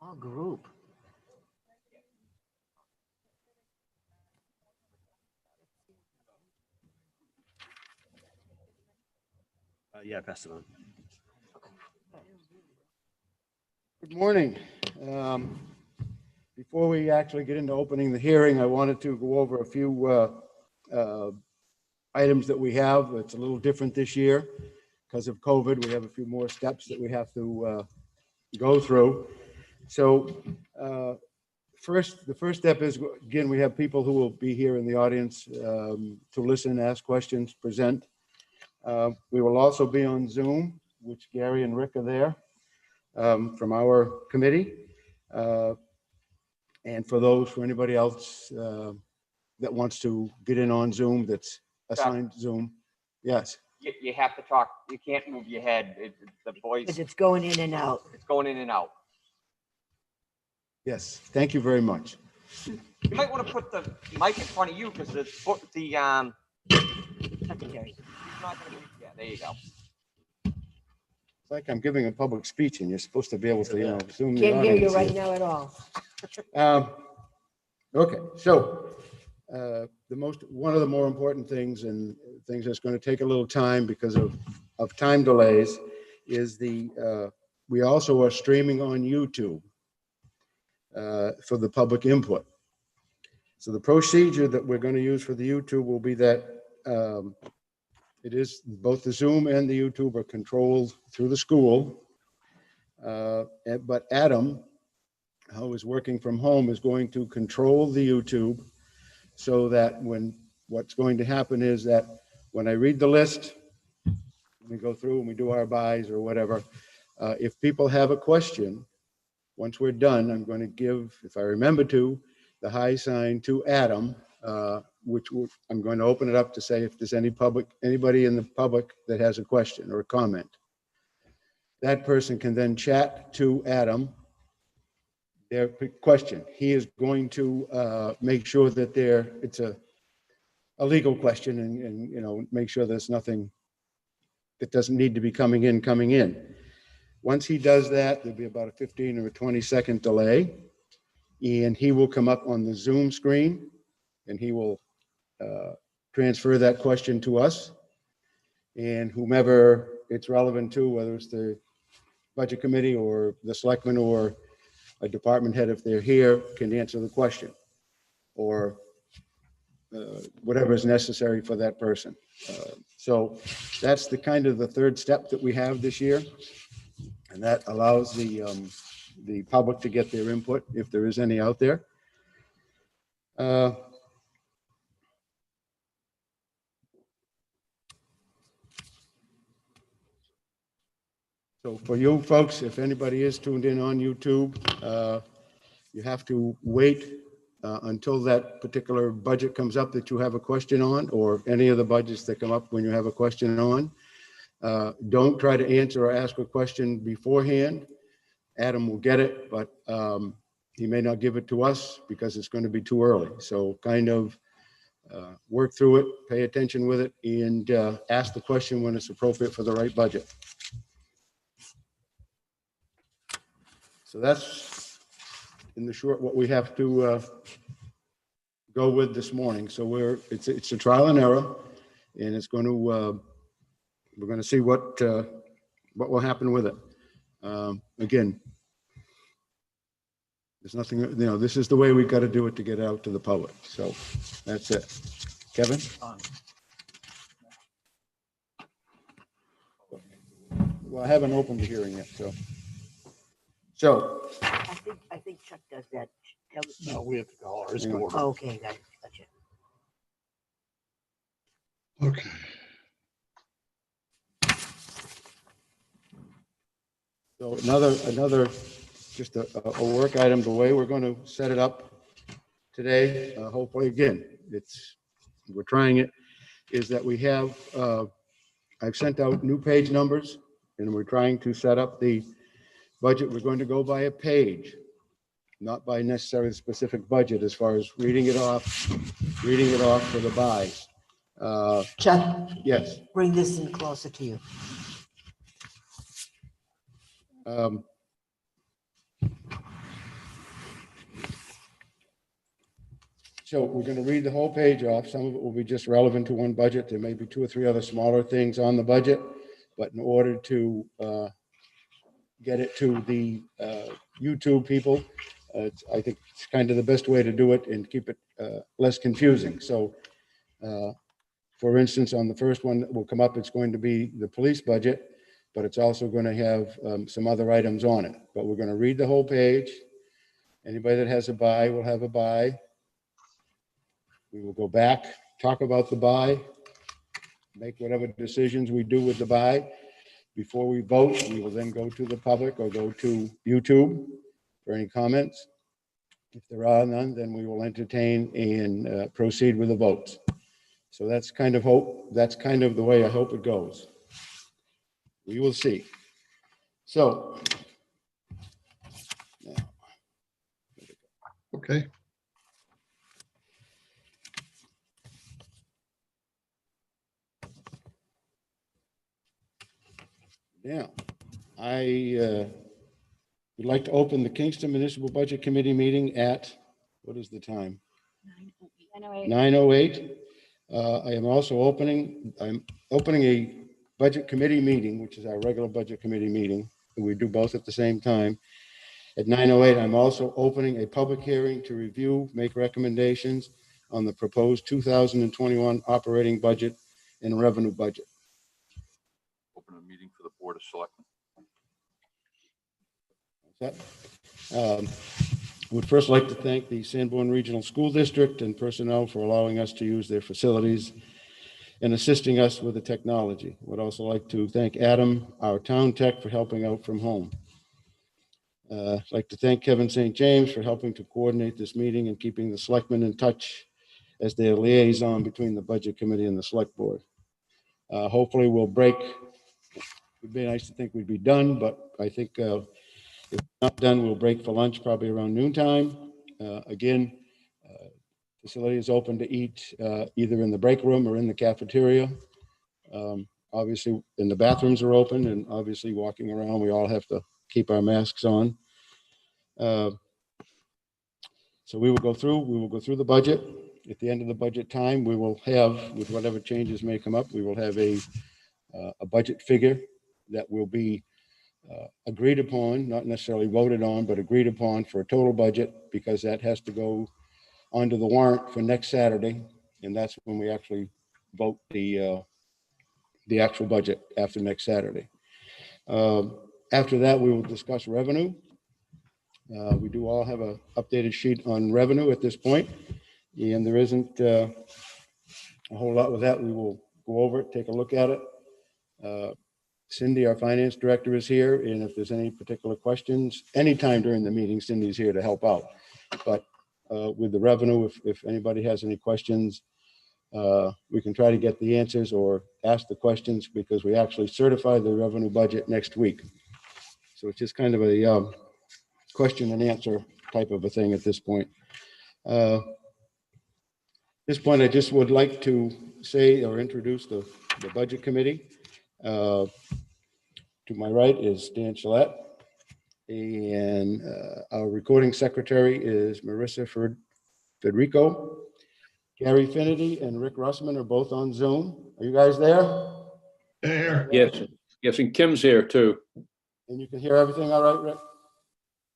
Small group. Yeah, pass it on. Good morning. Before we actually get into opening the hearing, I wanted to go over a few items that we have. It's a little different this year because of COVID. We have a few more steps that we have to go through. So the first step is, again, we have people who will be here in the audience to listen, ask questions, present. We will also be on Zoom, which Gary and Rick are there from our committee. And for anybody else that wants to get in on Zoom, that's assigned Zoom. Yes. You have to talk. You can't move your head. The voice. Because it's going in and out. It's going in and out. Yes. Thank you very much. You might want to put the mic in front of you because the Secretary. He's not going to be. Yeah, there you go. It's like I'm giving a public speech and you're supposed to be able to, Zoom the Can't hear you audience. right now at all. Okay, so one of the more important things and things that's going to take a little time because of time delays is we also are streaming on YouTube for the public input. So the procedure that we're going to use for the YouTube will be that it is both the Zoom and the YouTube are controlled through the school, but Adam, who is working from home, is going to control the YouTube so that what's going to happen is that when I read the list, we go through and we do our buys or whatever, if people have a question, once we're done, I'm going to give, if I remember to, the high sign to Adam, I'm going to open it up to say if there's anybody in the public that has a question or a comment. That person can then chat to Adam their question. He is going to make sure that it's a legal question and make sure there's nothing that doesn't need to be coming in. Once he does that, there'll be about a 15 or a 20-second delay, and he will come up on the Zoom screen and he will transfer that question to us, and whomever it's relevant to, whether it's the budget committee or the selectmen or a department head, if they're here, can answer the question or whatever is necessary for that person. So that's the third step that we have this year, and that allows the public to get their input if there is any out there. So for you folks, if anybody is tuned in on YouTube, you have to wait until that particular budget comes up that you have a question on, or any of the budgets that come up when you have a question on. Don't try to answer or ask a question beforehand. Adam will get it, but he may not give it to us because it's going to be too early. So work through it, pay attention with it, and ask the question when it's appropriate for the right budget. So that's in the short what we have to go with this morning. So it's a trial and error, and it's going to we're going to see what will happen with it. Again, there's nothing, this is the way we've got to do it to get it out to the public. So that's it. Kevin? Well, I haven't opened the hearing yet, so. I think Chuck does that. No, we have to call ours. Yeah. Okay, gotcha. Okay. So another just a work item, the way we're going to set it up today, hopefully, again, we're trying it, is that we have, I've sent out new page numbers, and we're trying to set up the budget. We're going to go by a page, not by necessarily the specific budget, as far as reading it off for the buys. Chuck, Yes. bring this in closer to you. So we're going to read the whole page off. Some of it will be just relevant to one budget. There may be 2 or 3 other smaller things on the budget, but in order to get it to the YouTube people, I think it's kind of the best way to do it and keep it less confusing. So, for instance, on the first one that will come up, it's going to be the police budget, but it's also going to have some other items on it. But we're going to read the whole page. Anybody that has a buy will have a buy. We will go back, talk about the buy, make whatever decisions we do with the buy. Before we vote, we will then go to the public or go to YouTube for any comments. If there are none, then we will entertain and proceed with the votes. So that's kind of the way I hope it goes. We will see. So now, Okay. I would like to open the Kingston Municipal Budget Committee meeting at, what is the time? 9:08. I'm opening a budget committee meeting, which is our regular budget committee meeting. We do both at the same time. At 9:08, I'm also opening a public hearing to review, make recommendations on the proposed 2021 operating budget and revenue budget. Open a meeting for the Board of Selectmen. Would first like to thank the Sanborn Regional School District and personnel for allowing us to use their facilities and assisting us with the technology. Would also like to thank Adam, our town tech, for helping out from home. I'd like to thank Kevin St. James for helping to coordinate this meeting and keeping the selectmen in touch as their liaison between the Budget Committee and the Select Board. Hopefully we'll break. It'd be nice to think we'd be done, but I think if not done, we'll break for lunch probably around noontime. Again, facility is open to eat either in the break room or in the cafeteria. Obviously, and the bathrooms are open, and obviously walking around, we all have to keep our masks on. So we will go through the budget. At the end of the budget time, we will have, with whatever changes may come up, we will have a budget figure that will be agreed upon, not necessarily voted on, but agreed upon for a total budget, because that has to go onto the warrant for next Saturday. And that's when we actually vote the actual budget after next Saturday. After that, we will discuss revenue. We do all have an updated sheet on revenue at this point, and there isn't a whole lot with that. We will go over it, take a look at it. Cindy, our finance director, is here, and if there's any particular questions, anytime during the meeting, Cindy's here to help out. But with the revenue, if anybody has any questions, we can try to get the answers or ask the questions, because we actually certify the revenue budget next week. So it's just kind of a question and answer type of a thing at this point. At this point, I just would like to say or introduce the budget committee. To my right is Dan Gillette, and our recording secretary is Marissa Federico. Gary Finity and Rick Russman are both on Zoom. Are you guys there? There. Yes, and Kim's here too. And you can hear everything all right, Rick?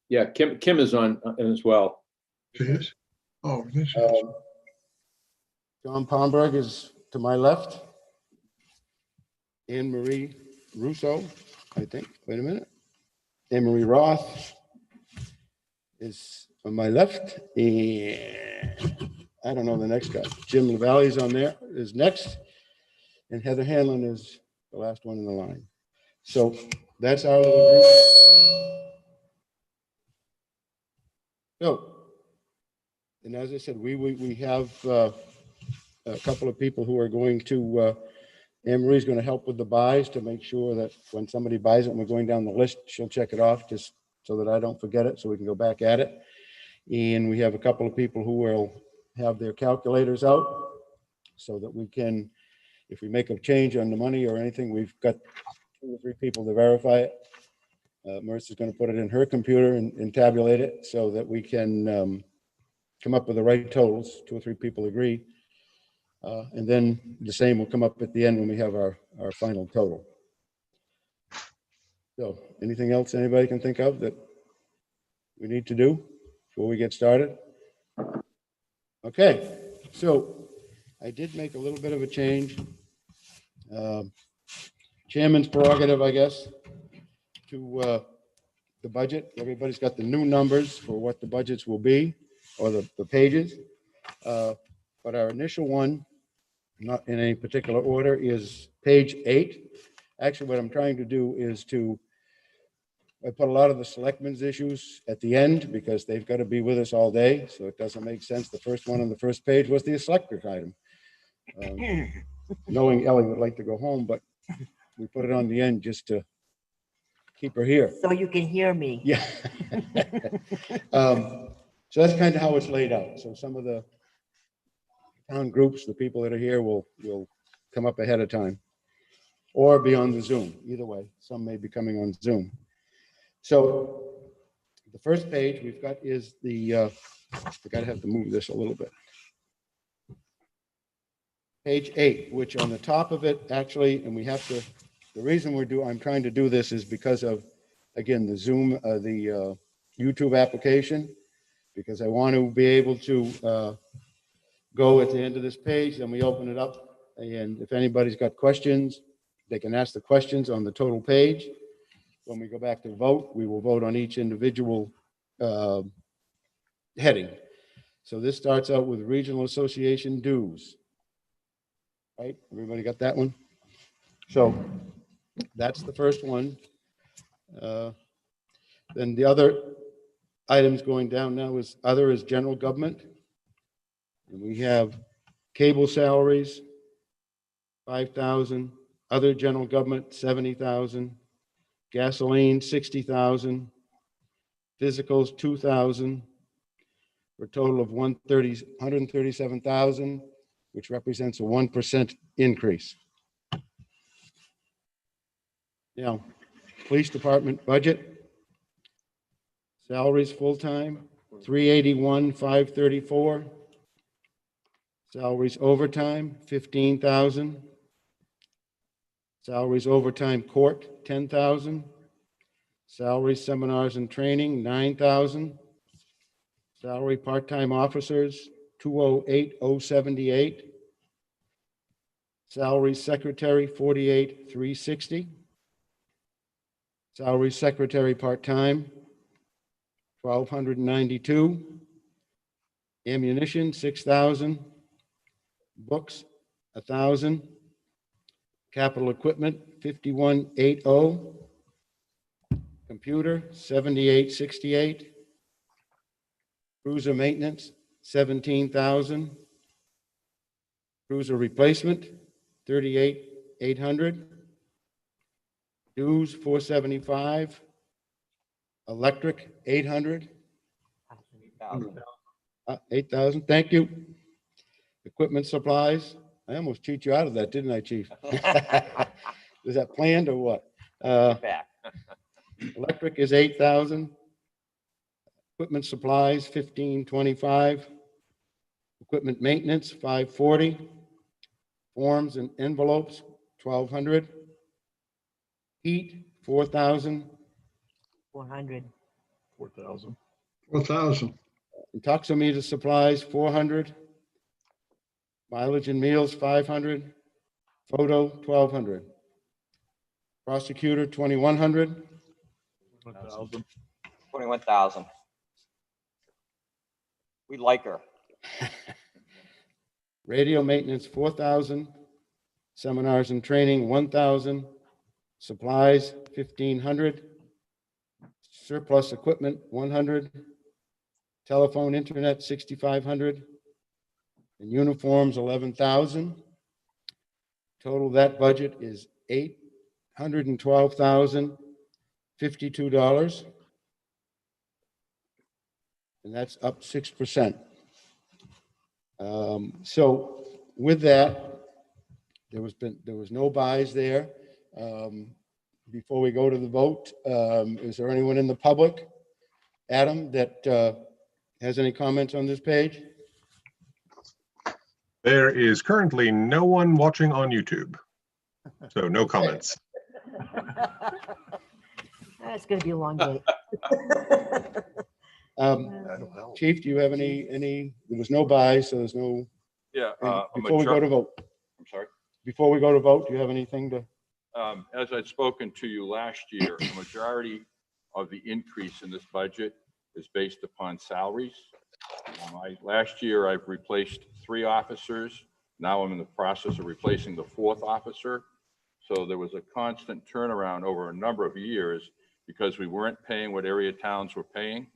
Yeah, Kim is on as well. This? Oh, this is. John Palmberg is to my left. Anne Marie Russo, I think. Wait a minute. Anne Marie Roth is on my left. And I don't know the next guy. Jim LaValle's on there, is next. And Heather Hanlon is the last one in the line. So that's our little group. So, and as I said, we have a couple of people who are going to, Anne Marie's going to help with the buys to make sure that when somebody buys it and we're going down the list, she'll check it off just so that I don't forget it, so we can go back at it. And we have a couple of people who will have their calculators out so that we can, if we make a change on the money or anything, we've got 2 or 3 people to verify it. Marissa's going to put it in her computer and tabulate it so that we can come up with the right totals, 2 or 3 people agree. And then the same will come up at the end when we have our final total. So anything else anybody can think of that we need to do before we get started? Okay, so I did make a little bit of a change. Chairman's prerogative, I guess, to the budget. Everybody's got the new numbers for what the budgets will be, or the pages. But our initial one, not in any particular order, is page 8. Actually, what I'm trying to do is I put a lot of the selectmen's issues at the end because they've got to be with us all day. So it doesn't make sense. The first one on the first page was the selectors item. Knowing Ellie would like to go home, but we put it on the end just to keep her here. So you can hear me. Yeah. So that's kind of how it's laid out. So some of the town groups, the people that are here will come up ahead of time or be on the Zoom. Either way, some may be coming on Zoom. So the first page we've got is I gotta have to move this a little bit. Page 8, which on the top of it, actually, and we have to, the reason I'm trying to do this is because of, again, the Zoom, the YouTube application, because I want to be able to go at the end of this page, then we open it up. And if anybody's got questions, they can ask the questions on the total page. When we go back to vote, we will vote on each individual heading. So this starts out with Regional Association dues. Right? Everybody got that one? So that's the first one. Then the other items going down now is other is general government. And we have cable salaries, 5,000, other general government, 70,000, gasoline, 60,000, physicals, 2,000, for a total of 137,000, which represents a 1% increase. Now, police department budget, salaries full-time, 381,534. Salaries overtime, 15,000. Salaries overtime court, 10,000. Salaries seminars and training, 9,000. Salary part-time officers, 208,078. Salary secretary, 48,360. Salary secretary part-time, 1,292. Ammunition, 6,000. Books, 1,000. Capital equipment, 51,80. Computer, 78,68. Cruiser maintenance, 17,000. Cruiser replacement, 38,800. Dues, 475. Electric, 800. 8,000. Thank you. Equipment supplies. I almost cheat you out of that, didn't I, Chief? Is that planned or what? Back. Electric is 8,000. Equipment supplies, 1,525. Equipment maintenance, 540. Forms and envelopes, 1,200. Heat, 4,000. 400. 4,000. 4,000. Intoximeter supplies, 400. Mileage and meals, 500. Photo, 1,200. Prosecutor, 2,100. 1,000. 21,000. We like her. Radio maintenance, 4,000. Seminars and training, 1,000. Supplies, 1,500. Surplus equipment, 100. Telephone, internet, 6,500. And uniforms, 11,000. Total that budget is $812,052. And that's up 6%. So with that, there was no buys there. Before we go to the vote, is there anyone in the public, Adam, that has any comments on this page? There is currently no one watching on YouTube, so no comments. It's gonna be a long day. Chief, do you have any, there was no buys, so there's no, Yeah. before we go to vote, I'm sorry. before we go to vote, do you have anything to? As I'd spoken to you last year, the majority of the increase in this budget is based upon salaries. Last year, I've replaced 3 officers. Now I'm in the process of replacing the 4th officer. So there was a constant turnaround over a number of years because we weren't paying what area towns were paying.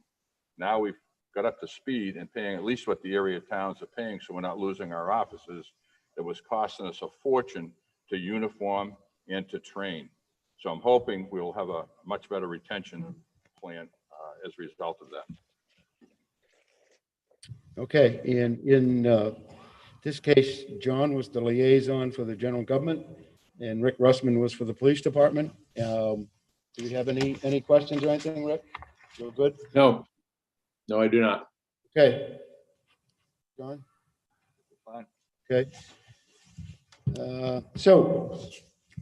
Now we've got up to speed and paying at least what the area towns are paying, so we're not losing our officers. It was costing us a fortune to uniform and to train. So I'm hoping we'll have a much better retention plan as a result of that. Okay, and in this case, John was the liaison for the general government and Rick Russman was for the police department. Do we have any questions or anything, Rick? You're good? No, no, I do not. Okay. John? Fine. Okay. So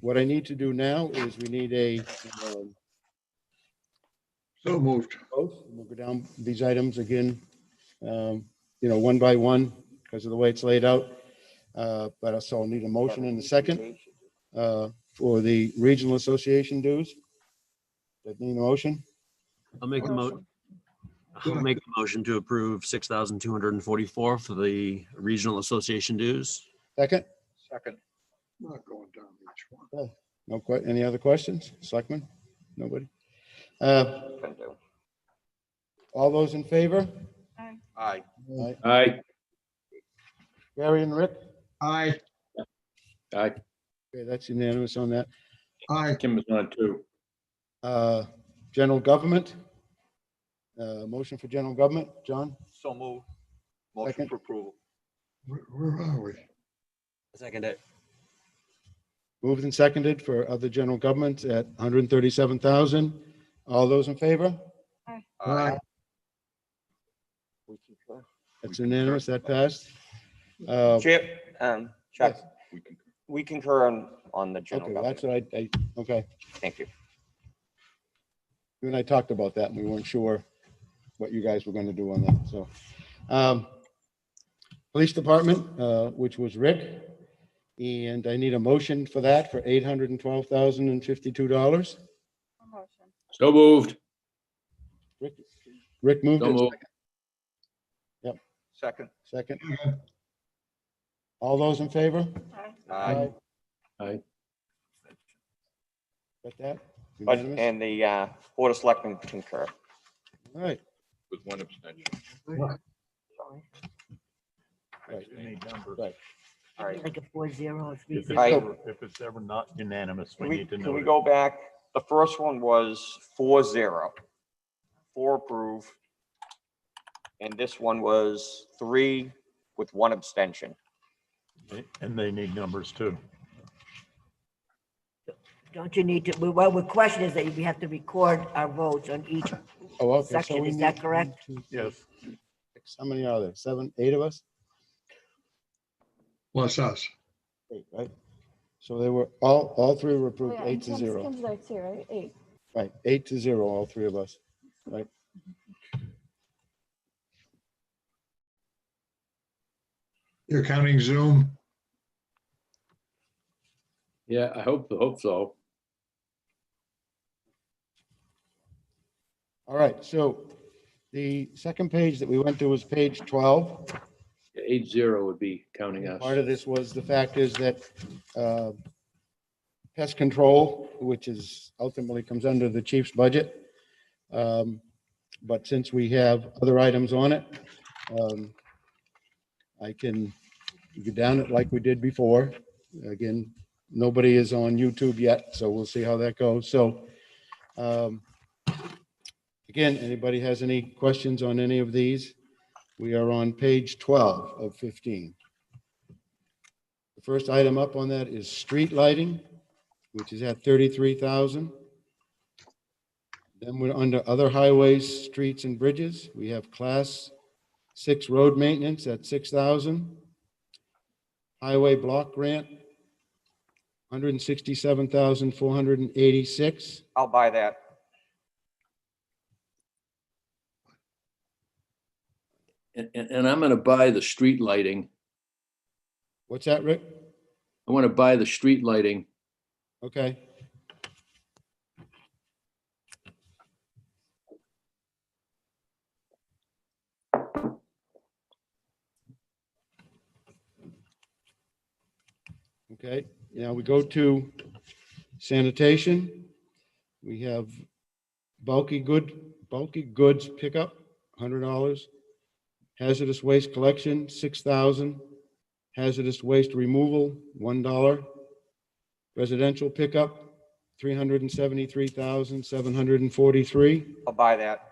what I need to do now is we need a So moved. vote. We'll go down these items again, one by one because of the way it's laid out. But also I'll need a motion in a second for the regional association dues. That need a motion? I'll make a motion to approve 6,244 for the regional association dues. Second? Second. Not going down each one. No, any other questions? Selectmen? Nobody? Can do. All those in favor? Aye. Aye. Aye, Gary and Rick? Aye. aye. Okay, that's unanimous on that. Aye. Kim is on too. General government? Motion for general government, John? So moved. Second. Motion for approval. Where are we? Second it. Moved and seconded for other general governments at 137,000. All those in favor? Aye. That's unanimous, that passed. Chair, Chuck, Yes. We can. we concur on the general Okay, that's government. what okay. Thank you. You and I talked about that and we weren't sure what you guys were going to do on that, so. Police department, which was Rick, and I need a motion for that for $812,052. So moved. Rick moved So it, moved. Second. second. All those in favor? Aye. Aye. Got that? But, Unanimous? and the Board of Selectmen concur. All right, With one abstention. right. Right. All right. Like a 4-0 or If 3-0. it's ever not unanimous, we Can we, need to can know. we go back? The first one was 4-0. 4 approve. And this one was 3 with 1 abstention. And they need numbers too. Don't you need to, well, the question is that we have to record our votes on each Oh, okay. so section, we is that need correct? 1, 2, 3, Yes. 6. How many are there? 7, 8 of us? Plus us. 8, right? So they were, all 3 were Oh, approved, yeah, 8 to Kim's- 0. Kim's there too, right? 8. Right, 8 to 0, all 3 of us, right? You're counting Zoom? Yeah, I hope so. All right, so the second page that we went to was page 12. 8-0 would be counting us. Part of this was the fact is that pest control, which is ultimately comes under the chief's budget. But since we have other items on it, I can go down it like we did before. Again, nobody is on YouTube yet, so we'll see how that goes. So again, anybody has any questions on any of these? We are on page 12 of 15. The first item up on that is street lighting, which is at 33,000. Then we're under other highways, streets and bridges. We have class 6, road maintenance at 6,000. Highway block grant, 167,486. I'll buy that. And I'm gonna buy the street lighting. What's that, Rick? I want to buy the street lighting. Okay. Okay, now we go to sanitation. We have bulky goods pickup, $100. Hazardous waste collection, 6,000. Hazardous waste removal, $1. Residential pickup, 373,743. I'll buy that.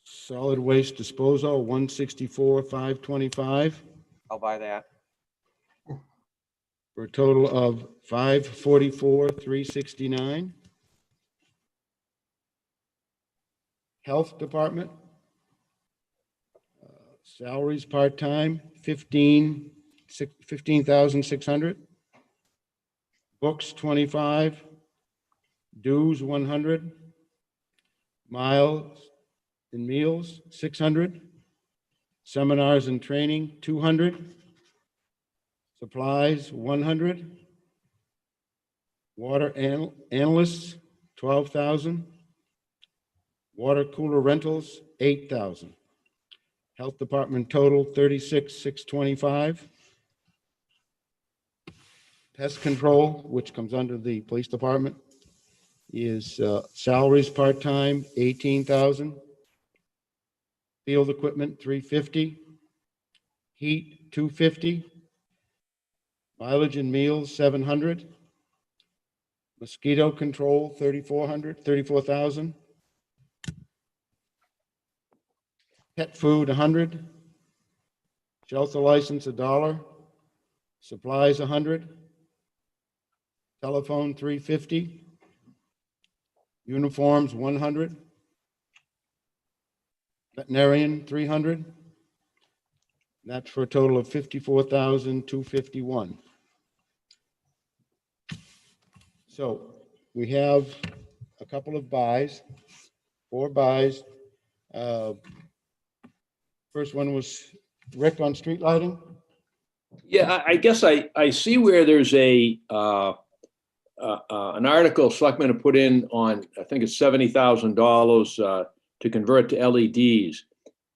Solid waste disposal, 164,525, I'll buy that. for a total of 544,369. Health Department, salaries part-time, 15,600. Books, 25. Dues, 100. Miles and meals, 600. Seminars and training, 200. Supplies, 100. Water analysts, 12,000. Water cooler rentals, 8,000. Health Department total, 36,625. Pest control, which comes under the police department, is salaries part-time, 18,000. Field equipment, 350. Heat, 250. Mileage and meals, 700. Mosquito control, 34,000. Pet food, 100. Shelter license, $1. Supplies, 100. Telephone, 350. Uniforms, 100. Veterinarian, 300. That's for a total of 54,251. So we have a couple of buys, 4 buys. First one was Rick on street lighting. Yeah, I guess I see where there's an article selectmen have put in on, I think it's $70,000 to convert to LEDs.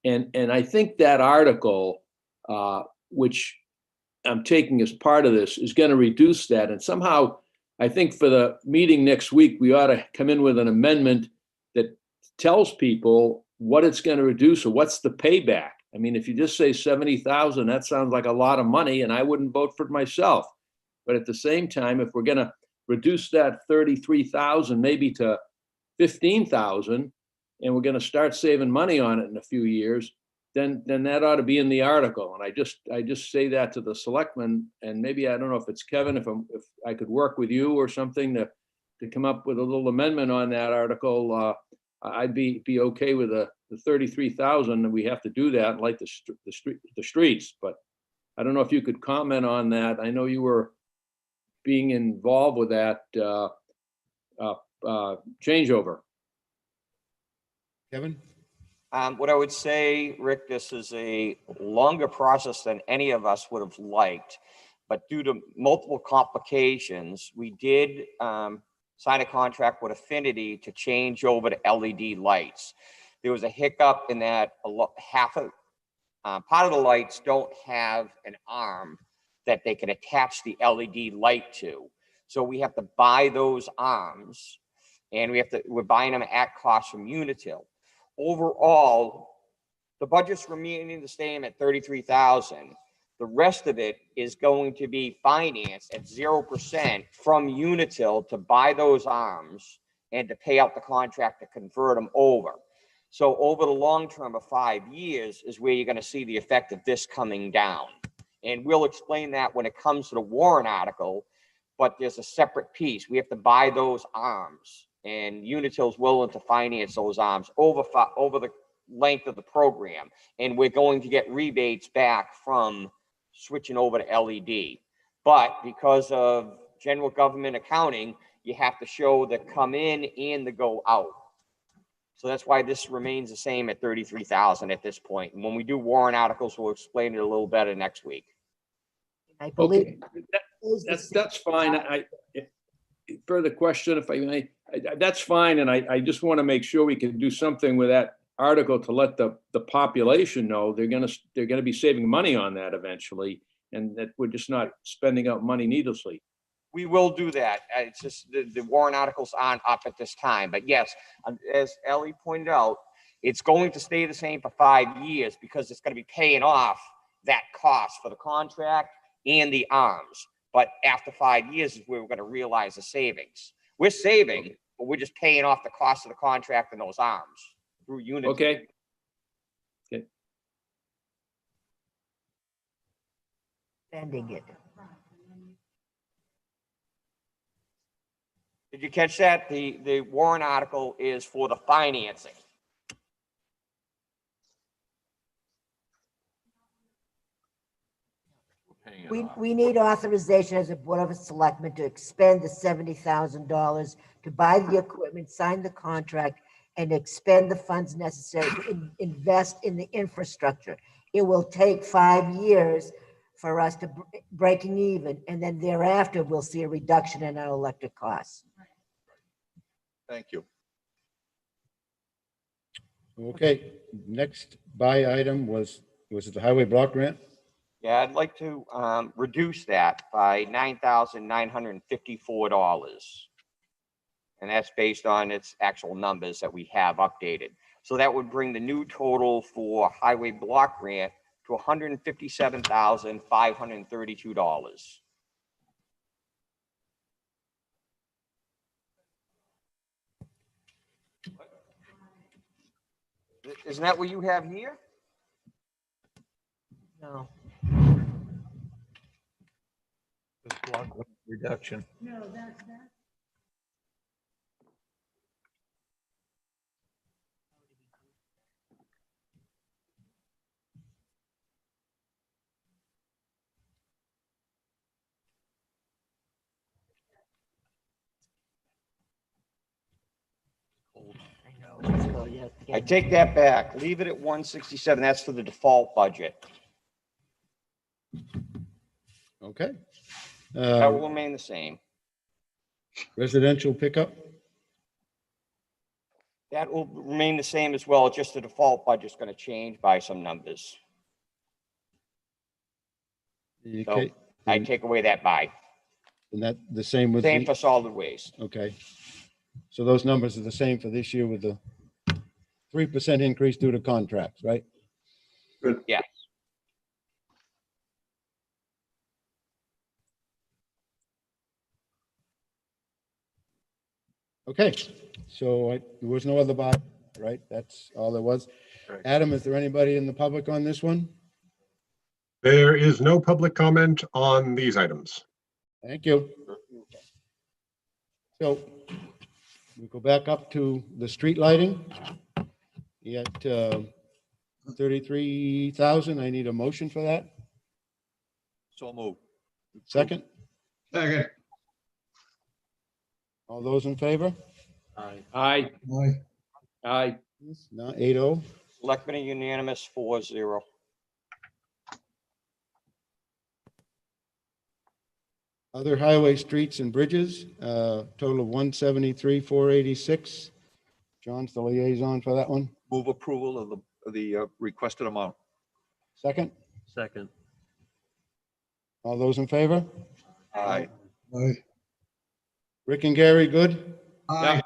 And I think that article, which I'm taking as part of this, is going to reduce that. And somehow, I think for the meeting next week, we ought to come in with an amendment that tells people what it's going to reduce or what's the payback. I mean, if you just say 70,000, that sounds like a lot of money, and I wouldn't vote for it myself. But at the same time, if we're going to reduce that 33,000 maybe to 15,000, and we're going to start saving money on it in a few years, then that ought to be in the article. And I just say that to the selectmen, and maybe, I don't know if it's Kevin, if I could work with you or something to come up with a little amendment on that article. I'd be okay with the 33,000, and we have to do that, like the streets. But I don't know if you could comment on that. I know you were being involved with that changeover. Kevin? What I would say, Rick, this is a longer process than any of us would have liked, but due to multiple complications, we did sign a contract with Affinity to change over to LED lights. There was a hiccup in that part of the lights don't have an arm that they can attach the LED light to. So we have to buy those arms, and we're buying them at cost from Unitil. Overall, the budget's remaining the same at 33,000. The rest of it is going to be financed at 0% from Unitil to buy those arms and to pay out the contract to convert them over. So over the long term of 5 years is where you're going to see the effect of this coming down. And we'll explain that when it comes to the warrant article, but there's a separate piece. We have to buy those arms And Unitil's willing to finance those arms over the length of the program. And we're going to get rebates back from switching over to LED. But because of general government accounting, you have to show the come in and the go out. So that's why this remains the same at 33,000 at this point. And when we do warrant articles, we'll explain it a little better next week. I believe. Okay, that's fine. Further question, if I may, that's fine. And I just want to make sure we can do something with that article to let the population know they're gonna be saving money on that eventually, and that we're just not spending out money needlessly. We will do that. It's just the warrant articles aren't up at this time. But yes, as Ellie pointed out, it's going to stay the same for 5 years because it's going to be paying off that cost for the contract and the arms. But after 5 years is where we're going to realize the savings. We're saving, but we're just paying off the cost of the contract and those arms through units. Okay. Spending it. Did you catch that? The warrant article is for the financing. We're paying it We, off. we need authorization as a Board of Selectmen to expend the $70,000 to buy the equipment, sign the contract, and expend the funds necessary to invest in the infrastructure. It will take 5 years for us to breaking even, and then thereafter, we'll see a reduction in our electric costs. Thank you. Okay, next buy item was it the highway block grant? Yeah, I'd like to reduce that by $9,954. And that's based on its actual numbers that we have updated. So that would bring the new total for highway block grant to $157,532. Isn't that what you have here? No. This block reduction. I know. So, yeah, I take that back. Leave it at 167. That's for the default budget. Okay. That will remain the same. Residential pickup, That will remain the same as well. Just the default budget's going to change by some numbers. okay, I take away that by. and that the same with Same the, for solid waste. okay. So those numbers are the same for this year with the 3% increase due to contracts, right? Yeah. Okay, so there was no other buy, right? That's all there was. Correct. Adam, is there anybody in the public on this one? There is no public comment on these items. Thank you. So we go back up to the street lighting. You got 33,000. I need a motion for that. So move. Second, Second. all those in favor? Aye. Aye, Aye. aye. Now 8-0. Selectmen are unanimous 4-0. Other highway, streets and bridges, total of 173,486. John's the liaison for that one. Move approval of the requested amount. Second, Second. all those in favor? Aye. Aye. Rick and Gary, good? Aye.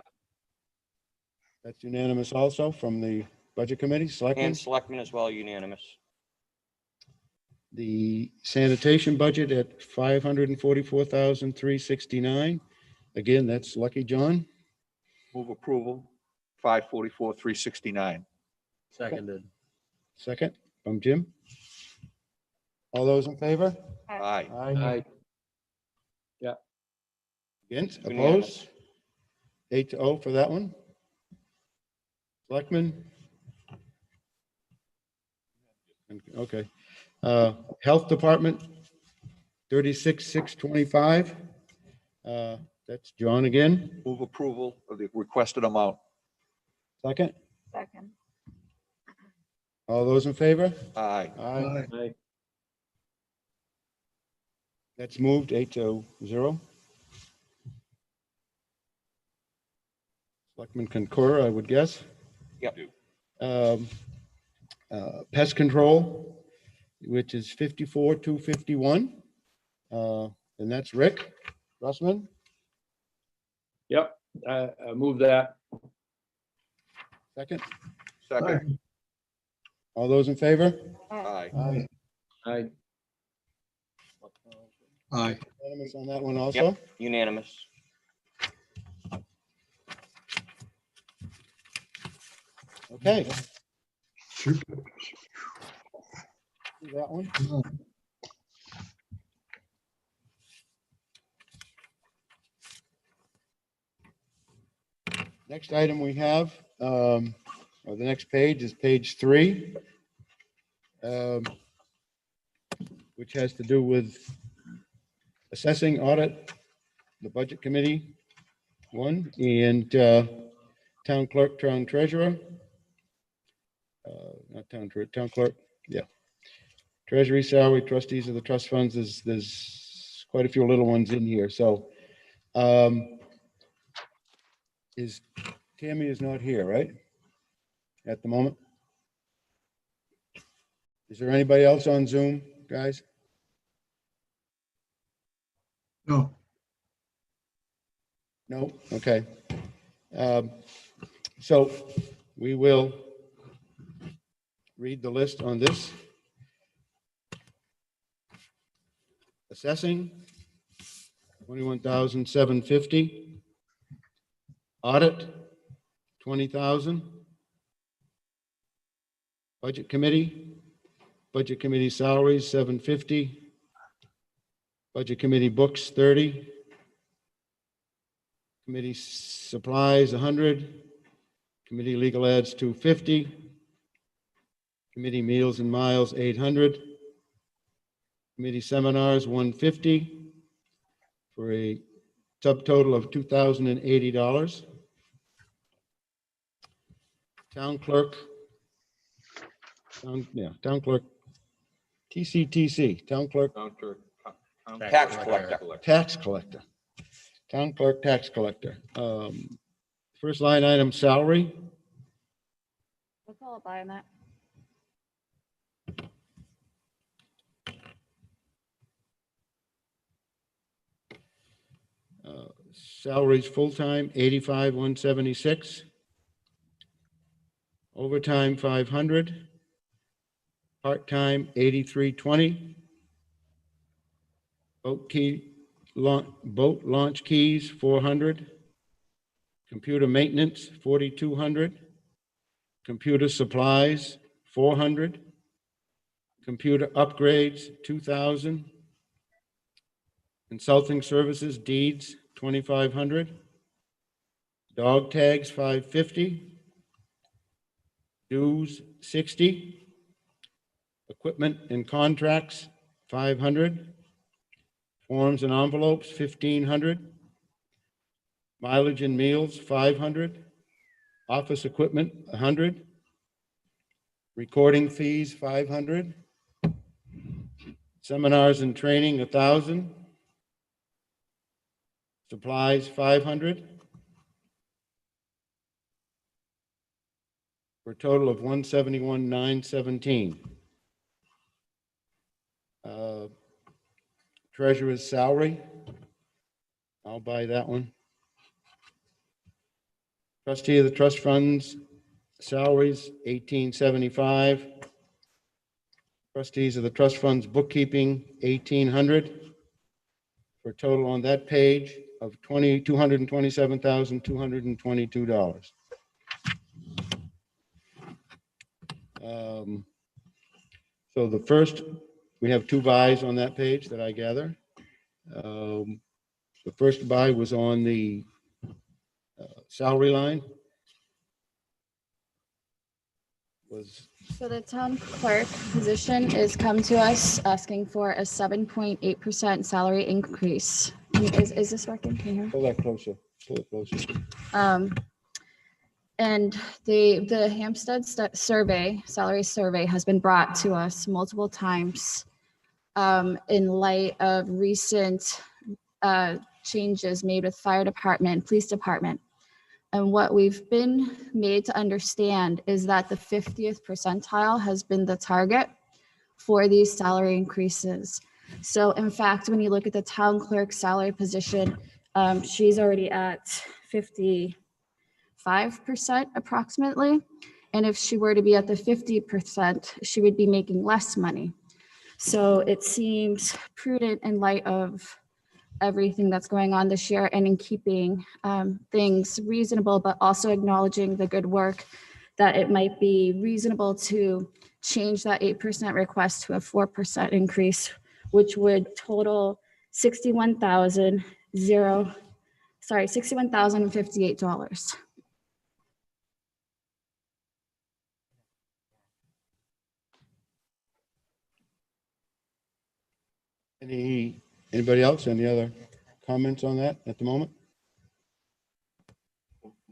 That's unanimous also from the Budget Committee, Selectmen. And selectmen as well unanimous. The sanitation budget at 544,369. Again, that's Lucky John. Move approval, 544,369. Seconded. Second from Jim. All those in favor? Aye. Aye. Against, Unanimous. opposed? 8-0 for that one. Selectmen? Okay. Health Department, 36,625. That's John again. Move approval of the requested amount. Second. Second. All those in favor? Aye. Aye. Aye. That's moved 8-0. Selectmen concur, I would guess. Yep. Pest control, which is 54,251. And that's Rick Russman. Yep, I move that. Second. Second. All those in favor? Aye. Aye. Aye. Aye. Unanimous on that one also. Unanimous. Okay, Shoot. that one. Next item we have, or the next page is page 3, which has to do with assessing audit, the budget committee one, and town clerk, town treasurer. Not town clerk, yeah. Treasury salary, trustees of the trust funds, there's quite a few little ones in here, so. Tammy is not here, right? At the moment? Is there anybody else on Zoom, guys? No. No? Okay. So we will read the list on this. Assessing, 21,750. Audit, 20,000. Budget committee salaries, 750. Budget committee books, 30. Committee supplies, 100. Committee legal ads, 250. Committee meals and miles, 800. Committee seminars, 150, for a subtotal of $2,080. Town clerk, town clerk, TCTC, town clerk, Tax collector. tax collector, town clerk, tax collector. First line item, salary, What's all about that? salaries full-time, 85,176. Overtime, 500. Part-time, 8320. Boat launch keys, 400. Computer maintenance, 4,200. Computer supplies, 400. Computer upgrades, 2,000. Consulting services, deeds, 2,500. Dog tags, 550. Dues, 60. Equipment and contracts, 500. Forms and envelopes, 1,500. Mileage and meals, 500. Office equipment, 100. Recording fees, 500. Seminars and training, 1,000. Supplies, 500. For a total of 171,917. Treasurer's salary, I'll buy that one. Trustee of the trust funds, salaries, 1,875. Trustees of the trust funds bookkeeping, 1,800. For a total on that page of $227,222. So the first, we have two buys on that page that I gather. The first buy was on the salary line was, So the town clerk position is come to us asking for a 7.8% salary increase. Is this working? Can you hear me? pull that closer, pull it closer. And the Hampstead salary survey has been brought to us multiple times in light of recent changes made with fire department, police department. And what we've been made to understand is that the 50th percentile has been the target for these salary increases. So in fact, when you look at the town clerk salary position, she's already at 55% approximately. And if she were to be at the 50%, she would be making less money. So it seems prudent in light of everything that's going on this year and in keeping things reasonable, but also acknowledging the good work, that it might be reasonable to change that 8% request to a 4% increase, which would total $61,058. Anybody else? Any other comments on that at the moment?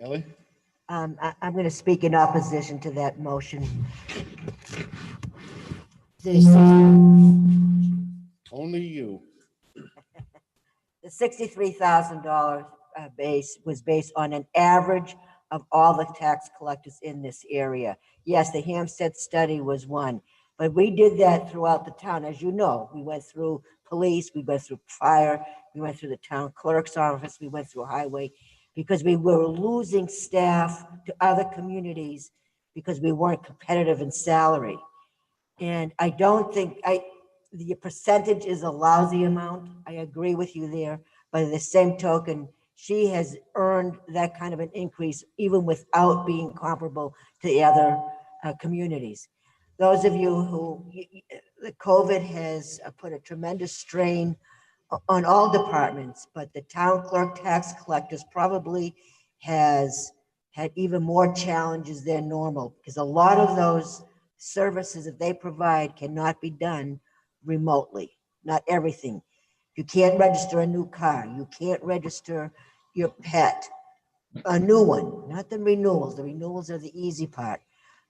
Ellie? I'm going to speak in opposition to that motion. Only you. The $63,000 base was based on an average of all the tax collectors in this area. Yes, the Hampstead study was one, but we did that throughout the town. As you know, we went through police, we went through fire, we went through the town clerk's office, we went through highway, because we were losing staff to other communities because we weren't competitive in salary. And I don't think the percentage is a lousy amount. I agree with you there. But at the same token, she has earned that kind of an increase even without being comparable to the other communities. Those of you who, the COVID has put a tremendous strain on all departments, but the town clerk tax collectors probably has had even more challenges than normal, because a lot of those services that they provide cannot be done remotely. Not everything. You can't register a new car. You can't register your pet, a new one, not the renewals. The renewals are the easy part.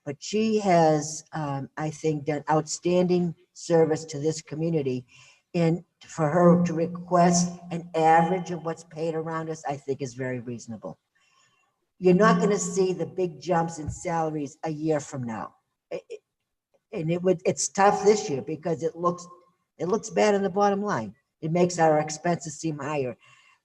But she has, I think, done outstanding service to this community. And for her to request an average of what's paid around us, I think is very reasonable. You're not going to see the big jumps in salaries a year from now. It's tough this year because it looks bad on the bottom line. It makes our expenses seem higher.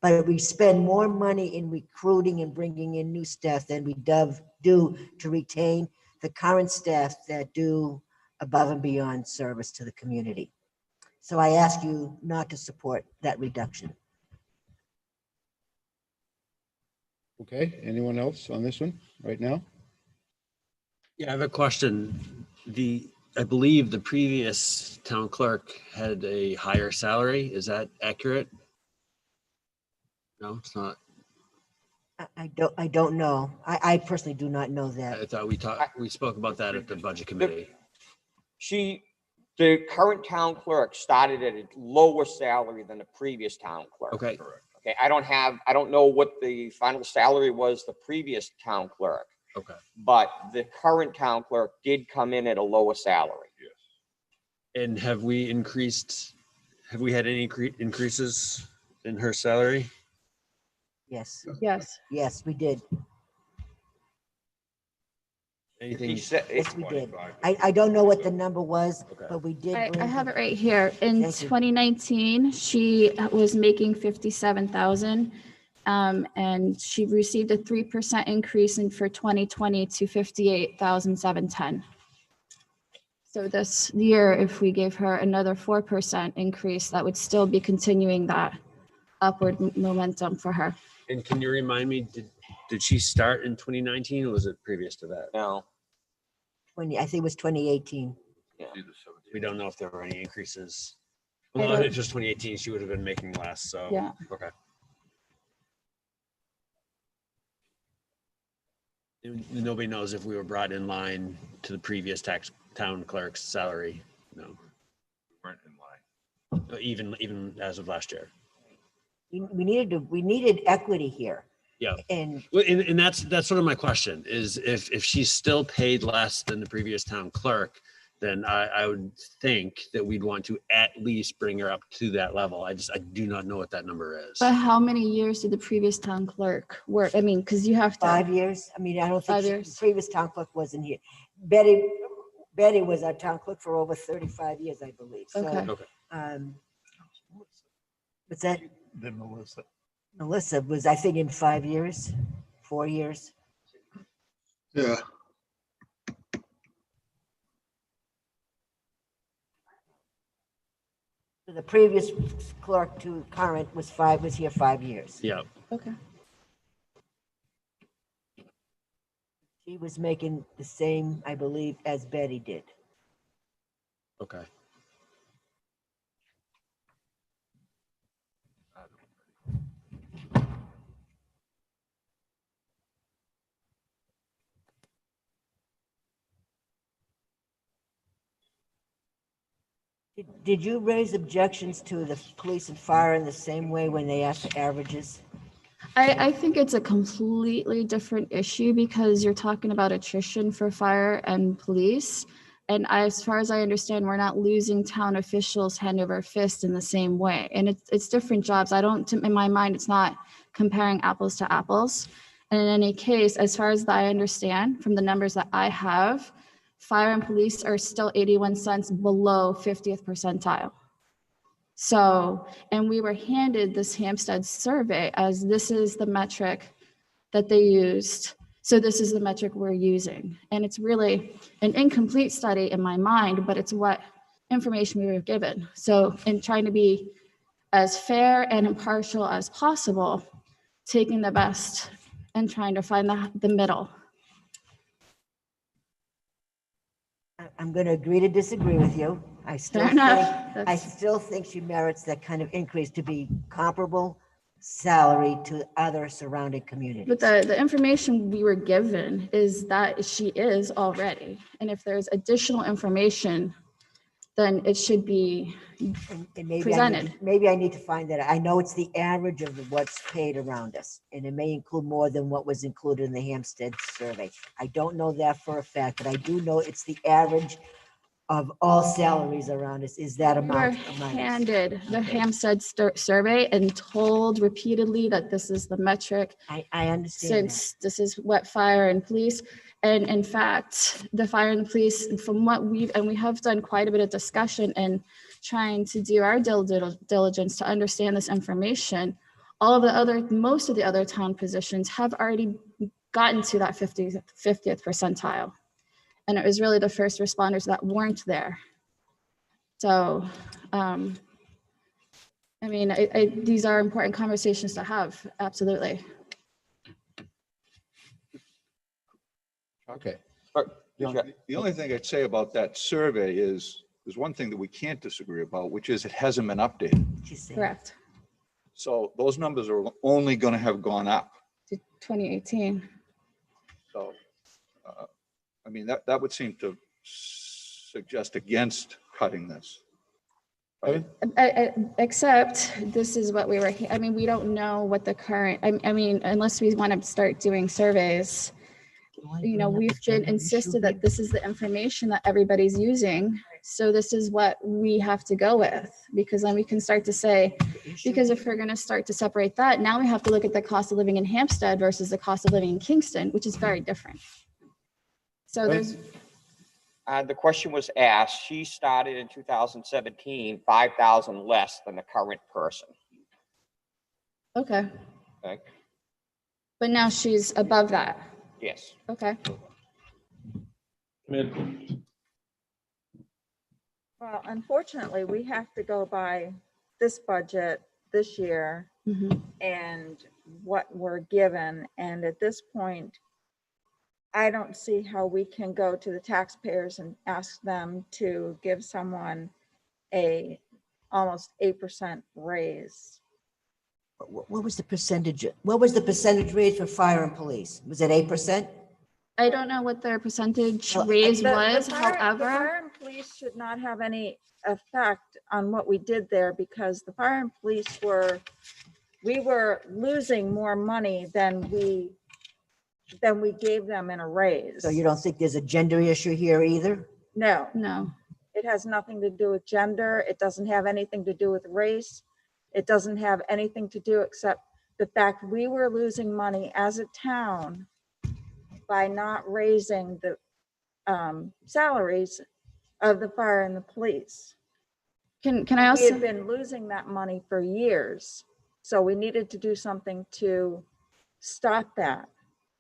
But we spend more money in recruiting and bringing in new staff than we do to retain the current staff that do above and beyond service to the community. So I ask you not to support that reduction. Okay, anyone else on this one right now? Yeah, I have a question. I believe the previous town clerk had a higher salary. Is that accurate? No, it's not. I don't know. I personally do not know that. I thought we spoke about that at the budget committee. The current town clerk started at a lower salary than the previous town clerk. Okay. Okay, I don't know what the final salary was the previous town clerk. Okay. But the current town clerk did come in at a lower salary. Yes. And have we had any increases in her salary? Yes, Yes. yes, we did. Anything? He said, Yes, we did. I don't know what the number was, Okay. but we did. I bring have her- it right here. In Thank you. 2019, she was making 57,000. And she received a 3% increase for 2020 to 58,710. So this year, if we gave her another 4% increase, that would still be continuing that upward momentum for her. And can you remind me, did she start in 2019 or was it previous to that? no, I think it was 2018. We don't know if there were any increases. I Well, don't- if it's just 2018, she would have been making less, so. Yeah. Okay. Nobody knows if we were brought in line to the previous town clerk's salary. No, Weren't in line. even as of last year. We needed equity here. Yeah. And Well, and that's sort of my question is if she's still paid less than the previous town clerk, then I would think that we'd want to at least bring her up to that level. I do not know what that number is. But how many years did the previous town clerk work? I mean, because you have to. 5 years. I mean, I don't think 5 the years. previous town clerk wasn't here. Betty was our town clerk for over 35 years, I believe. So, Okay. what's that? Then Melissa. Melissa was, I think, in 5 years, 4 years. Yeah. The previous clerk to current was here 5 years. Yeah. Okay. She was making the same, I believe, as Betty did. Okay. Did you raise objections to the police and fire in the same way when they asked for averages? I think it's a completely different issue because you're talking about attrition for fire and police. And as far as I understand, we're not losing town officials hand over fist in the same way. And it's different jobs. In my mind, it's not comparing apples to apples. And in any case, as far as I understand from the numbers that I have, fire and police are still 81 cents below 50th percentile. So, and we were handed this Hampstead survey as this is the metric that they used. So this is the metric we're using. And it's really an incomplete study in my mind, but it's what information we were given. So in trying to be as fair and impartial as possible, taking the best and trying to find the middle. I'm going to agree to disagree with you. I Fair enough. still think she merits that kind of increase to be comparable salary to other surrounding communities. But the information we were given is that she is already. And if there's additional information, then it should be And maybe presented. maybe I need to find that. I know it's the average of what's paid around us, and it may include more than what was included in the Hampstead survey. I don't know that for a fact, but I do know it's the average of all salaries around us is that We were amount of money. handed the Hampstead survey and told repeatedly that this is the metric, I understand that. since this is what fire and police. And in fact, the fire and the police, from what we have done quite a bit of discussion and trying to do our diligence to understand this information, most of the other town positions have already gotten to that 50th percentile. And it was really the first responders that weren't there. So, I mean, these are important conversations to have, absolutely. Okay. The only thing I'd say about that survey is, there's one thing that we can't disagree about, which is it hasn't been updated. She's saying. Correct. So those numbers are only going to have gone up. To 2018. So, I mean, that would seem to suggest against cutting this. Right? Except this is what we were, I mean, we don't know what the current, I mean, unless we want to start doing surveys, you know, we've been insisted that this is the information that everybody's using. So this is what we have to go with, because then we can start to say, because if we're going to start to separate that, now we have to look at the cost of living in Hampstead versus the cost of living in Kingston, which is very different. So there's, The question was asked, she started in 2017, 5,000 less than the current person. okay, Okay, but now she's above that. yes. Okay. Well, unfortunately, we have to go by this budget this year Mhm. and what we're given. And at this point, I don't see how we can go to the taxpayers and ask them to give someone a almost 8% raise. What was the percentage? What was the percentage rate for fire and police? Was it 8%? I don't know what their percentage Well, raise The was, fire- the however, fire and police should not have any effect on what we did there because the fire and police we were losing more money than we gave them in a raise. So you don't think there's a gender issue here either? No, no. it has nothing to do with gender. It doesn't have anything to do with race. It doesn't have anything to do except the fact we were losing money as a town by not raising the salaries of the fire and the police. Can I We had also, been losing that money for years. So we needed to do something to stop that.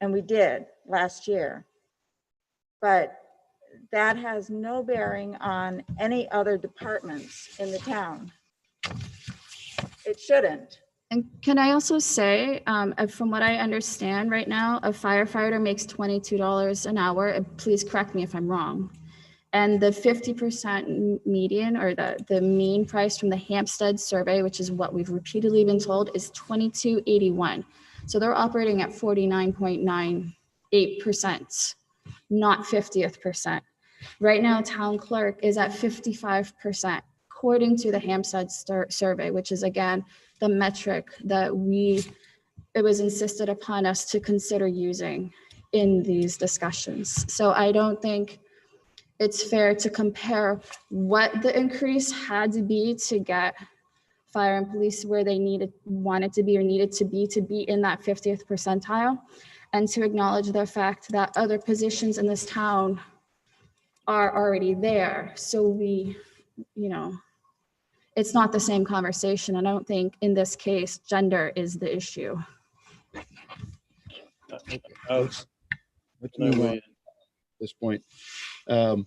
And we did last year. But that has no bearing on any other departments in the town. It shouldn't. and can I also say, from what I understand right now, a firefighter makes $22 an hour. And please correct me if I'm wrong. And the 50% median or the mean price from the Hampstead survey, which is what we've repeatedly been told, is $22.81. So they're operating at 49.98%, not 50th percent. Right now, town clerk is at 55%, according to the Hampstead survey, which is again, the metric that it was insisted upon us to consider using in these discussions. So I don't think it's fair to compare what the increase had to be to get fire and police where they wanted to be or needed to be in that 50th percentile, and to acknowledge the fact that other positions in this town are already there. So it's not the same conversation. I don't think in this case, gender is the issue. Let's move on at this point. The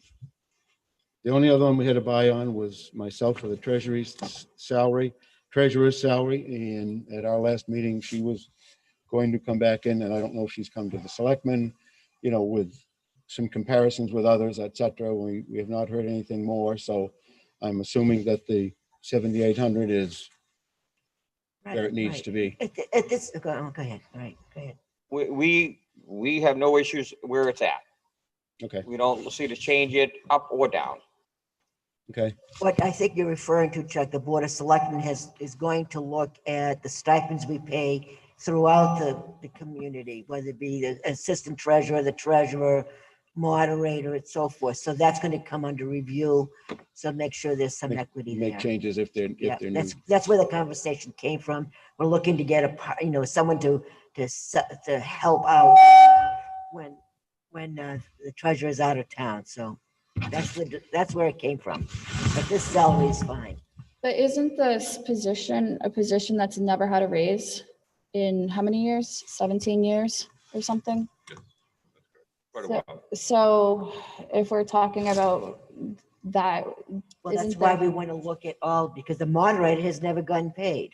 only other one we had to buy on was myself for the treasurer's salary, and at our last meeting, she was going to come back in, and I don't know if she's come to the selectmen, with some comparisons with others, et cetera. We have not heard anything more, so I'm assuming that the 7,800 is where it needs to be. At this, go ahead, all right, go ahead. We have no issues where it's at. Okay, We don't see to change it up or down. okay. What I think you're referring to, Chuck, the Board of Selectmen is going to look at the stipends we pay throughout the community, whether it be the assistant treasurer, the treasurer, moderator, and so forth. So that's going to come under review. So make sure there's some equity there. Make changes if they're Yeah, new. that's where the conversation came from. We're looking to get someone to help out when the treasurer is out of town. So that's where it came from. But this salary is fine. But isn't this position a position that's never had a raise in how many years? 17 years or something? Quite a while. So if we're talking about that, Well, that's Isn't why there- we want to look at all, because the moderator has never gotten paid,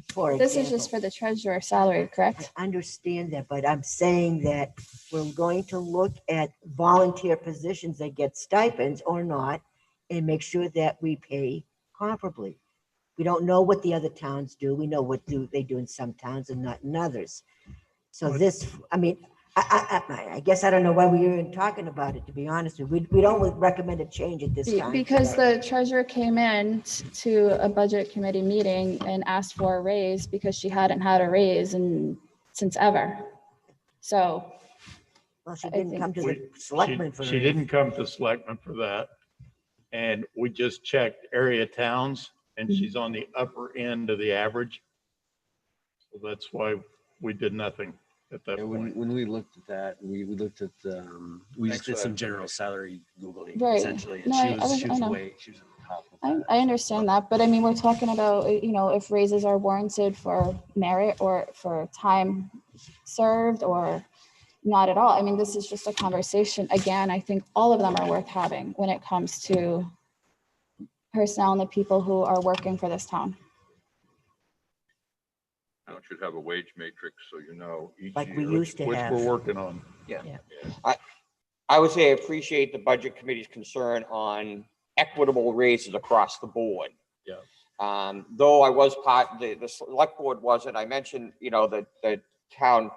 for example. this is just for the treasurer salary, correct? I understand that, but I'm saying that we're going to look at volunteer positions that get stipends or not and make sure that we pay comparably. We don't know what the other towns do. We know what they do in some towns and not in others. So this, I mean, I guess I don't know why we were even talking about it, to be honest with you. We don't recommend a change at this time. Because the treasurer came in to a budget committee meeting and asked for a raise because she hadn't had a raise since ever. So Well, she I didn't think come to the selectmen for She it. didn't come to selectmen for that. And we just checked area towns and Mhm. she's on the upper end of the average. So that's why we did nothing at that point. When we looked at that, we looked at, we just Thanks did for some that general salary Googling Right. essentially. And No, she I was know. at the top of that. I understand that, but I mean, we're talking about, if raises are warranted for merit or for time served or not at all. I mean, this is just a conversation. Again, I think all of them are worth having when it comes to personnel and the people who are working for this town. Town should have a wage matrix, so you know each Like we year used to Which have. we're working on. I would say I appreciate the budget committee's concern on equitable raises across the board. Yeah. Though I was the select board wasn't, I mentioned, the town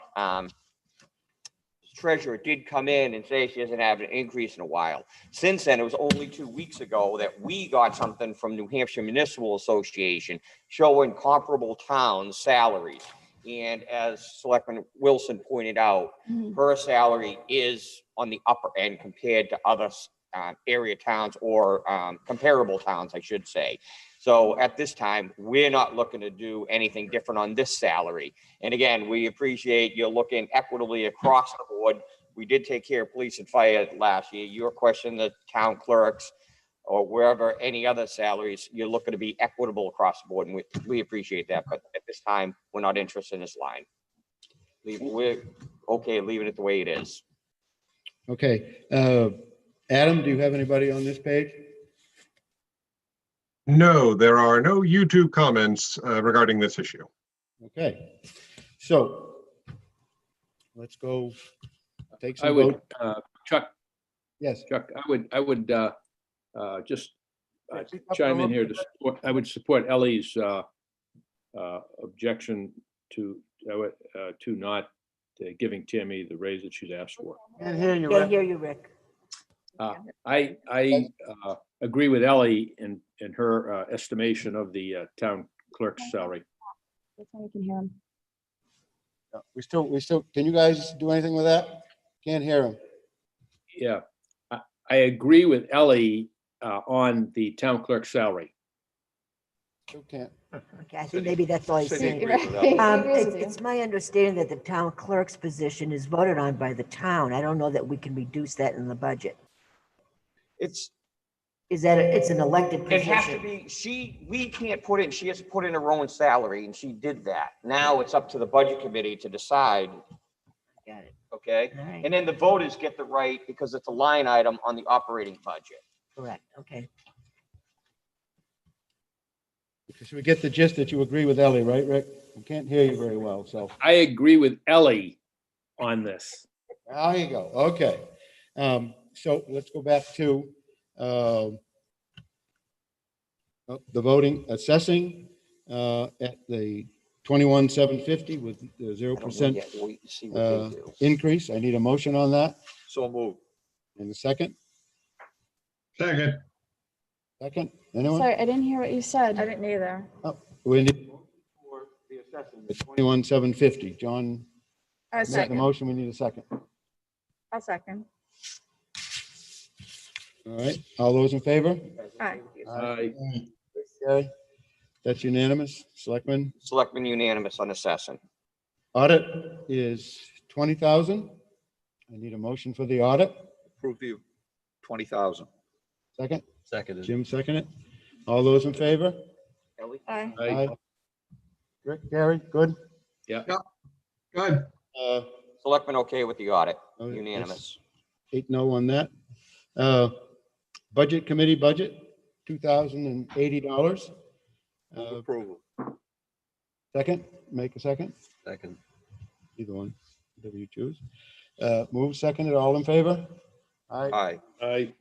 treasurer did come in and say she hasn't had an increase in a while. Since then, it was only 2 weeks ago that we got something from New Hampshire Municipal Association showing comparable towns' salaries. And as Selectman Wilson pointed out, her salary is on the upper end compared to other area towns or comparable towns, I should say. So at this time, we're not looking to do anything different on this salary. And again, we appreciate you looking equitably across the board. We did take care of police and fire last year. Your question, the town clerks or wherever any other salaries, you're looking to be equitable across the board. And we appreciate that. But at this time, we're not interested in this line. We're okay leaving it the way it is. Okay. Adam, do you have anybody on this page? No, there are no YouTube comments regarding this issue. Okay. So let's go take I some would, vote. Chuck, Yes. Chuck, I would just Keep up chime the in here to support, I would support Ellie's objection to not giving Tammy the raise that she's asked for. Can't hear you, Can't Rick. hear you, Rick. I agree with Ellie in her estimation of the town clerk's salary. That's how we can hear him. We still, can you guys do anything with that? Can't hear him. Yeah, I agree with Ellie on the town clerk's salary. Still can't. Okay, I think maybe that's all he's Cindy saying. agrees with that. He agrees with you. It's my understanding that the town clerk's position is voted on by the town. I don't know that we can reduce that in the budget. It's, Is that, it's an elected it has to position? be, we can't put in, she has to put in her own salary and she did that. Now it's up to the budget committee to decide, Got it. okay? All right, And then the voters get the right, because it's a line item on the operating budget. correct, okay. Because we get the gist that you agree with Ellie, right, Rick? We can't hear you very well, so. I agree with Ellie on this. There you go. Okay. So let's go back to the voting, assessing at the 21,750 with the I don't know 0% yet. Wait and see what they do. increase. I need a motion on that. So move. In a second. Second. Second. Anyone? Sorry, I didn't hear what you I said. didn't either. We need for the assessing the 21,750. John A made the second. motion. We need a second. I'll second. All right. All those in favor? Aye. Okay. That's unanimous. Selectmen? Selectmen unanimous on assessing. Audit is 20,000. I need a motion for the audit. Approve the 20,000. Second, Seconded. Jim seconded. All those in favor? Aye. Aye. Rick, Gary, good? Good. Selectmen okay with the audit, Oh, yes. unanimous. 8-0 on that. Budget committee budget, $2,080. Move approval. Second, make a second. Second. Either one, whatever you choose. Move seconded, all in favor? Aye. Aye.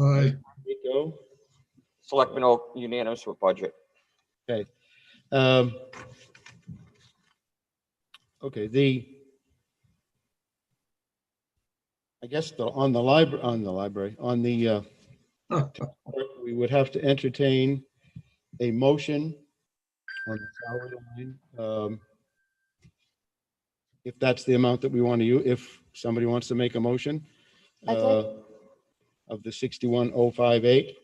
Aye. 8-0. Selectmen unanimous with budget. Okay. Okay, I guess on the library, we would have to entertain a motion on the salary line. If that's the amount that we want to use, if somebody wants to make a motion I'd like- of the 61,058.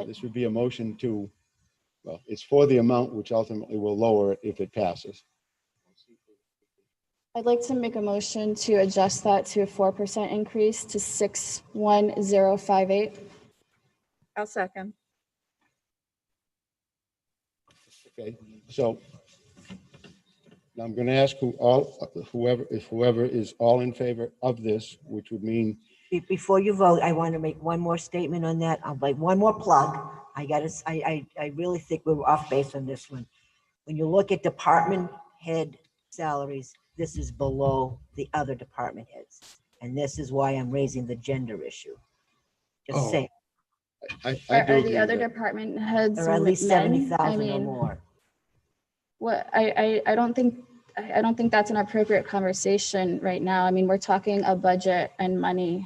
This would be a motion to, well, it's for the amount which ultimately will lower it if it passes. I'd like to make a motion to adjust that to a 4% increase to 61058. I'll second. Okay, so now I'm going to ask whoever is all in favor of this, which would mean, Before you vote, I want to make one more statement on that. I'll like one more plug. I really think we're off base on this one. When you look at department head salaries, this is below the other department heads. And this is why I'm raising the gender issue. Just Oh, saying, I do Are agree the with other that. department heads or at least men? I 70,000 or mean, more. what, I don't think, I don't think that's an appropriate conversation right now. I mean, we're talking a budget and money.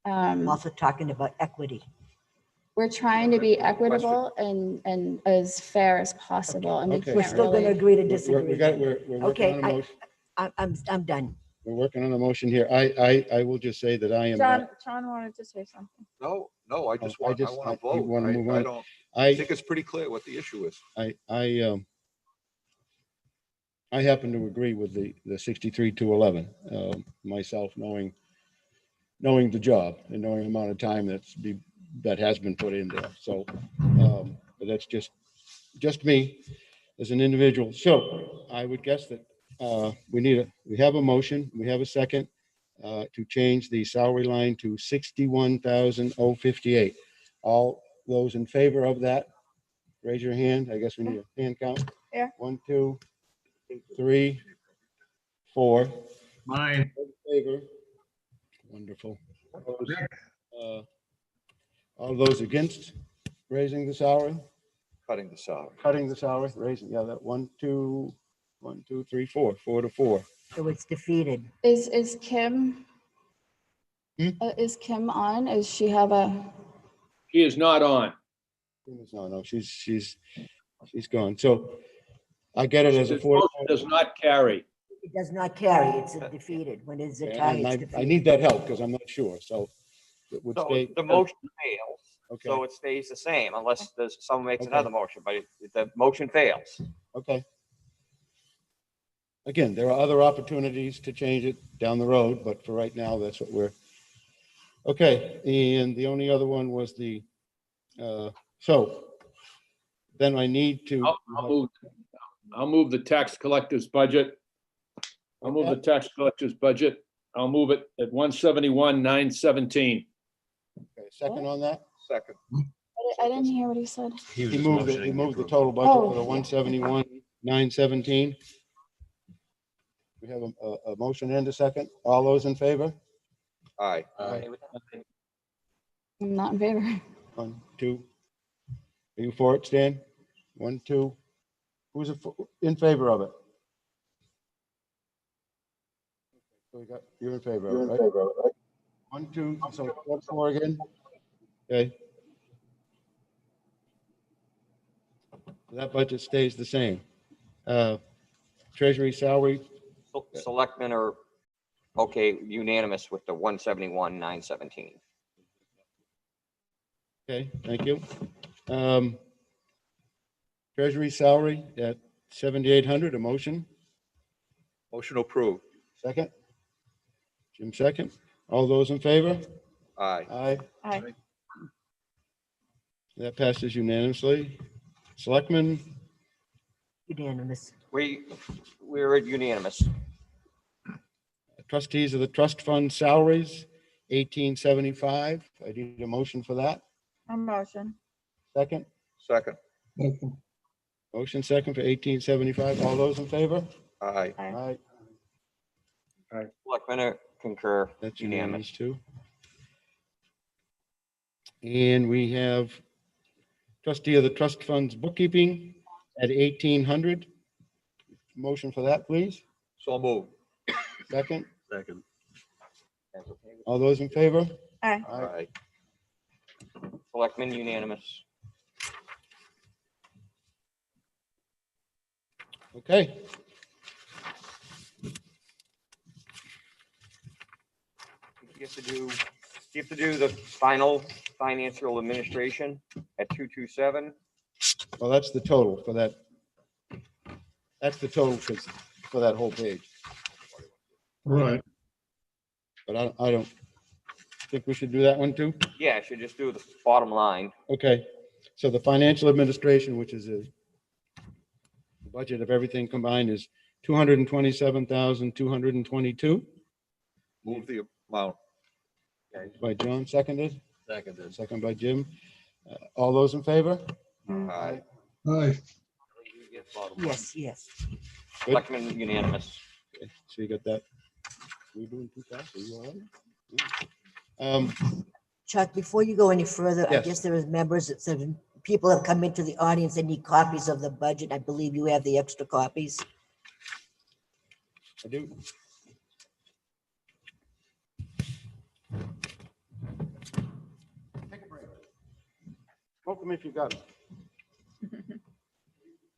I'm also talking about equity. We're trying to be equitable and as fair as possible, and we Okay. We're can't still going to really. agree to We're disagree. working Okay, on a motion. I'm done. We're working on a motion here. I will just say that I am not. John wanted to say something. No, I just I want to you vote. wanna move I on? don't, I I think it's pretty clear what the issue is. I happen to agree with the 63-11, myself knowing the job and knowing the amount of time that has been put in there. So, but that's just me as an individual. So I would guess that we have a motion, we have a second to change the salary line to 61,058. All those in favor of that, raise your hand. I guess we need a hand count. Yeah. 1, 2, 3, 4. Mine. In favor. Wonderful. All those against raising the salary, Cutting the salary. cutting the salary, raising, yeah, that 1, 2, 3, 4, 4 to 4. So it's defeated. Is Kim? Is Kim on? Does she have a? She is not on. No, she's gone. So I get it as a This 4. motion does not carry. It does not carry. It's defeated. When it's a tie, it's I defeated. need that help because I'm not sure. So it would So stay. the motion fails, Okay. so it stays the same unless someone makes Okay. another motion, but the motion fails. Okay. Again, there are other opportunities to change it down the road, but for right now, that's what we're. Okay, and the only other one was so then I need to. I'll move the tax collector's budget. I'll move the tax collector's budget. I'll move it at 171,917. Okay, second on that? Second. I didn't hear what he said. He moved the total budget for the 171,917. We have a motion and a second. All those in favor? Aye. I'm not in favor. 1, 2. Are you for it, Stan? 1, 2. Who's in favor of it? So you're in favor of it, right? 1, 2, so 4 again? Okay. That budget stays the same. Treasury salary, Selectmen are, okay, unanimous with the 171,917. okay, thank you. Treasury salary at 7,800, a motion, Motion approved. second? Jim, second. All those in favor? Aye. Aye. Aye. That passes unanimously. Selectmen, Unanimous. We're unanimous. trustees of the trust fund salaries, 1875. I need a motion for that. A motion. Second? Second. Motion second for 1875. All those in favor? Aye. Aye. Aye. Selectmen concur, That's unanimous. unanimous too. And we have trustee of the trust funds bookkeeping at 1,800. Motion for that, please. So moved. Second. Second. All those in favor? Aye. Aye. Selectmen unanimous. Okay. You have to do the final financial administration at 227. Well, that's the total for that. That's the total for that whole page. Right. But I don't think we should do that one too. Yeah, I should just do the bottom line. Okay, so the financial administration, which is the budget of everything combined, is 227,222 Move the amount. by John, seconded, Seconded. second by Jim. All those in favor? Aye. Aye. Yes, yes. Selectmen unanimous. Okay, so you got that. We doing too fast? Are you all right? Chuck, before you go any further, I Yes. guess there is members that said people have come into the audience that need copies of the budget. I believe you have the extra copies. I do. Take a break. Smoke them if you got them.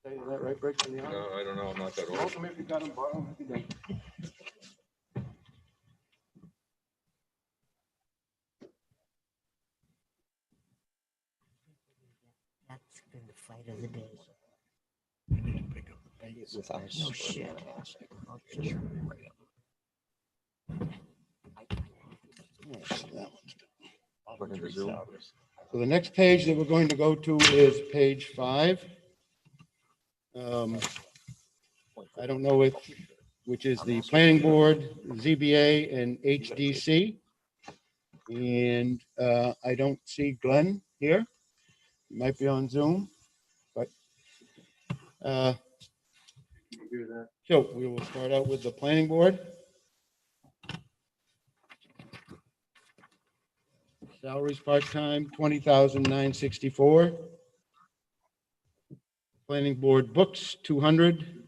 Say that right, breaks in the arm? No, I don't know, I'm not that Smoke old. them if you got them, borrow them if you don't. That's been the fight of the day. With us. No shit. Go to the Zoom. So the next page that we're going to go to is page 5. I don't know which is the planning board, ZBA, and HDC. And I don't see Glenn here. He might be on Zoom, but so we will start out with the planning board. Salaries part-time, $20,964. Planning board books, 200.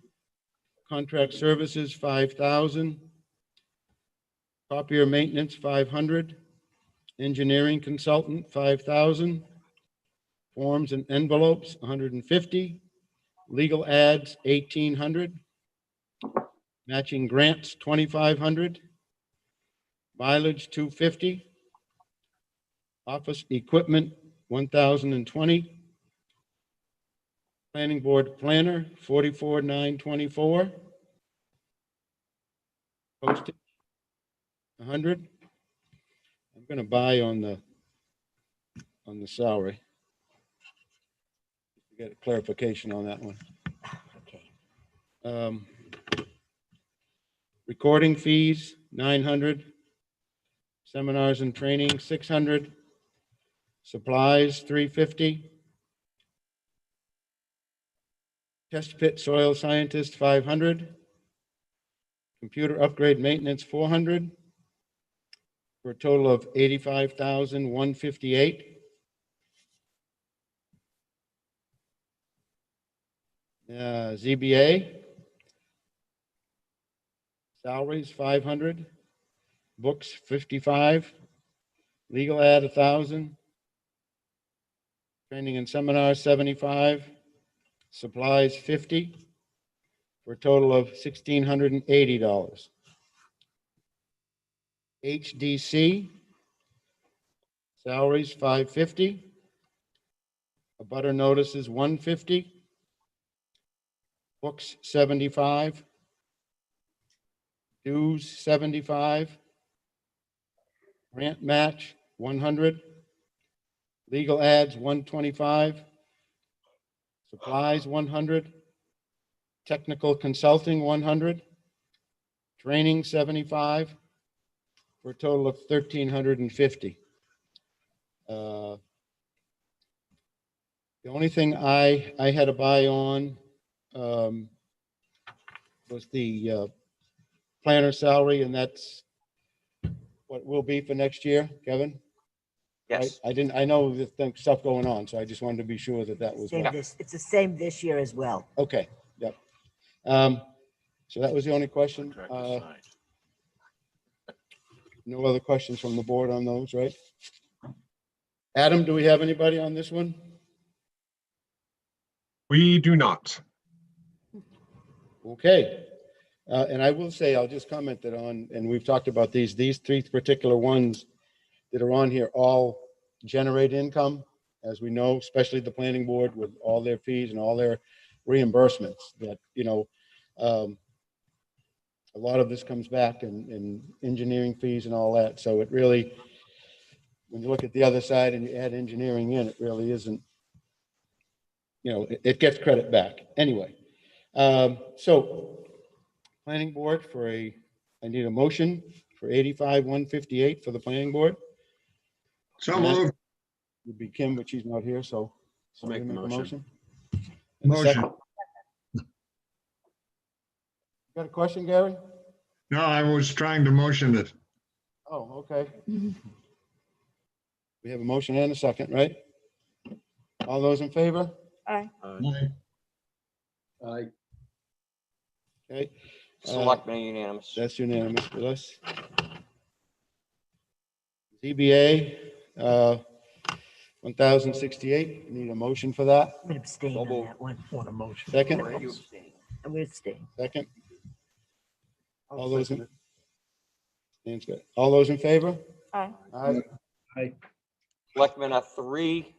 Contract services, 5,000. Copier maintenance, 500. Engineering consultant, 5,000. Forms and envelopes, 150. Legal ads, 1,800. Matching grants, 2,500. Mileage, 250. Office equipment, 1,020. Planning board planner, 44,924. Postage, 100. I'm going to buy on the salary. Get a clarification on that one. Okay. Recording fees, 900. Seminars and training, 600. Supplies, 350. Test pit soil scientist, 500. Computer upgrade maintenance, 400. For a total of 85,158. ZBA. Salaries, 500. Books, 55. Legal ad, 1,000. Training and seminars, 75. Supplies, 50. For a total of $1,680. HDC. Salaries, 550. A butter notices, 150. Books, 75. Dues, 75. Grant match, 100. Legal ads, 125. Supplies, 100. Technical consulting, 100. Training, 75. For a total of 1,350. The only thing I had to buy on was the planner salary, and that's what it will be for next year, Kevin? Yes. I know there's stuff going on, so I just wanted to be sure that was what. It's the same this year as well. Okay, yep. So that was the only question. No other questions from the board on those, right? Adam, do we have anybody on this one? We do not. Okay. And I will say, I'll just comment that and we've talked about these 3 particular ones that are on here all generate income, as we know, especially the planning board with all their fees and all their reimbursements that, a lot of this comes back in engineering fees and all that. So it really, when you look at the other side and you add engineering in, it really isn't, it gets credit back. Anyway, so planning board I need a motion for 85,158 for the planning board. So moved. Would be Kim, but she's not here, so. I'll make the somebody motion. And a Motion. second. Got a question, Gary? No, I was trying to motion it. Oh, okay. We have a motion and a second, right? All those in favor? Aye. Aye. Aye. Okay. Selectmen are unanimous. That's unanimous with us. ZBA, 1068, need a motion for that? I'm gonna abstain So on moved. that one. Want a motion? Second, Where are you abstaining? I'm gonna abstain. second. All those in. Stan's good. All those in favor? Aye. Aye. Selectmen are 3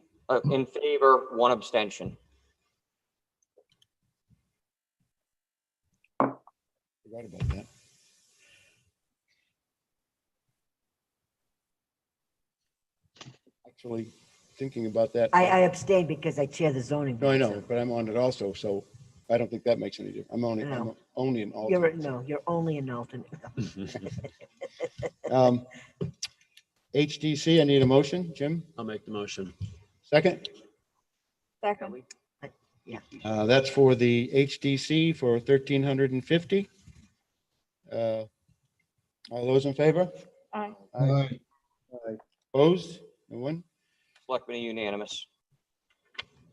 in favor, 1 abstention. Forgot about that. Actually, thinking about that. I abstain because I chair the zoning. No, I board, know, so but I'm on it also, so I don't think that makes any difference. I'm only No. an You're, alternate. no, you're only an alternate. HDC, I need a motion. Jim, I'll make the motion. second? Second. That's for the HDC for 1,350. All those in favor? Aye. Aye. Opposed? No one? Selectmen are unanimous.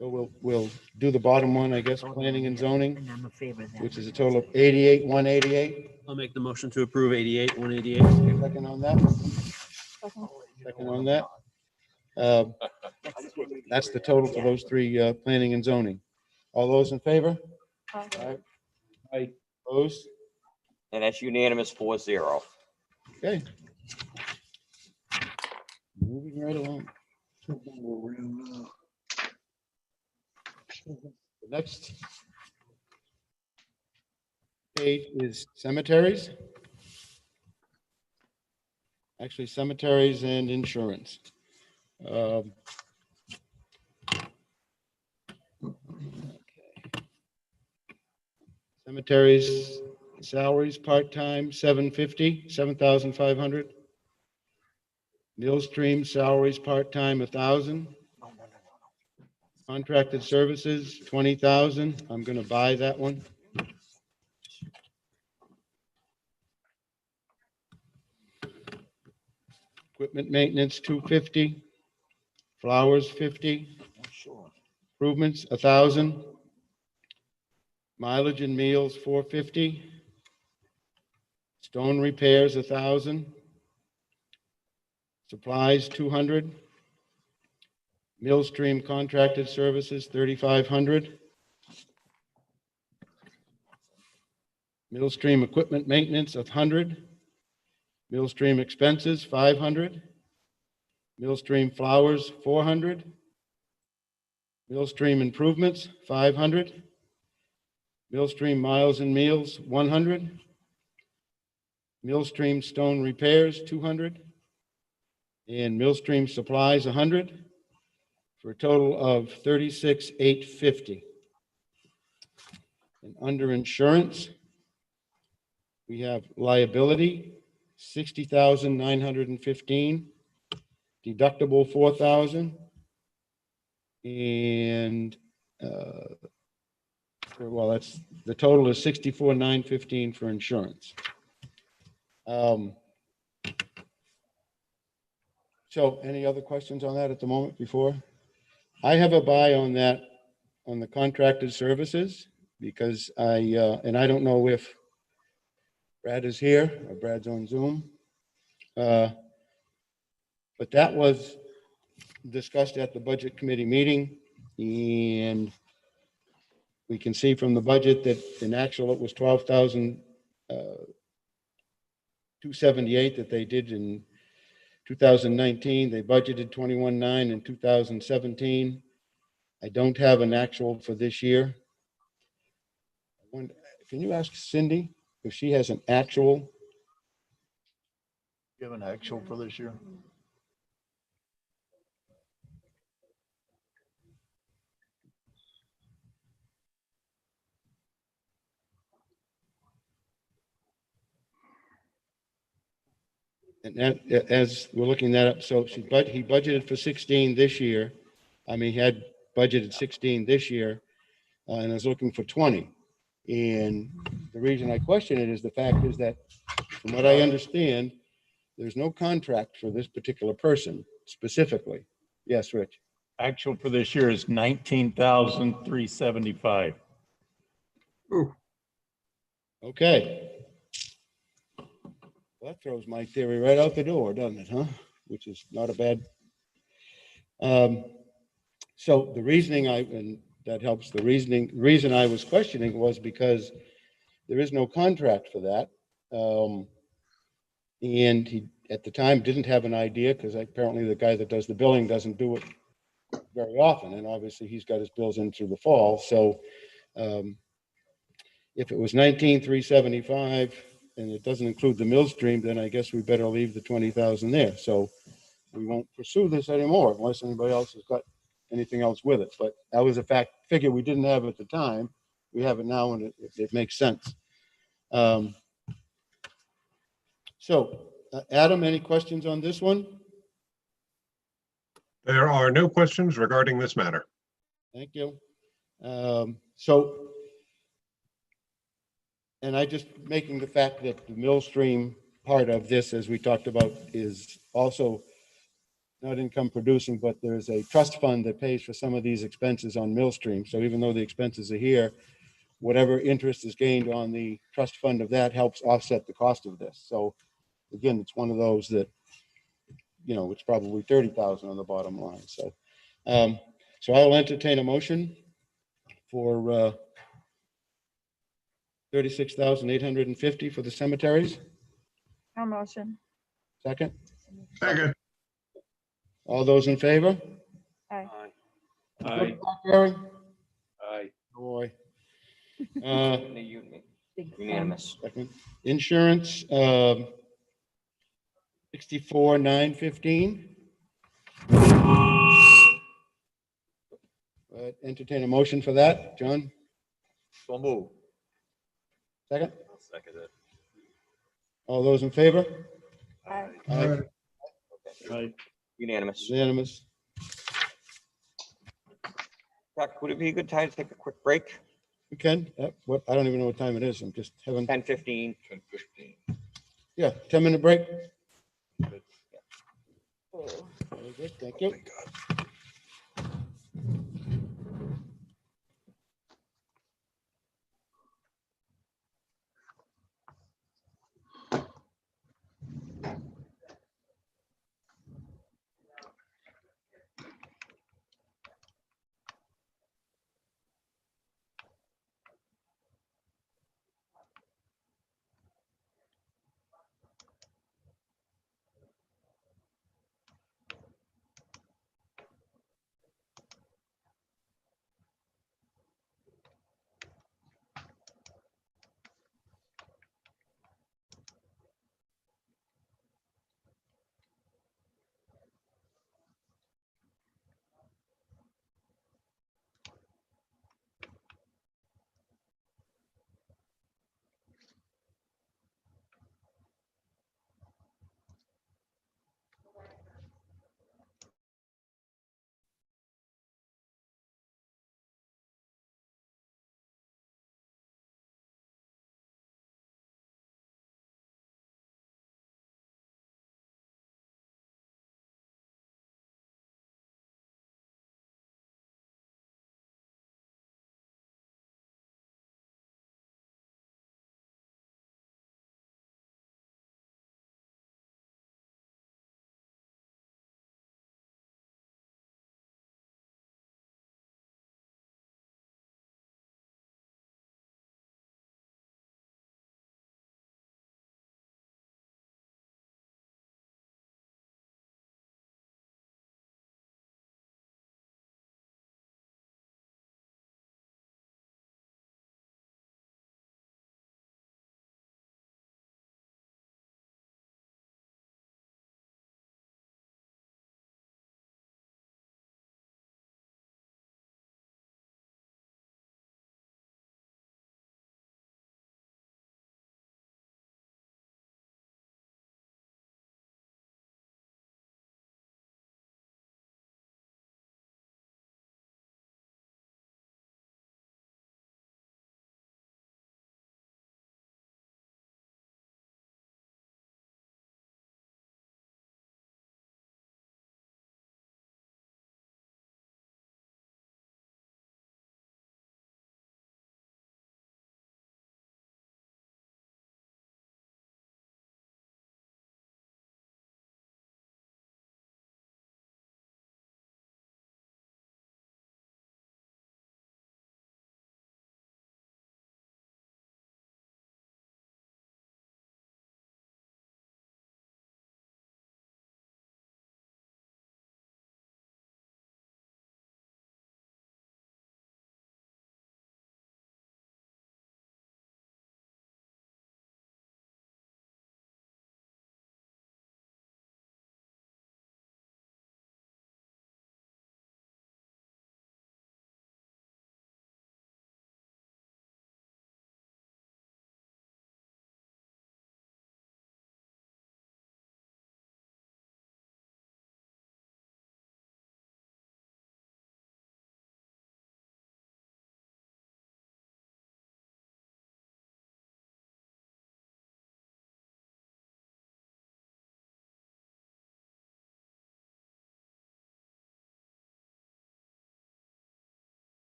So we'll do the bottom one, I guess, planning and zoning, And I'm in favor of that. which is a total of 88,188. I'll make the motion to approve 88, 188. Second on that? Second. Second on that? That's the total for those 3, planning and zoning. All those in favor? Aye. Aye. Opposed? And that's unanimous 4-0. Okay. Moving right along. The next page is cemeteries. Actually, cemeteries and insurance. Cemeteries, salaries, part-time, 7,500. Millstream salaries, part-time, 1,000. Contracted services, 20,000. I'm gonna buy that one. Equipment maintenance, 250. Flowers, 50. Improvements, 1,000. Mileage and meals, 450. Stone repairs, 1,000. Supplies, 200. Millstream contracted services, 3,500. Millstream equipment maintenance, 100. Millstream expenses, 500. Millstream flowers, 400. Millstream improvements, 500. Millstream miles and meals, 100. Millstream stone repairs, 200. And Millstream supplies, 100. For a total of 36,850. And under insurance, we have liability, 60,915. Deductible, 4,000. And well, that's the total is 64,915 for insurance. So any other questions on that at the moment before? I have a buy on that, on the contracted services, because and I don't know if Brad is here or Brad's on Zoom. But that was discussed at the budget committee meeting, and we can see from the budget that in actual it was 12,278 that they did in 2019. They budgeted 21,900 in 2017. I don't have an actual for this year. Can you ask Cindy if she has an actual? You have an actual for this year? And that, as we're looking that up, so he budgeted for 16 this year. I mean, he had budgeted 16 this year, and is looking for 20. And the reason I question it is the fact is that, from what I understand, there's no contract for this particular person specifically. Yes, Rich. Actual for this year is 19,375. Okay. That throws my theory right out the door, doesn't it, huh? Which is not a bad. So the reasoning and that helps, the reason I was questioning was because there is no contract for that. And he, at the time, didn't have an idea, because apparently the guy that does the billing doesn't do it very often, and obviously he's got his bills in through the fall. So if it was 19,375 and it doesn't include the mill stream, then I guess we better leave the 20,000 there. So we won't pursue this anymore unless anybody else has got anything else with it. But that was a figure we didn't have at the time. We have it now, and it makes sense. So Adam, any questions on this one? There are no questions regarding this matter. Thank you. So, and I just making the fact that the mill stream part of this, as we talked about, is also not income producing, but there's a trust fund that pays for some of these expenses on mill stream. So even though the expenses are here, whatever interest is gained on the trust fund of that helps offset the cost of this. So again, it's one of those that, you know, it's probably 30,000 on the bottom line. So, so I will entertain a motion for 36,850 for the cemeteries. No motion. Second, Second. all those in favor? Aye. Aye. Gary? Aye. Boy. Unanimous. Second. Insurance, 64,915. Entertain a motion for that, John? So move. Second, I'll second it. all those in favor? Aye. Aye. Aye. Unanimous. Unanimous. Chuck, would it be a good time to take a quick break? We can, what, I don't even know what time it is. I'm just having, 10:15. 10:15. yeah, 10-minute break. Oh. Very good, thank you.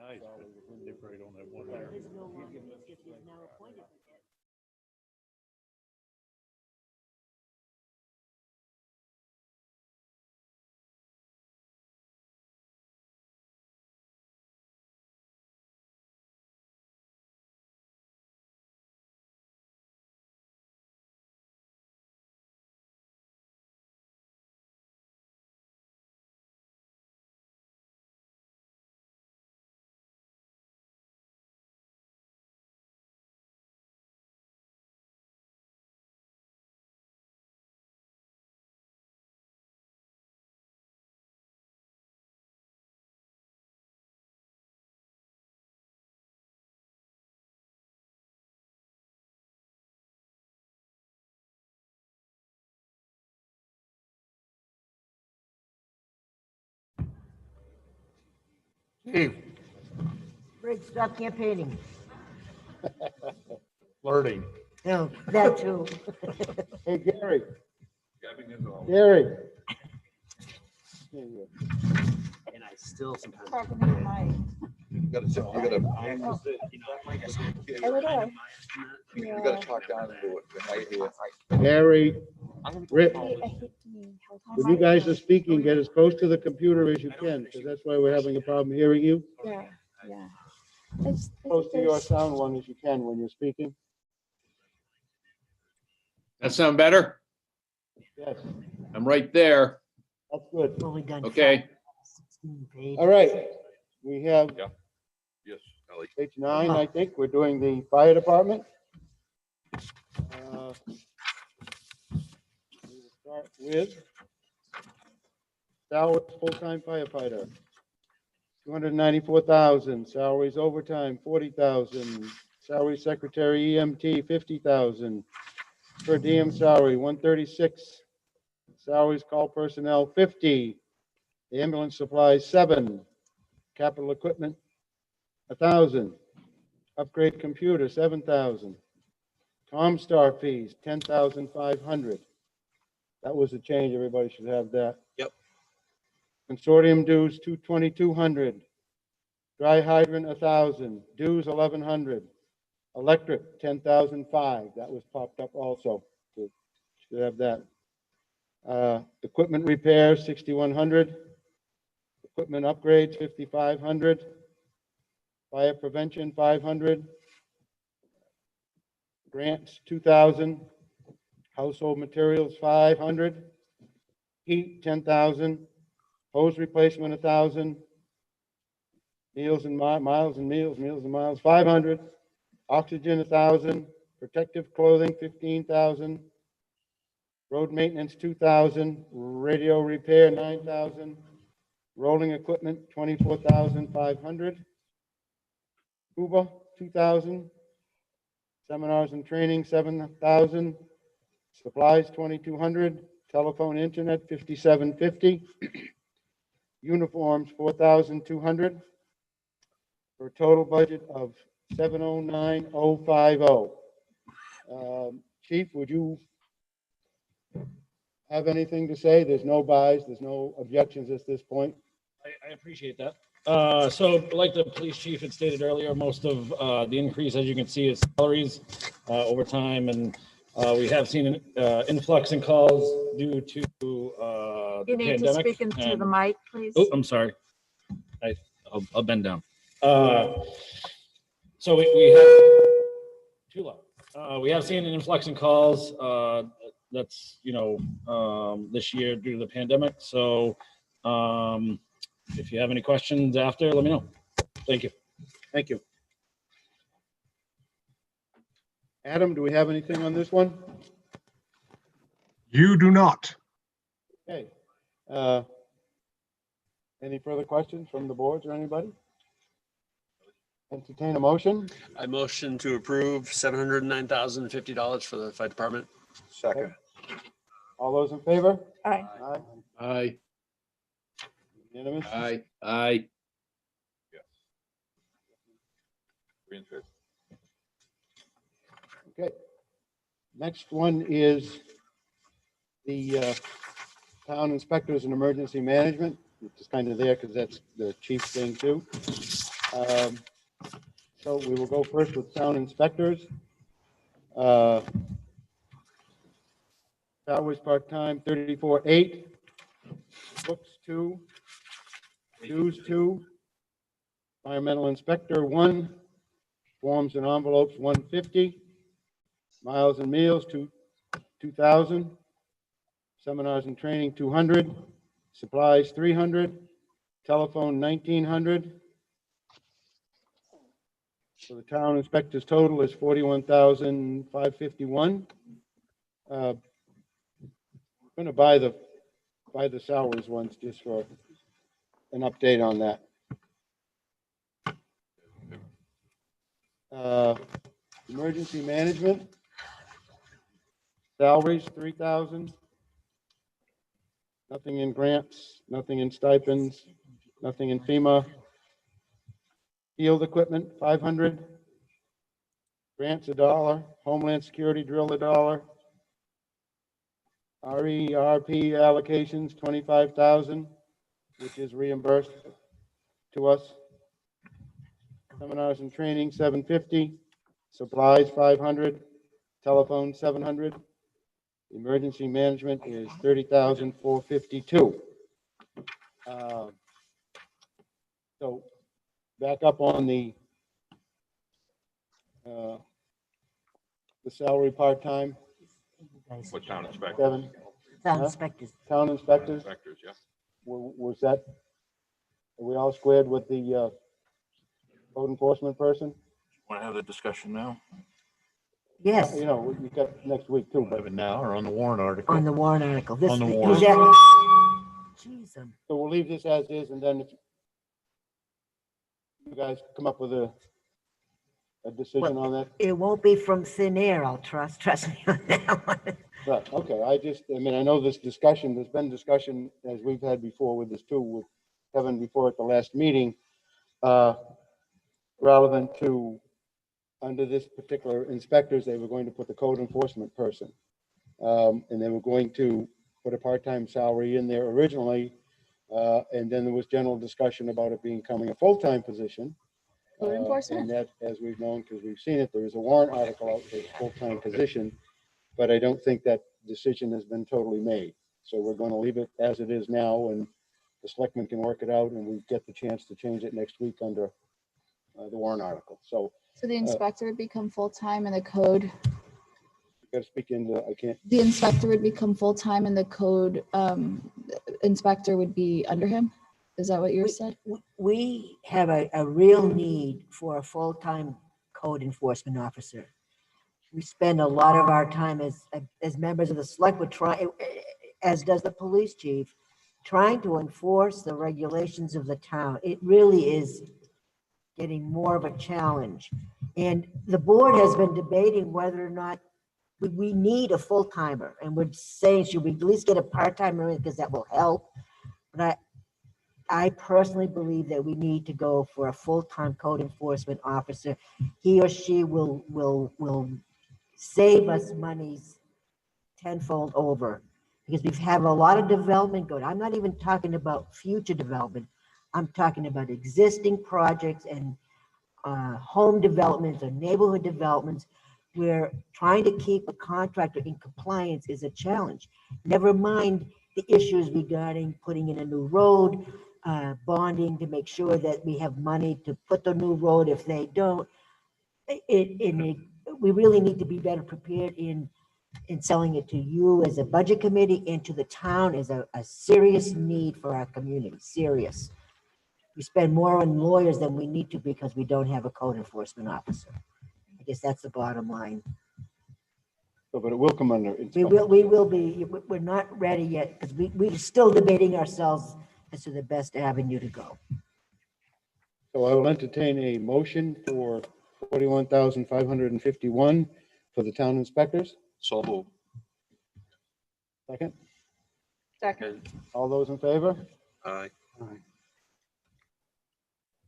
nice, but they probably don't have one there. He's no longer, if he's now appointed. Chief, Rick, stop campaigning. flirting. No, that too. Hey, Gary, Gabbing is all. Gary. Here you go. And I still sometimes. Talking to my, You gotta, I'm just, you know, like I said, every kind day. of biased in that. you gotta talk down and do it. Right here. Gary, Rick, I hate being held on when my you guys phone. are speaking, get as close to the computer as you can, because that's why we're having a problem hearing you. Yeah, yeah. It's, Close to your it's, sound one as you can when you're speaking. That sound better? Yes, I'm right there. that's good. Only done. Okay. 16 pages. All right, we have Yes, Ellie. page 9, I think. We're doing the fire department. We will start with salaries, full-time firefighter, 294,000. Salaries overtime, 40,000. Salary secretary EMT, 50,000. Per diem salary, 136. Salaries call personnel, 50. The ambulance supplies, 7. Capital equipment, 1,000. Upgrade computer, 7,000. ComStar fees, 10,500. That was a change. Everybody should have that. Yep. Consortium dues, 2,200. Dry hydrant, 1,000. Dues, 1,100. Electric, 10,005. That was popped up also. So should have that. Equipment repairs, 6,100. Equipment upgrades, 5,500. Fire prevention, 500. Grants, 2,000. Household materials, 500. Heat, 10,000. Hose replacement, 1,000. Meals and miles and meals and miles, 500. Oxygen, 1,000. Protective clothing, 15,000. Road maintenance, 2,000. Radio repair, 9,000. Rolling equipment, 24,500. Cuba, 2,000. Seminars and training, 7,000. Supplies, 2,200. Telephone, internet, 5,750. Uniforms, 4,200. For a total budget of 709,050. Chief, would you have anything to say? There's no buys, there's no objections at this point. I appreciate that. So like the police chief had stated earlier, most of the increase, as you can see, is salaries, overtime, and we have seen an influx in calls due to the you need to pandemic. speak into the mic, please. Oh, I'm sorry. I'll bend down. So we have too low. We have seen an influx in calls. That's, this year due to the pandemic. So if you have any questions after, let me know. Thank you. Thank you. Adam, do we have anything on this one? You do not. Okay. Any further questions from the boards or anybody? Entertain a motion. I motion to approve $709,050 for the fire department. Second. All those in favor? Aye. Aye. Aye, Unanimous? aye, aye. Three and fifth. Okay. Next one is the town inspectors and emergency management, which is kind of there because that's the chief thing too. So we will go first with town inspectors. Salaries part-time, 34,800. Books, 2. Dues, 2. Environmental inspector, 1. Forms and envelopes, 150. Miles and meals, 2,000. Seminars and training, 200. Supplies, 300. Telephone, 1,900. So the town inspector's total is 41,551. I'm going to buy the salaries ones just for an update on that. Emergency management. Salaries, 3,000. Nothing in grants, nothing in stipends, nothing in FEMA. Field equipment, 500. Grants, $1. Homeland Security drill, $1. RERP allocations, 25,000, which is reimbursed to us. Seminars and training, 750. Supplies, 500. Telephone, 700. Emergency management is 30,452. So back up on the salary part-time. What town inspector? 7. Town Huh? inspectors. Town inspectors. Inspectors, yeah. Was that, are we all squared with the code enforcement person? Want to have the discussion now? Yes, You know, you got next week too, Have but it now or on the warrant article? on the warrant article. This, On the he's warrant. at, jeez, so we'll leave this as is, and then if you guys come up with a decision on that. it won't be from thin air, I'll trust me on that one. Right, okay, I mean, I know this discussion, there's been discussion, as we've had before with this too, with Kevin before at the last meeting, relevant to, under this particular inspectors, they were going to put the code enforcement person. And they were going to put a part-time salary in there originally. And then there was general discussion about it becoming a full-time position. Code enforcement? And that, as we've known, because we've seen it, there is a warrant article out for a full-time position. But I don't think that decision has been totally made. So we're going to leave it as it is now, and the selectmen can work it out, and we get the chance to change it next week under the warrant article. So So the inspector would become full-time and the code, you got to speak into, I can't, the inspector would become full-time and the code inspector would be under him? Is that what you said? We have a real need for a full-time code enforcement officer. We spend a lot of our time as members of the select board trying, as does the police chief, trying to enforce the regulations of the town. It really is getting more of a challenge. And the board has been debating whether or not we need a full-timer. And we're saying, should we at least get a part-timer in, because that will help. But I personally believe that we need to go for a full-time code enforcement officer. He or she will save us monies tenfold over, because we've had a lot of development going. I'm not even talking about future development. I'm talking about existing projects and home developments or neighborhood developments where trying to keep a contractor in compliance is a challenge. Never mind the issues regarding putting in a new road, bonding to make sure that we have money to put the new road if they don't. We really need to be better prepared in selling it to you as a budget committee and to the town as a serious need for our community, serious. We spend more on lawyers than we need to because we don't have a code enforcement officer. I guess that's the bottom line. so, but it will come under. We will be, we're not ready yet because we're still debating ourselves as to the best avenue to go. So I will entertain a motion for 41,551 for the town inspectors. So move. Second, Second. all those in favor? Aye.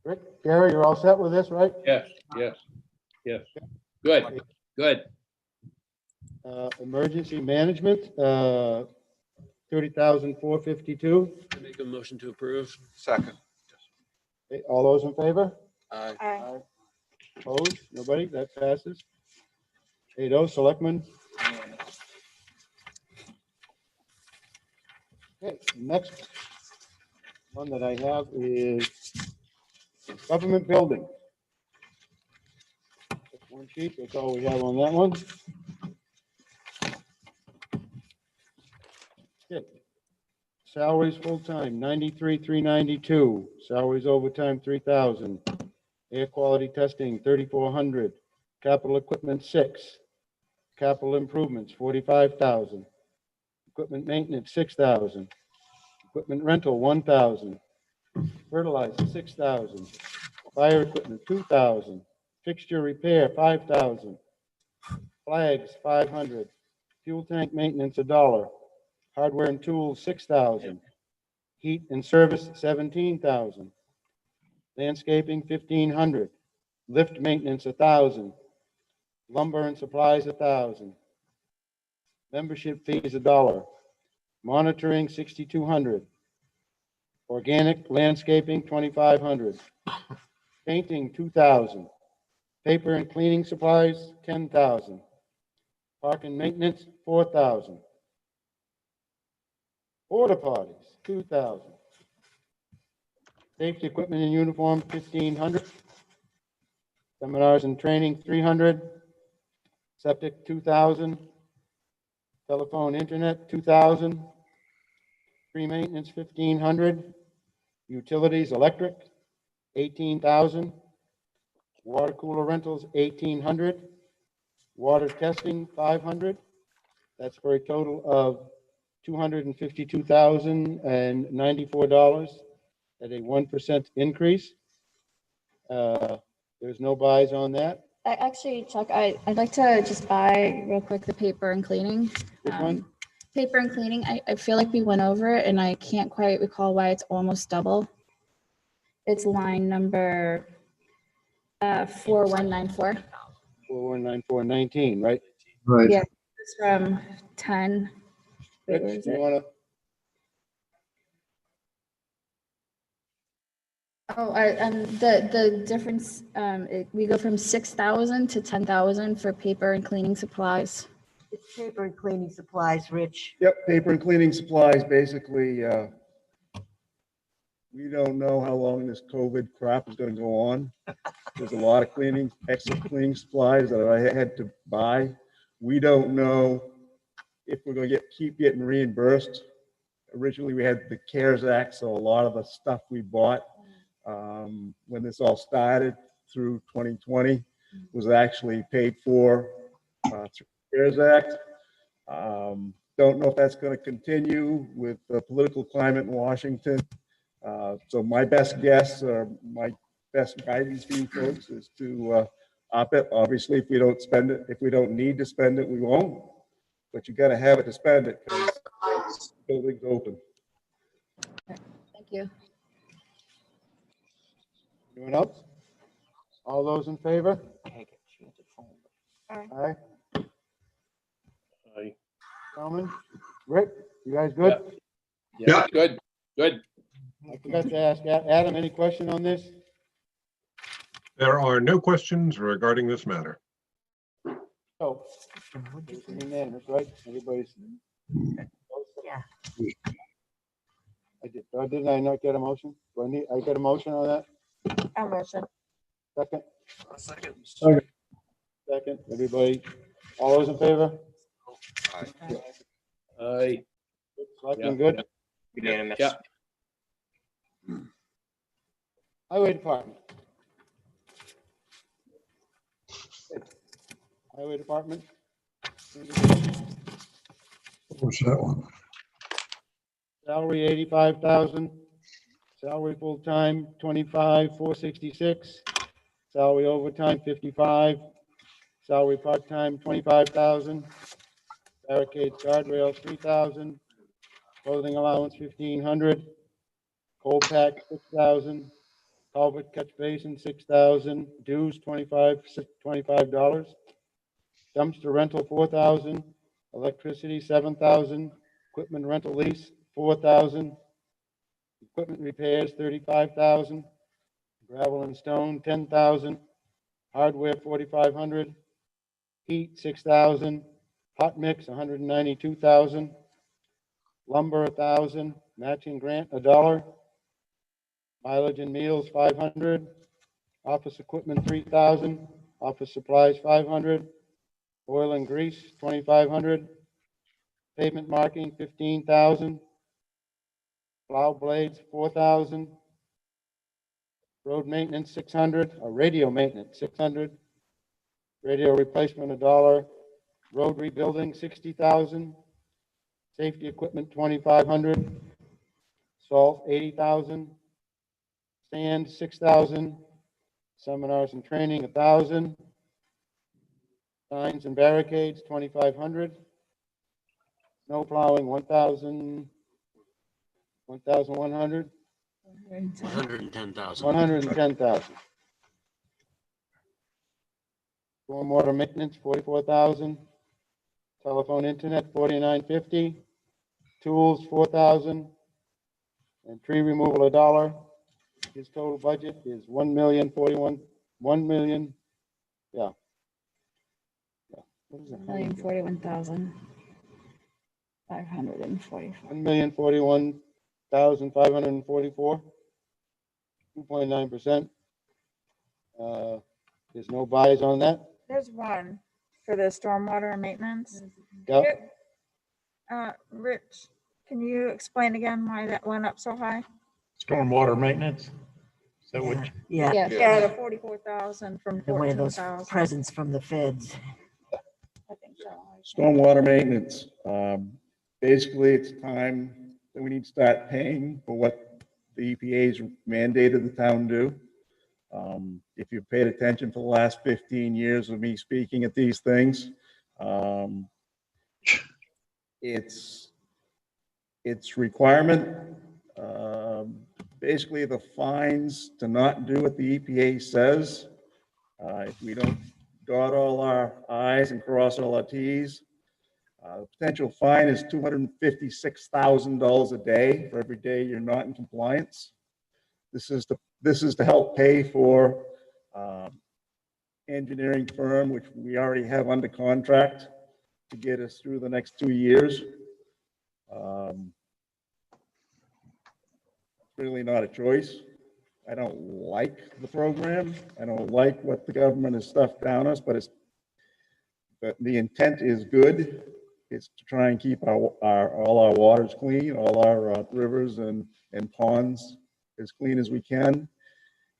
Rick, Gary, you're all set with this, right? Yes, yes, yes. Good, good. Emergency management, 30,452. Make a motion to approve. Second. Okay, all those in favor? Aye. Opposed? Nobody? That passes. 8-0, Selectmen. Okay, next one that I have is government building. That's one sheet, that's all we have on that one. Okay. Salaries full-time, 93,392. Salaries overtime, 3,000. Air quality testing, 3,400. Capital equipment, 6. Capital improvements, 45,000. Equipment maintenance, 6,000. Equipment rental, 1,000. Fertilizer, 6,000. Fire equipment, 2,000. Fixture repair, 5,000. Flags, 500. Fuel tank maintenance, $1. Hardware and tools, 6,000. Heat and service, 17,000. Landscaping, 1,500. Lift maintenance, 1,000. Lumber and supplies, 1,000. Membership fees, $1. Monitoring, 6,200. Organic landscaping, 2,500. Painting, 2,000. Paper and cleaning supplies, 10,000. Park and maintenance, 4,000. Porta potties, 2,000. Safety equipment and uniform, 1,500. Seminars and training, 300. Septic, 2,000. Telephone, internet, 2,000. Tree maintenance, 1,500. Utilities, electric, 18,000. Water cooler rentals, 1,800. Water testing, 500. That's for a total of $252,094 at a 1% increase. There's no buys on that. Actually, Chuck, I'd like to just buy real quick the paper and cleaning. Which one? Paper and cleaning, I feel like we went over it and I can't quite recall why it's almost double. It's line number 4194. 419419, right? Right. Yeah, it's from 10. Wait, where Rich, is you it? wanna, Oh, and the difference, we go from 6,000 to 10,000 for paper and cleaning supplies. It's paper and cleaning supplies, Rich. yep, paper and cleaning supplies, basically, we don't know how long this COVID crap is gonna go on. There's a lot of cleaning, extra cleaning supplies that I had to buy. We don't know if we're gonna keep getting reimbursed. Originally, we had the CARES Act, so a lot of the stuff we bought when this all started through 2020 was actually paid for through the CARES Act. Don't know if that's going to continue with the political climate in Washington. So my best guess, or my best guidance for you folks is to op it. Obviously, if we don't spend it, if we don't need to spend it, we won't. But you got to have it to spend it because the building's open. Thank you. Anyone else? All those in favor? Aye. Aye. Gentlemen, Rick, you guys good? Yeah, good, good. I forgot to ask Adam, any question on this? There are no questions regarding this matter. Oh, it's unanimous, right? Everybody's. Yeah. Didn't I not get a motion? Do I get a motion on that? I'll motion. Second? Second, everybody, all those in favor? Aye. Selectmen good? Unanimous. Yeah. Highway Department. Highway Department. What's that one? Salary 85,000. Salary full-time 25,466. Salary overtime 55. Salary part-time 25,000. Barricades, guardrails 3,000. Clothing allowance 1,500. Cold pack 6,000. Culvert catch basin 6,000. Dues $25. Dumpster rental 4,000. Electricity 7,000. Equipment rental lease 4,000. Equipment repairs 35,000. Gravel and stone, 10,000. Hardware, 4,500. Heat, 6,000. Hot mix, 192,000. Lumber, 1,000. Matching grant, $1. Mileage and meals, 500. Office equipment, 3,000. Office supplies, 500. Oil and grease, 2,500. Pavement marking, 15,000. Plow blades, 4,000. Road maintenance, 600. Radio maintenance, 600. Radio replacement, $1. Road rebuilding, 60,000. Safety equipment, 2,500. Salt, 80,000. Sand, 6,000. Seminars and training, 1,000. Signs and barricades, 2,500. Snow plowing, 1,000. 1,100. 110,000. 110,000. Stormwater maintenance, 44,000. Telephone internet, 4,950. Tools, 4,000. And tree removal, $1. His total budget is 1,041. 1 million. Yeah. What is it? 1,041,544. 1,041,544. 2.9%. There's no buys on that. There's one for the stormwater maintenance. Yep. Rich, can you explain again why that went up so high? Stormwater maintenance. Is that what? Yeah, Yeah, the 44,000 from and one of those 14,000. presents from the feds. I think so. Stormwater maintenance, basically it's time that we need to start paying for what the EPA's mandated the town do. If you've paid attention for the last 15 years of me speaking at these things, it's requirement. Basically the fines to not do what the EPA says. If we don't dot all our I's and cross all our T's, the potential fine is $256,000 a day for every day you're not in compliance. This is to help pay for engineering firm, which we already have under contract to get us through the next 2 years. Really not a choice. I don't like the program. I don't like what the government has stuffed down us, but the intent is good. It's to try and keep all our waters clean, all our rivers and ponds as clean as we can.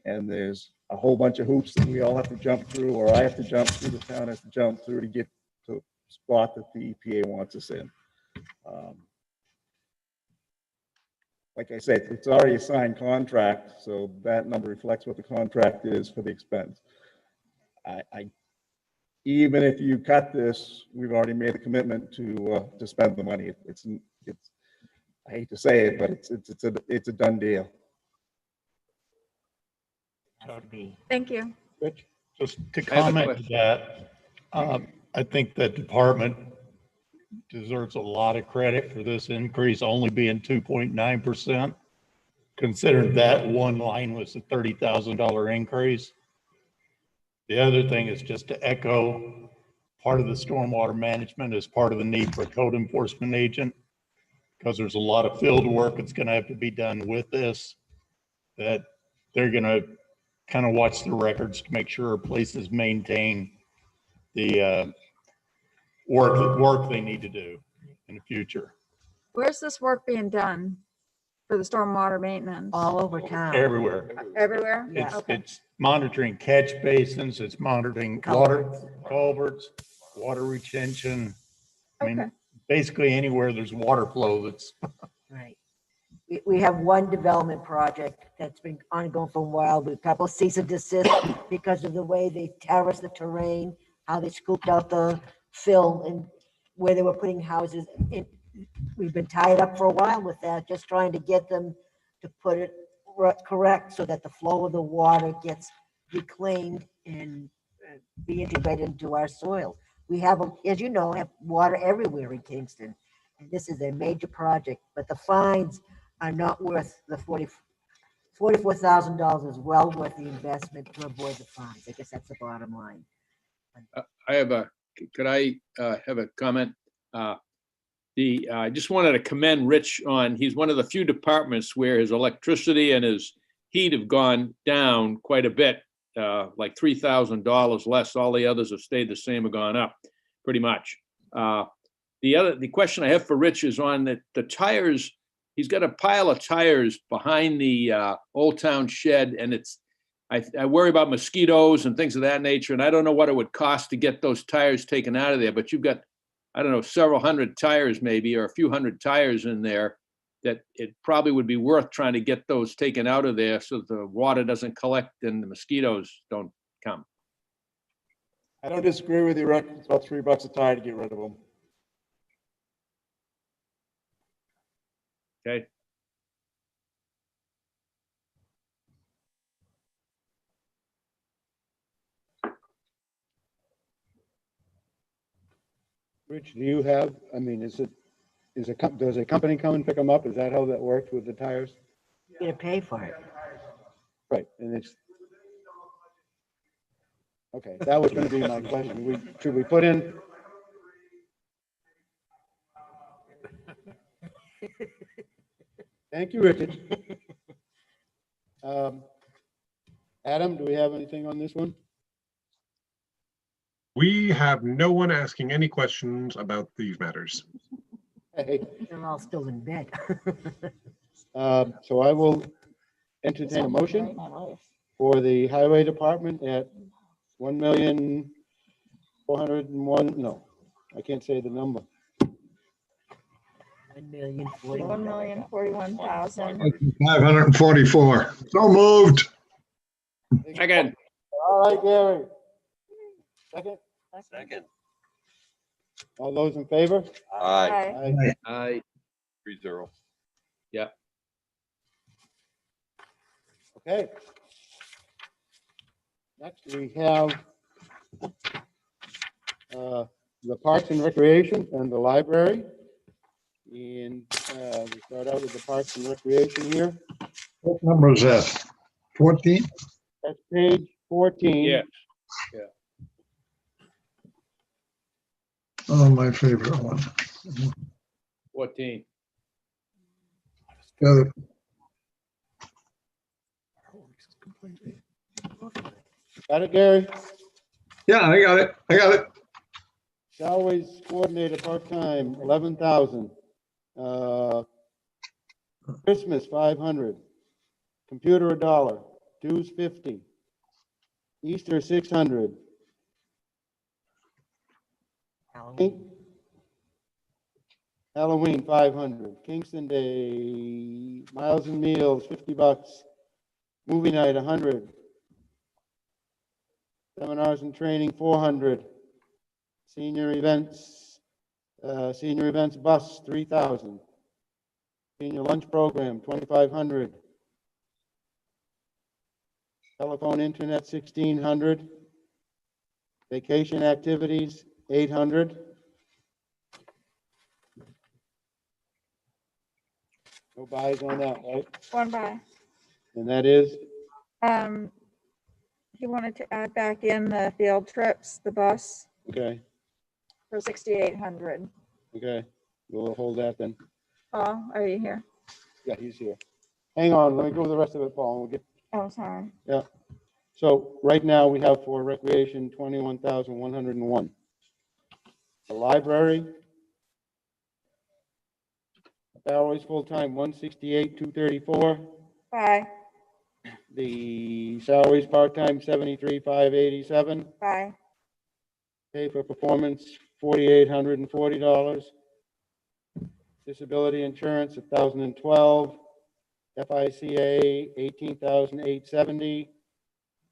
And there's a whole bunch of hoops that we all have to jump through, or I have to jump through, the town has to jump through to get to the spot that the EPA wants us in. Like I said, it's already a signed contract, so that number reflects what the contract is for the expense. Even if you cut this, we've already made a commitment to spend the money. It's I hate to say it, but it's a done deal. Thank you. Rich? Just to comment to that, I think that department deserves a lot of credit for this increase only being 2.9%. Considering that one line was a $30,000 increase. The other thing is just to echo, part of the stormwater management is part of the need for a code enforcement agent, because there's a lot of field work that's going to have to be done with this, that they're going to kind of watch the records to make sure places maintain the work they need to do in the future. Where's this work being done for the stormwater maintenance? All over town. Everywhere. Everywhere? Yeah. Okay. It's monitoring catch basins, it's monitoring water culverts, water retention. I mean, Okay. basically anywhere there's water flow that's. Right. We have one development project that's been ongoing for a while, with a couple of cease and desist because of the way they terraced the terrain, how they scooped out the fill and where they were putting houses. We've been tied up for a while with that, just trying to get them to put it correct so that the flow of the water gets reclaimed and be integrated into our soil. We have, as you know, have water everywhere in Kingston. And this is a major project, but the fines are not worth the $44,000 is well worth the investment to avoid the fines. I guess that's the bottom line. Could I have a comment? I just wanted to commend Rich on, he's one of the few departments where his electricity and his heat have gone down quite a bit, like $3,000 less. All the others have stayed the same or gone up pretty much. The question I have for Rich is on the tires. He's got a pile of tires behind the Old Town shed, and I worry about mosquitoes and things of that nature, and I don't know what it would cost to get those tires taken out of there, but you've got, I don't know, several hundred tires maybe, or a few hundred tires in there that it probably would be worth trying to get those taken out of there so that the water doesn't collect and the mosquitoes don't come. I don't disagree with you, Rick. It's about $3 a tire to get rid of them. Okay. Rich, do you have, I mean, does a company come and pick them up? Is that how that works with the tires? You're gonna pay for it. Right, and it's. Okay, that was gonna be my question. Should we put in? Thank you, Richard. Adam, do we have anything on this one? We have no one asking any questions about these matters. Hey, They're all still in bed. so I will entertain a motion for the highway department at 1,401,000. No, I can't say the number. 1,041,000. 544. So moved. Second. All right, Gary. Second. Second. All those in favor? Aye. Aye. 3-0. Yeah. Okay. Next, we have the Parks and Recreation and the library. And we start out with the Parks and Recreation here. What number is that? 14? That's page 14. Yeah. Oh, my favorite one. 14. Got it. Got it, Gary? Yeah, I got it. Salaries coordinator part-time, 11,000. Christmas, 500. Computer, $1. Dues, 50. Easter, 600. Halloween, 500. Kingston Day, miles and meals, $50. Movie night, 100. Seminars and training, 400. Senior events bus, 3,000. Senior lunch program, 2,500. Telephone, internet, 1,600. Vacation activities, 800. No buys on that, right? One buy. And that is, He wanted to add back in the field trips, the bus okay, for 6,800. okay, we'll hold that then. Paul, are you here? Yeah, he's here. Hang on, let me go with the rest of it, Paul, and we'll get, Oh, sorry. yeah. So right now we have for recreation, 21,101. The library, salaries full-time, 168,234. Bye. The salaries part-time, 73,587. Bye. Pay for performance, $4,840. Disability insurance, 1,012. FICA, 18,870.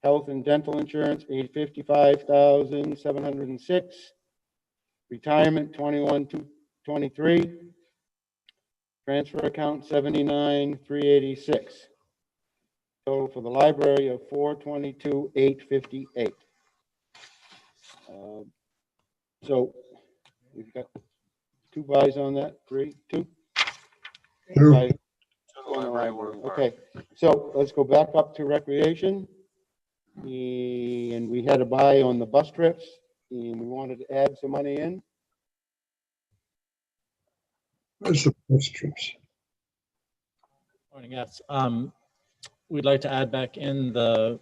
Health and dental insurance, 55,706. Retirement, 21,223. Transfer account, 79,386. Total for the library of 422,858. So we've got two buys on that, two. Two. Buy. One Okay, so let's go back up to recreation. And we had a buy on the bus trips, and we wanted to add some money in. Where's the bus trips? Morning, yes. We'd like to add back in the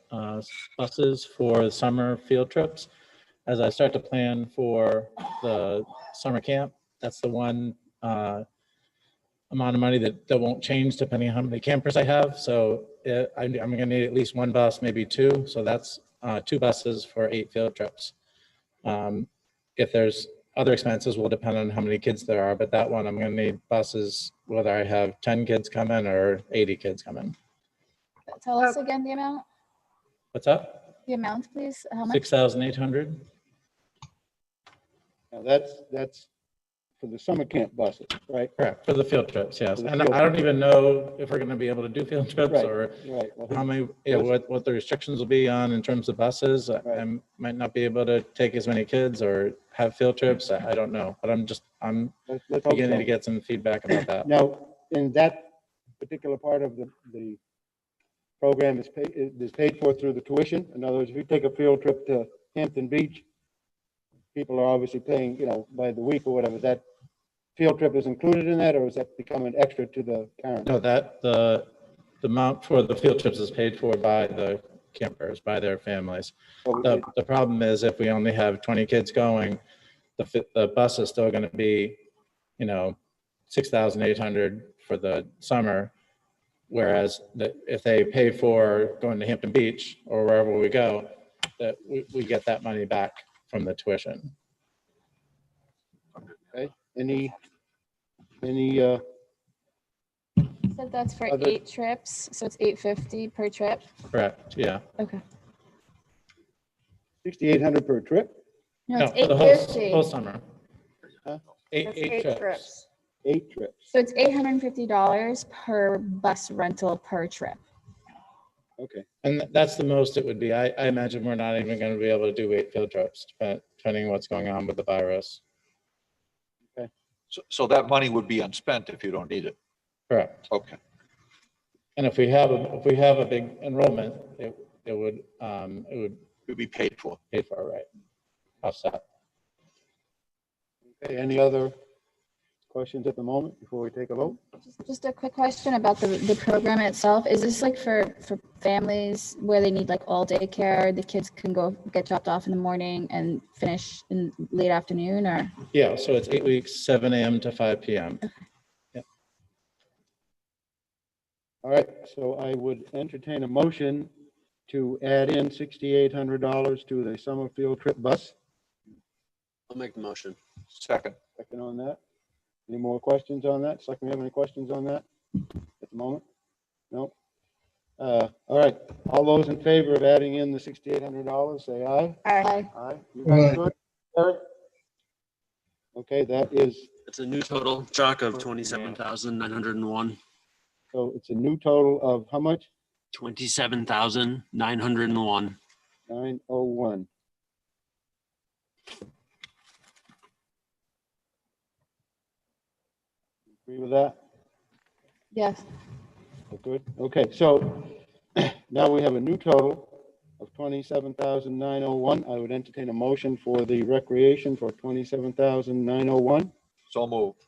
buses for summer field trips. As I start to plan for the summer camp, that's the one amount of money that won't change depending on how many campers I have. So I'm gonna need at least one bus, maybe two. So that's 2 buses for 8 field trips. If there's other expenses will depend on how many kids there are, but that one I'm gonna need buses, whether I have 10 kids coming or 80 kids coming. Tell us again the amount, What's up? the amount, please. How much? 6,800. Now that's for the summer camp buses, right? Correct, for the field trips, yes. For the And field I don't trips. even know if we're gonna be able to do field trips Right, or right. Well, how many, what the restrictions will be on in terms of buses. I might not be able to take as many kids or have field trips. I don't know, but I'm let's hope beginning so. to get some feedback about that. Now, in that particular part of the program is paid for through the tuition. In other words, if you take a field trip to Hampton Beach, people are obviously paying, by the week or whatever. That field trip is included in that, or is that become an extra to the current? No, that the amount for the field trips is paid for by the campers, by their families. The problem is if we only have 20 kids going, the bus is still going to be, 6,800 for the summer. Whereas if they pay for going to Hampton Beach or wherever we go, that we get that money back from the tuition. Okay, any So that's for other- 8 trips, so it's $850 per trip. Correct, yeah. Okay. 6,800 per trip? No, it's for the $850. whole summer. Huh? Eight trips. 8 trips. So it's $850 per bus rental per trip. Okay. And that's the most it would be. I imagine we're not even going to be able to do 8 field trips, depending on what's going on with the virus. Okay. So that money would be unspent if you don't need it. Correct. Okay. And if we have a big enrollment, it would be paid for. Paid for, right? Offset. Okay, any other questions at the moment before we take a vote? Just a quick question about the program itself. Is this like for families where they need like all day care? The kids can go get dropped off in the morning and finish in late afternoon, or? Yeah, so it's 8 weeks, 7 a.m. to 5 p.m. All right, so I would entertain a motion to add in $6,800 to the summer field trip bus. I'll make the motion. Second. Second on that. Any more questions on that? Selectmen, have any questions on that at the moment? No? All right, all those in favor of adding in the $6,800, say aye. Aye. Aye. You guys good? Eric? Okay, that is, It's a new total, Chuck, of 27,901. so it's a new total of how much? 27,901. 901. Agree with that? Yes. Good. Okay, so now we have a new total of 27,901. I would entertain a motion for the recreation for 27,901. So moved.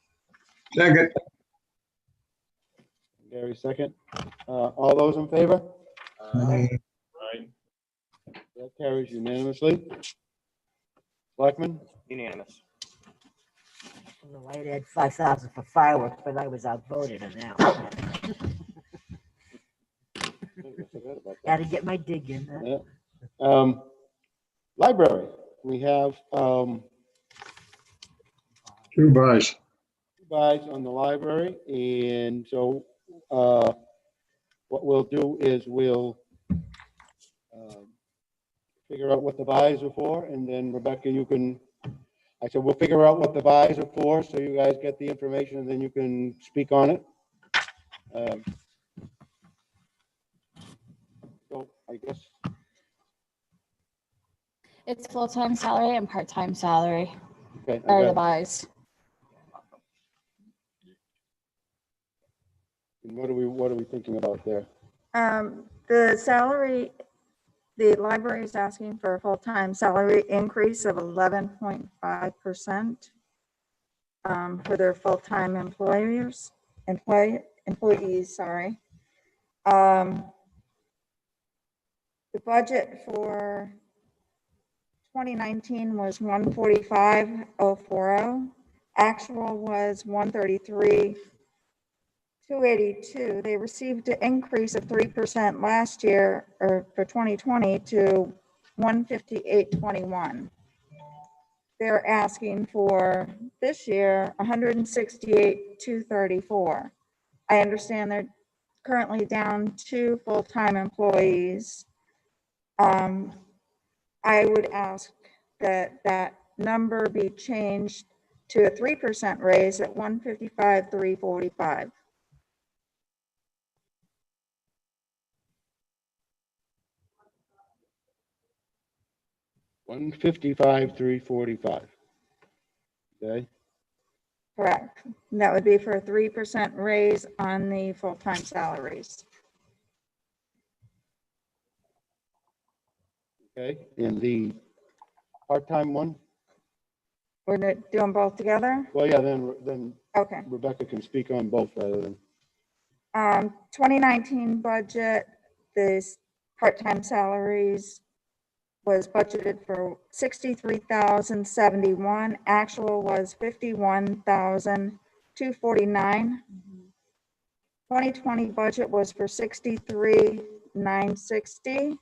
Second. Gary, second. All those in favor? Aye. That carries unanimously. Selectmen? Unanimous. Well, I had 5,000 for fireworks, but I was outvoted on that one. Got to get my dig in. Yeah. Library, we have 2 buys. buys on the library, and so what we'll do is we'll figure out what the buys are for, and then Rebecca, I said we'll figure out what the buys are for, so you guys get the information, and then you can speak on it. So I guess It's full-time salary and part-time salary okay. are the buys. What are we thinking about there? The salary, the library is asking for a full-time salary increase of 11.5% for their full-time employees, sorry. The budget for 2019 was 145,040. Actual was 133,282. They received an increase of 3% last year, or for 2020, to 158,21. They're asking for this year 168,234. I understand they're currently down 2 full-time employees. I would ask that that number be changed to a 3% raise at 155,345. $155,345. Okay. Correct. And that would be for a 3% raise on the full-time salaries. Okay. And the part-time one? We're doing them both together? Well, yeah, then Okay. Rebecca can speak on both rather than. 2019 budget, this part-time salaries was budgeted for 63,071. Actual was 51,249. 2020 budget was for 63,960.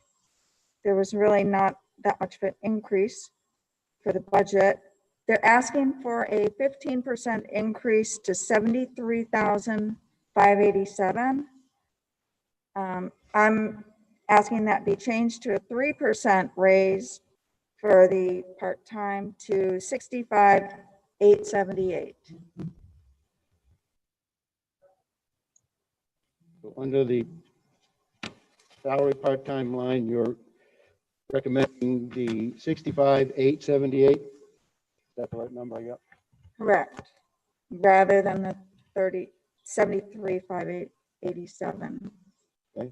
There was really not that much of an increase for the budget. They're asking for a 15% increase to 73,587. I'm asking that be changed to a 3% raise for the part-time to 65,878. So under the salary part-time line, you're recommending the 65,878. Is that the right number I got? Correct. Rather than the 73,587. Okay.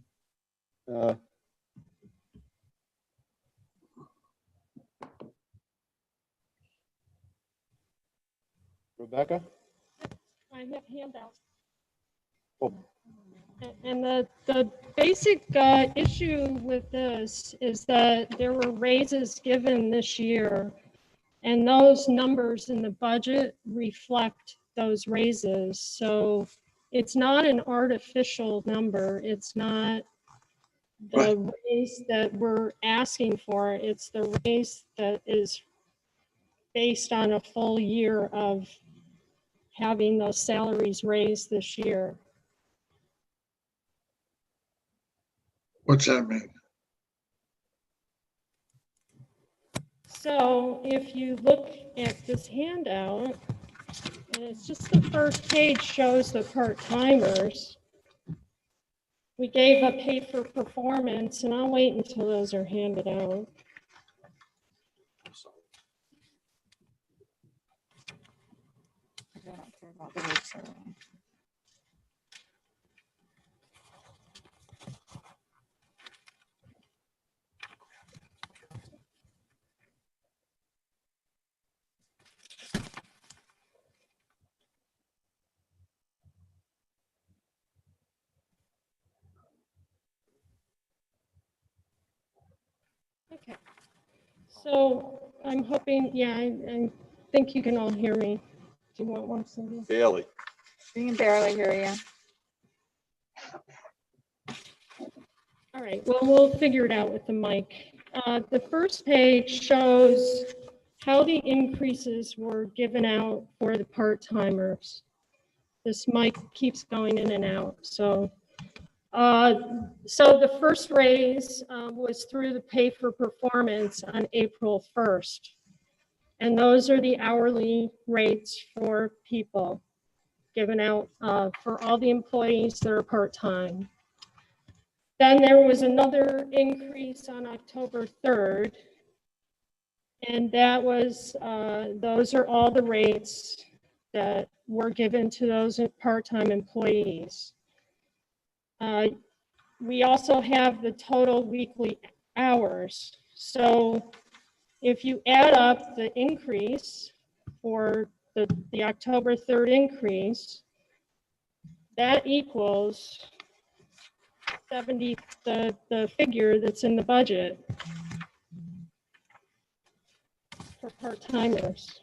Rebecca? I have handouts. Oh. And the basic issue with this is that there were raises given this year, and those numbers in the budget reflect those raises. So it's not an artificial number. It's not the raise that we're asking for. It's the raise that is based on a full year of having those salaries raised this year. What's that mean? So if you look at this handout, and it's just the first page shows the part-timers. We gave a pay for performance, and I'll wait until those are handed out. Okay, so I'm hoping, yeah, I think you can all hear me. Do you want one, Cindy? Barely. We can barely hear you. All right, well, we'll figure it out with the mic. The first page shows how the increases were given out for the part-timers. This mic keeps going in and out, so. So the first raise was through the pay for performance on April 1st. And those are the hourly rates for people given out for all the employees that are part-time. Then there was another increase on October 3rd. And that was, those are all the rates that were given to those part-time employees. We also have the total weekly hours. So if you add up the increase for the October 3rd increase, that equals 70, the figure that's in the budget for part-timers.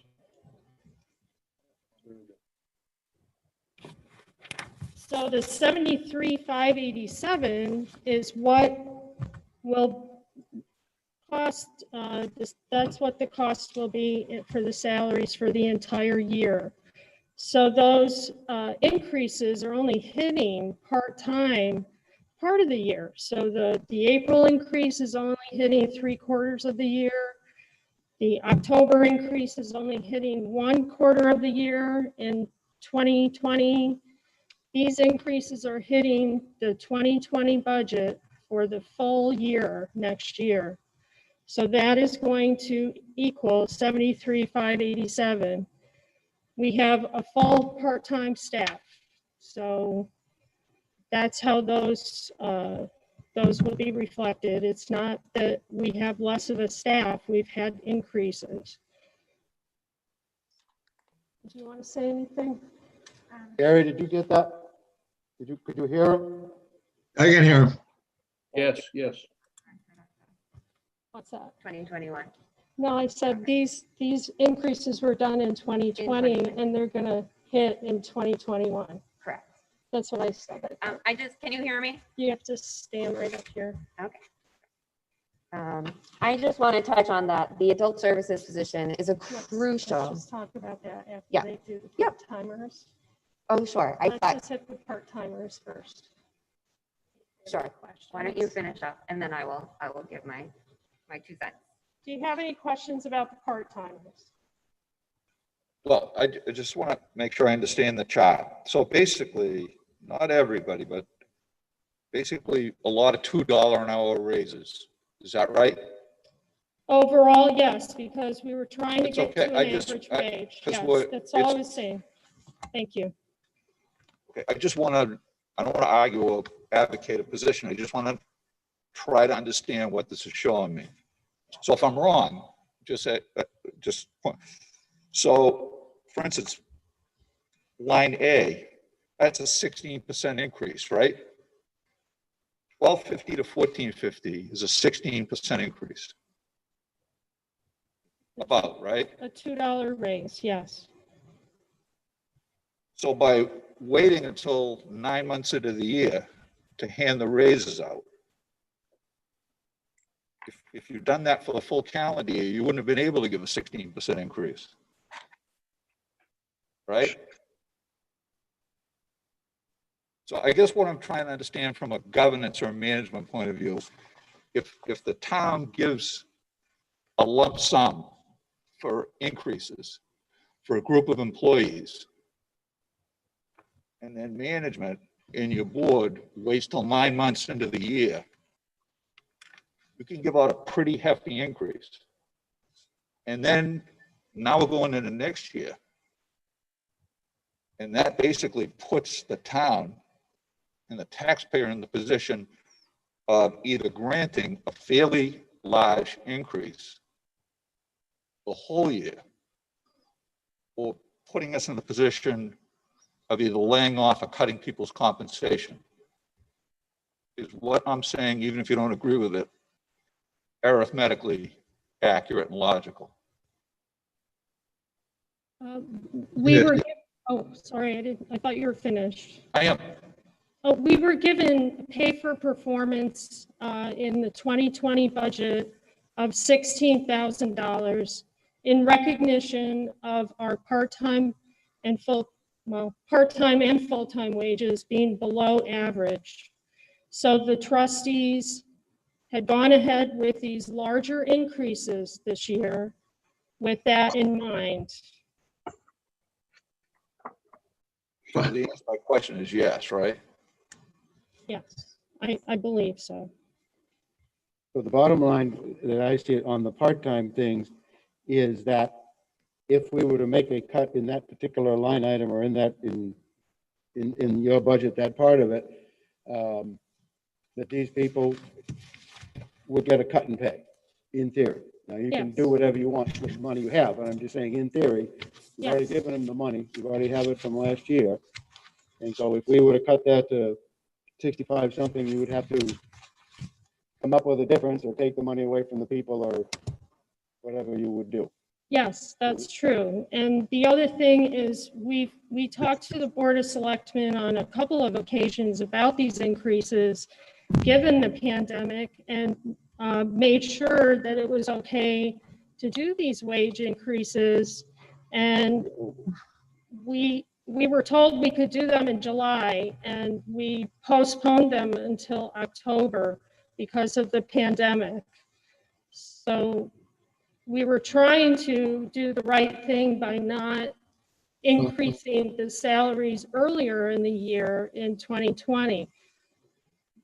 So the 73,587 is what will cost, that's what the cost will be for the salaries for the entire year. So those increases are only hitting part-time part of the year. So the April increase is only hitting 3/4 of the year. The October increase is only hitting 1/4 of the year in 2020. These increases are hitting the 2020 budget for the full year next year. So that is going to equal 73,587. We have a full part-time staff. So that's how those will be reflected. It's not that we have less of a staff, we've had increases. Do you want to say anything? Gary, did you get that? Could you hear him? I can hear him. Yes, yes. What's that? 2021. No, I said these increases were done in 2020 and they're gonna hit in 2021. Correct. That's what I said. Can you hear me? You have to stand right up here. Okay. I just want to touch on that. The adult services position is a Let's crucial. just talk about that after Yeah. they do the Yep. part-timers. Oh, sure. Let's just hit the part-timers first. Sure. Why don't you finish up and then I will give my 2 cents. Do you have any questions about the part-timers? Well, I just want to make sure I understand the chart. So basically, not everybody, but basically a lot of $2 an hour raises. Is that right? Overall, yes, because we were trying to It's get okay. to I an just- average I- wage. 'cause Yes, that's all I it's- was saying. Thank you. Okay, I don't want to argue or advocate a position. I just want to try to understand what this is showing me. So if I'm wrong, so for instance, line A, that's a 16% increase, right? 1250 to 1450 is a 16% increase. About, right? A $2 raise, yes. So by waiting until 9 months into the year to hand the raises out, if you've done that for the full calendar year, you wouldn't have been able to give a 16% increase. Right? So I guess what I'm trying to understand from a governance or management point of view, if the town gives a lump sum for increases for a group of employees, and then management and your board waits till 9 months into the year, you can give out a pretty hefty increase. And then now we're going into next year. And that basically puts the town and the taxpayer in the position of either granting a fairly large increase the whole year, or putting us in the position of either laying off or cutting people's compensation. Is what I'm saying, even if you don't agree with it, arithmetically accurate and logical? We were, oh, sorry, I thought you were finished. I am. We were given pay for performance in the 2020 budget of $16,000 in recognition of our part-time and full-time wages being below average. So the trustees had gone ahead with these larger increases this year with that in mind. So the answer to my question is yes, right? Yes, I believe so. So the bottom line that I see on the part-time things is that if we were to make a cut in that particular line item or in your budget, that part of it, that these people would get a cut in pay, in theory. Now, you can do Yes. whatever you want with the money you have, but I'm just saying, in theory, you've already Yes. given them the money, you already have it from last year. And so if we were to cut that to 65 something, you would have to come up with a difference or take the money away from the people or whatever you would do. Yes, that's true. And the other thing is we talked to the Board of Selectmen on a couple of occasions about these increases given the pandemic and made sure that it was okay to do these wage increases. And we were told we could do them in July and we postponed them until October because of the pandemic. So we were trying to do the right thing by not increasing the salaries earlier in the year in 2020.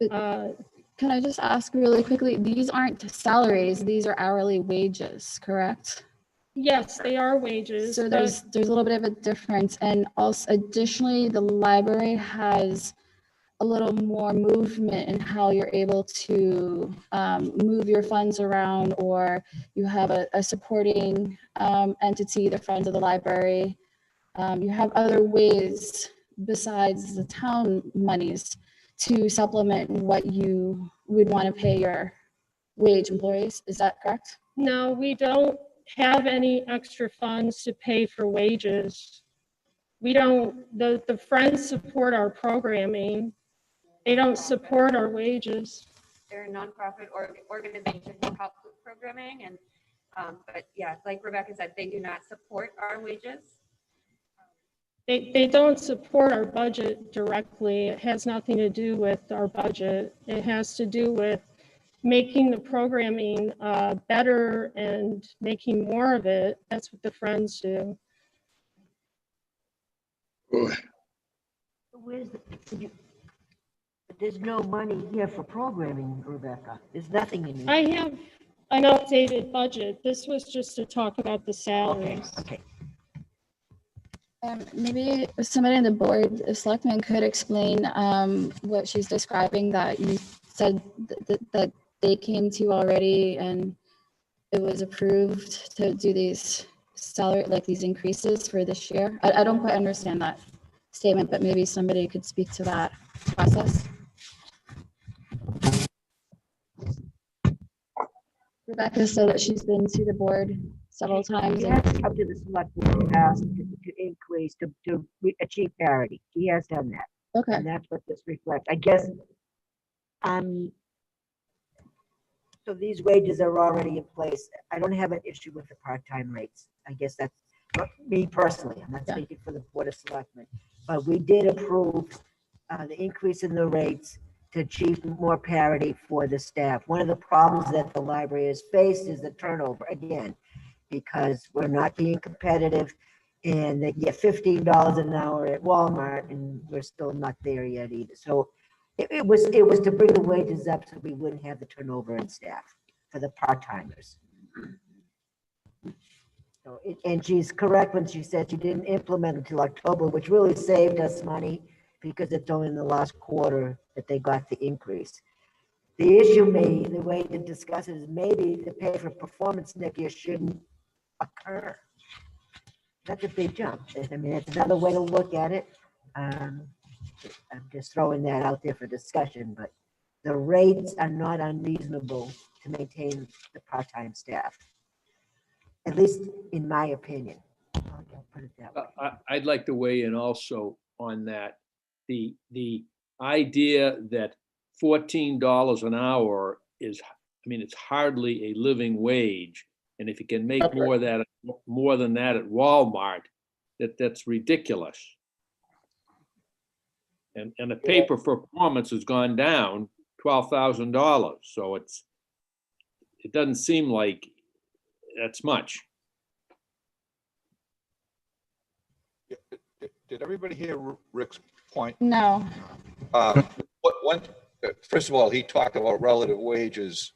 Can I just ask really quickly, these aren't salaries, these are hourly wages, correct? Yes, they are wages. So but there's a little bit of a difference. And also additionally, the library has a little more movement in how you're able to move your funds around, or you have a supporting entity, the Friends of the Library. You have other ways besides the town monies to supplement what you would want to pay your wage employees. Is that correct? No, we don't have any extra funds to pay for wages. We don't, the Friends support our programming. They don't support our wages. They're a nonprofit organization who help with programming and, but yeah, like Rebecca said, they do not support our wages. They don't support our budget directly. It has nothing to do with our budget. It has to do with making the programming better and making more of it. That's what the Friends do. There's no money here for programming, Rebecca. There's nothing in here. I have an updated budget. This was just to talk about the salaries. Okay. Maybe somebody on the board of selectmen could explain what she's describing, that you said that they came to you already and it was approved to do these salary, like these increases for this year. I don't quite understand that statement, but maybe somebody could speak to that process. Rebecca said that she's been to the board several times. She has come to the select board and asked to increase, to achieve parity. She has done that. Okay. And that's what this reflects. I guess, so these wages are already in place. I don't have an issue with the part-time rates. I guess that's me personally. I'm not speaking for the Board of Selectmen. But we did approve the increase in the rates to achieve more parity for the staff. One of the problems that the library has faced is the turnover again, because we're not being competitive and they get $15 an hour at Walmart and we're still not there yet either. So it was to bring the wages up so we wouldn't have the turnover in staff for the part-timers. So and she's correct when she said she didn't implement until October, which really saved us money because it's only in the last quarter that they got the increase. The issue the way to discuss it is maybe the pay for performance next year shouldn't occur. That's a big jump. I mean, it's another way to look at it. I'm just throwing that out there for discussion, but the rates are not unreasonable to maintain the part-time staff, at least in my opinion. I'll put it that way. I'd like to weigh in also on that. The idea that $14 an hour is, I mean, it's hardly a living wage. And if you can make more than that at Walmart, that's ridiculous. And the pay for performance has gone down $12,000. So it doesn't seem like that's much. Did everybody hear Rick's point? No. First of all, he talked about relative wages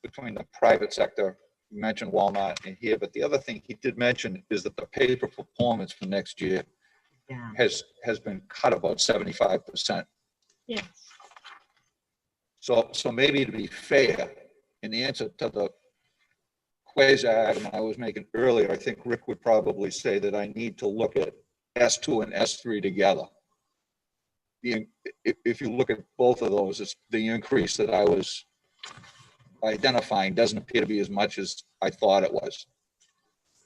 between the private sector. You mentioned Walmart in here, but the other thing he did mention is that the pay for performance for next year has been cut about 75%. Yes. So maybe to be fair, in the answer to the quasi argument I was making earlier, I think Rick would probably say that I need to look at S2 and S3 together. If you look at both of those, it's the increase that I was identifying doesn't appear to be as much as I thought it was.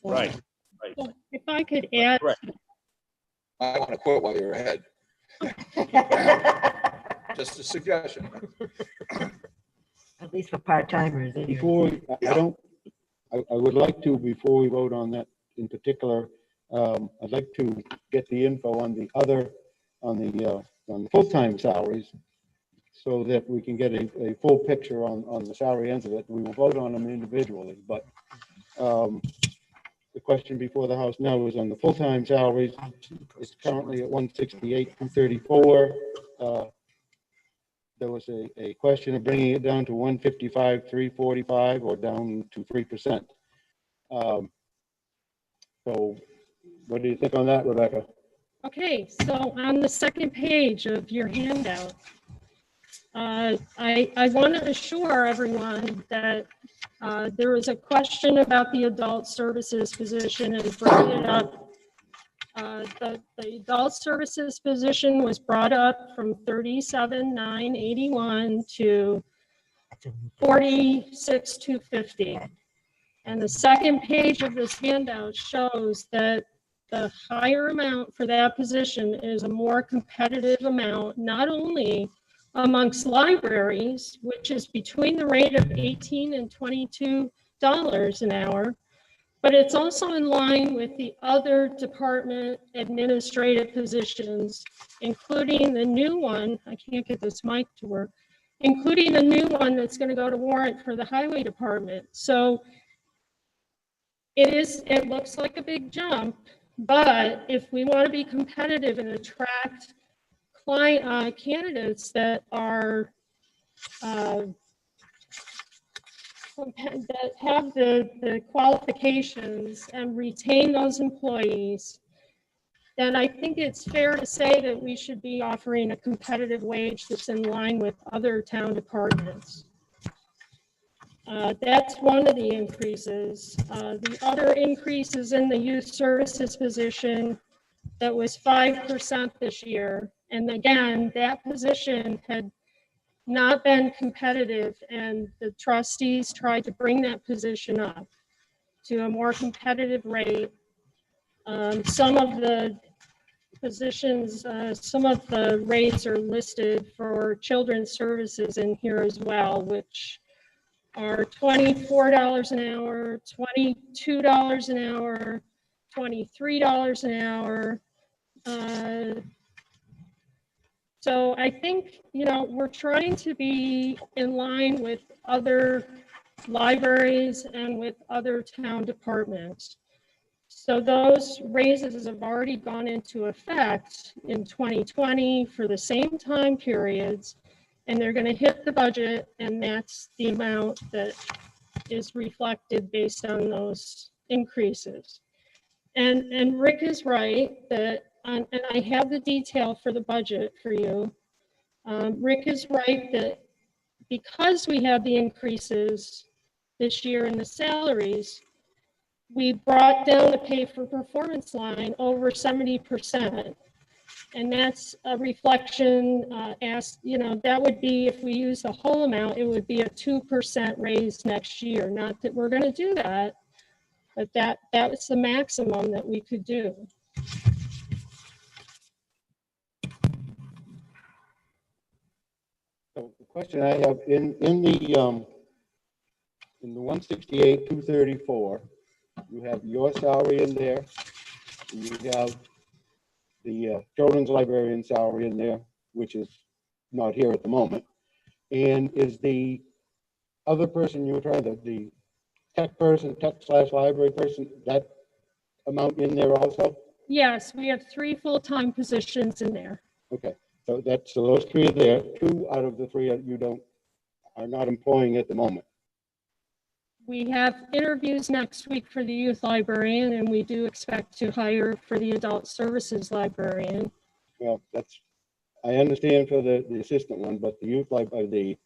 Right. So if I could add, I want to quit while you're ahead. Just a suggestion. At least for part-timers. anyway. Before, I would like to, before we vote on that in particular, I'd like to get the info on the other, on the full-time salaries, so that we can get a full picture on the salary ends of it. We will vote on them individually, but the question before the House now is on the full-time salaries. It's currently at 168, 234. There was a question of bringing it down to 155, 345, or down to 3%. So what do you think on that, Rebecca? okay, so on the second page of your handout, I want to assure everyone that there was a question about the adult services position and brought it up. The adult services position was brought up from 37,981 to 46,250. And the second page of this handout shows that the higher amount for that position is a more competitive amount, not only amongst libraries, which is between the rate of $18 and $22 an hour, but it's also in line with the other department administrative positions, including the new one, I can't get this mic to work, including the new one that's going to go to warrant for the highway department. So it looks like a big jump, but if we want to be competitive and attract client candidates that are that have the qualifications and retain those employees, then I think it's fair to say that we should be offering a competitive wage that's in line with other town departments. That's one of the increases. The other increase is in the youth services position that was 5% this year. And again, that position had not been competitive, and the trustees tried to bring that position up to a more competitive rate. Some of the positions, some of the rates are listed for children's services in here as well, which are $24 an hour, $22 an hour, $23 an hour. So I think, you know, we're trying to be in line with other libraries and with other town departments. So those raises have already gone into effect in 2020 for the same time periods, and they're going to hit the budget, and that's the amount that is reflected based on those increases. And Rick is right that, and I have the detail for the budget for you. Rick is right that because we have the increases this year in the salaries, we brought down the pay for performance line over 70%. And that's a reflection, that would be, if we use the whole amount, it would be a 2% raise next year. Not that we're going to do that, but that was the maximum that we could do. So the question I have in the 168, 234, you have your salary in there, and you have the children's librarian salary in there, which is not here at the moment. And is the other person you were trying to, the tech/library person, that amount in there also? Yes, we have 3 full-time positions in there. Okay, so those 3 are there. 2 out of the 3 are not employing at the moment. We have interviews next week for the youth librarian, and we do expect to hire for the adult services librarian. Well, I understand for the assistant one, but the youth library,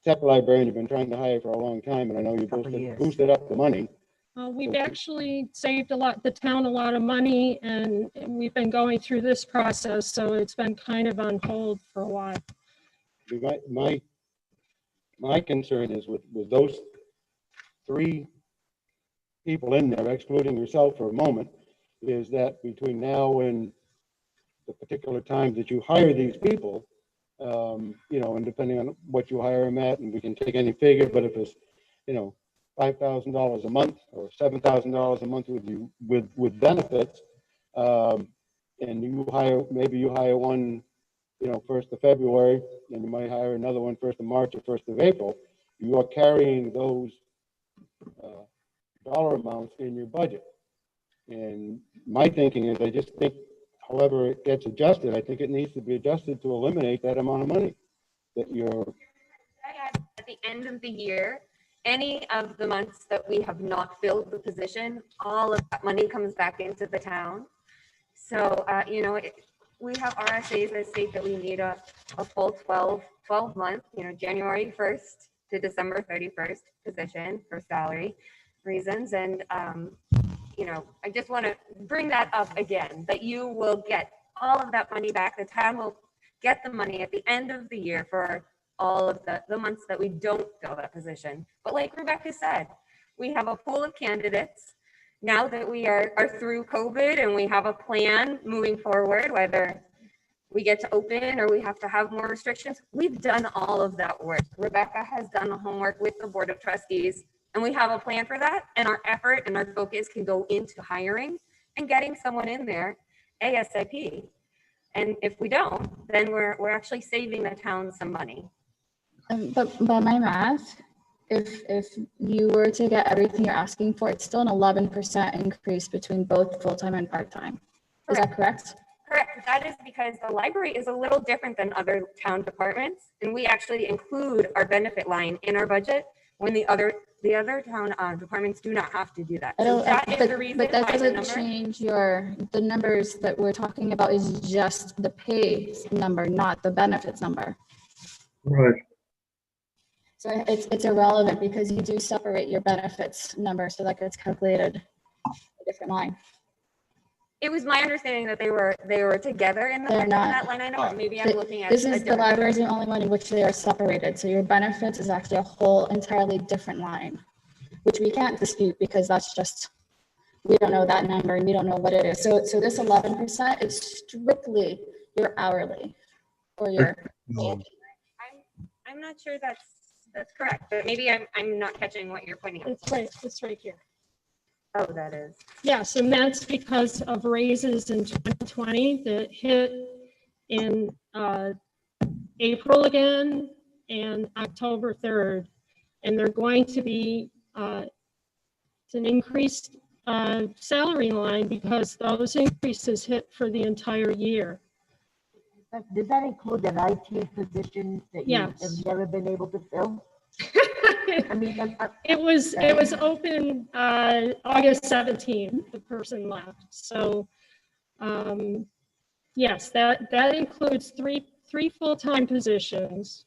tech librarian you've been trying to hire for a long time, and I know you Couple of years. boosted up the money. We've actually saved the town a lot of money, and we've been going through this process, so it's been kind of on hold for a while. My concern is with those 3 people in there, excluding yourself for a moment, is that between now and the particular time that you hire these people, you know, and depending on what you hire them at, and we can take any figure, but if it's, you know, $5,000 a month or $7,000 a month with benefits, and maybe you hire one, you know, 1st of February, and you might hire another one 1st of March or 1st of April, you are carrying those dollar amounts in your budget. And my thinking is, I just think, however it gets adjusted, I think it needs to be adjusted to eliminate that amount of money that you're. At the end of the year, any of the months that we have not filled the position, all of that money comes back into the town. So, you know, we have RSAs that state that we need a full 12 month, you know, January 1st to December 31st position for salary reasons. And, you know, I just want to bring that up again, that you will get all of that money back. The town will get the money at the end of the year for all of the months that we don't fill that position. But like Rebecca said, we have a pool of candidates. Now that we are through COVID and we have a plan moving forward, whether we get to open or we have to have more restrictions, we've done all of that work. Rebecca has done the homework with the Board of Trustees, and we have a plan for that. And our effort and our focus can go into hiring and getting someone in there ASAP. And if we don't, then we're actually saving the town some money. But by my math, if you were to get everything you're asking for, it's still an 11% increase between both full-time and part-time. Is that correct? Correct. That is because the library is a little different than other town departments, and we actually include our benefit line in our budget when the other town departments do not have to do that. So that is the reason. But that why the doesn't number- change the numbers that we're talking about is just the pay number, not the benefits number. Right. So it's irrelevant because you do separate your benefits number, so that gets calculated a different line. It was my understanding that they were together in They're not. that line item, or maybe I'm looking at. This is the library is the only one in which they are separated. So your benefits is actually a whole entirely different line, which we can't dispute because that's just, we don't know that number and we don't know what it is. So this 11% is strictly your hourly or your. I'm not sure that's correct, but maybe I'm not catching what you're pointing out. It's right here. Oh, that is. Yes, and that's because of raises in 2020 that hit in April again and October 3rd. And they're going to be, it's an increased salary line because those increases hit for the entire year. Does that include that IT position that you have never been able to fill? I mean, it was open August 17th, the person left. So yes, that includes three full-time positions.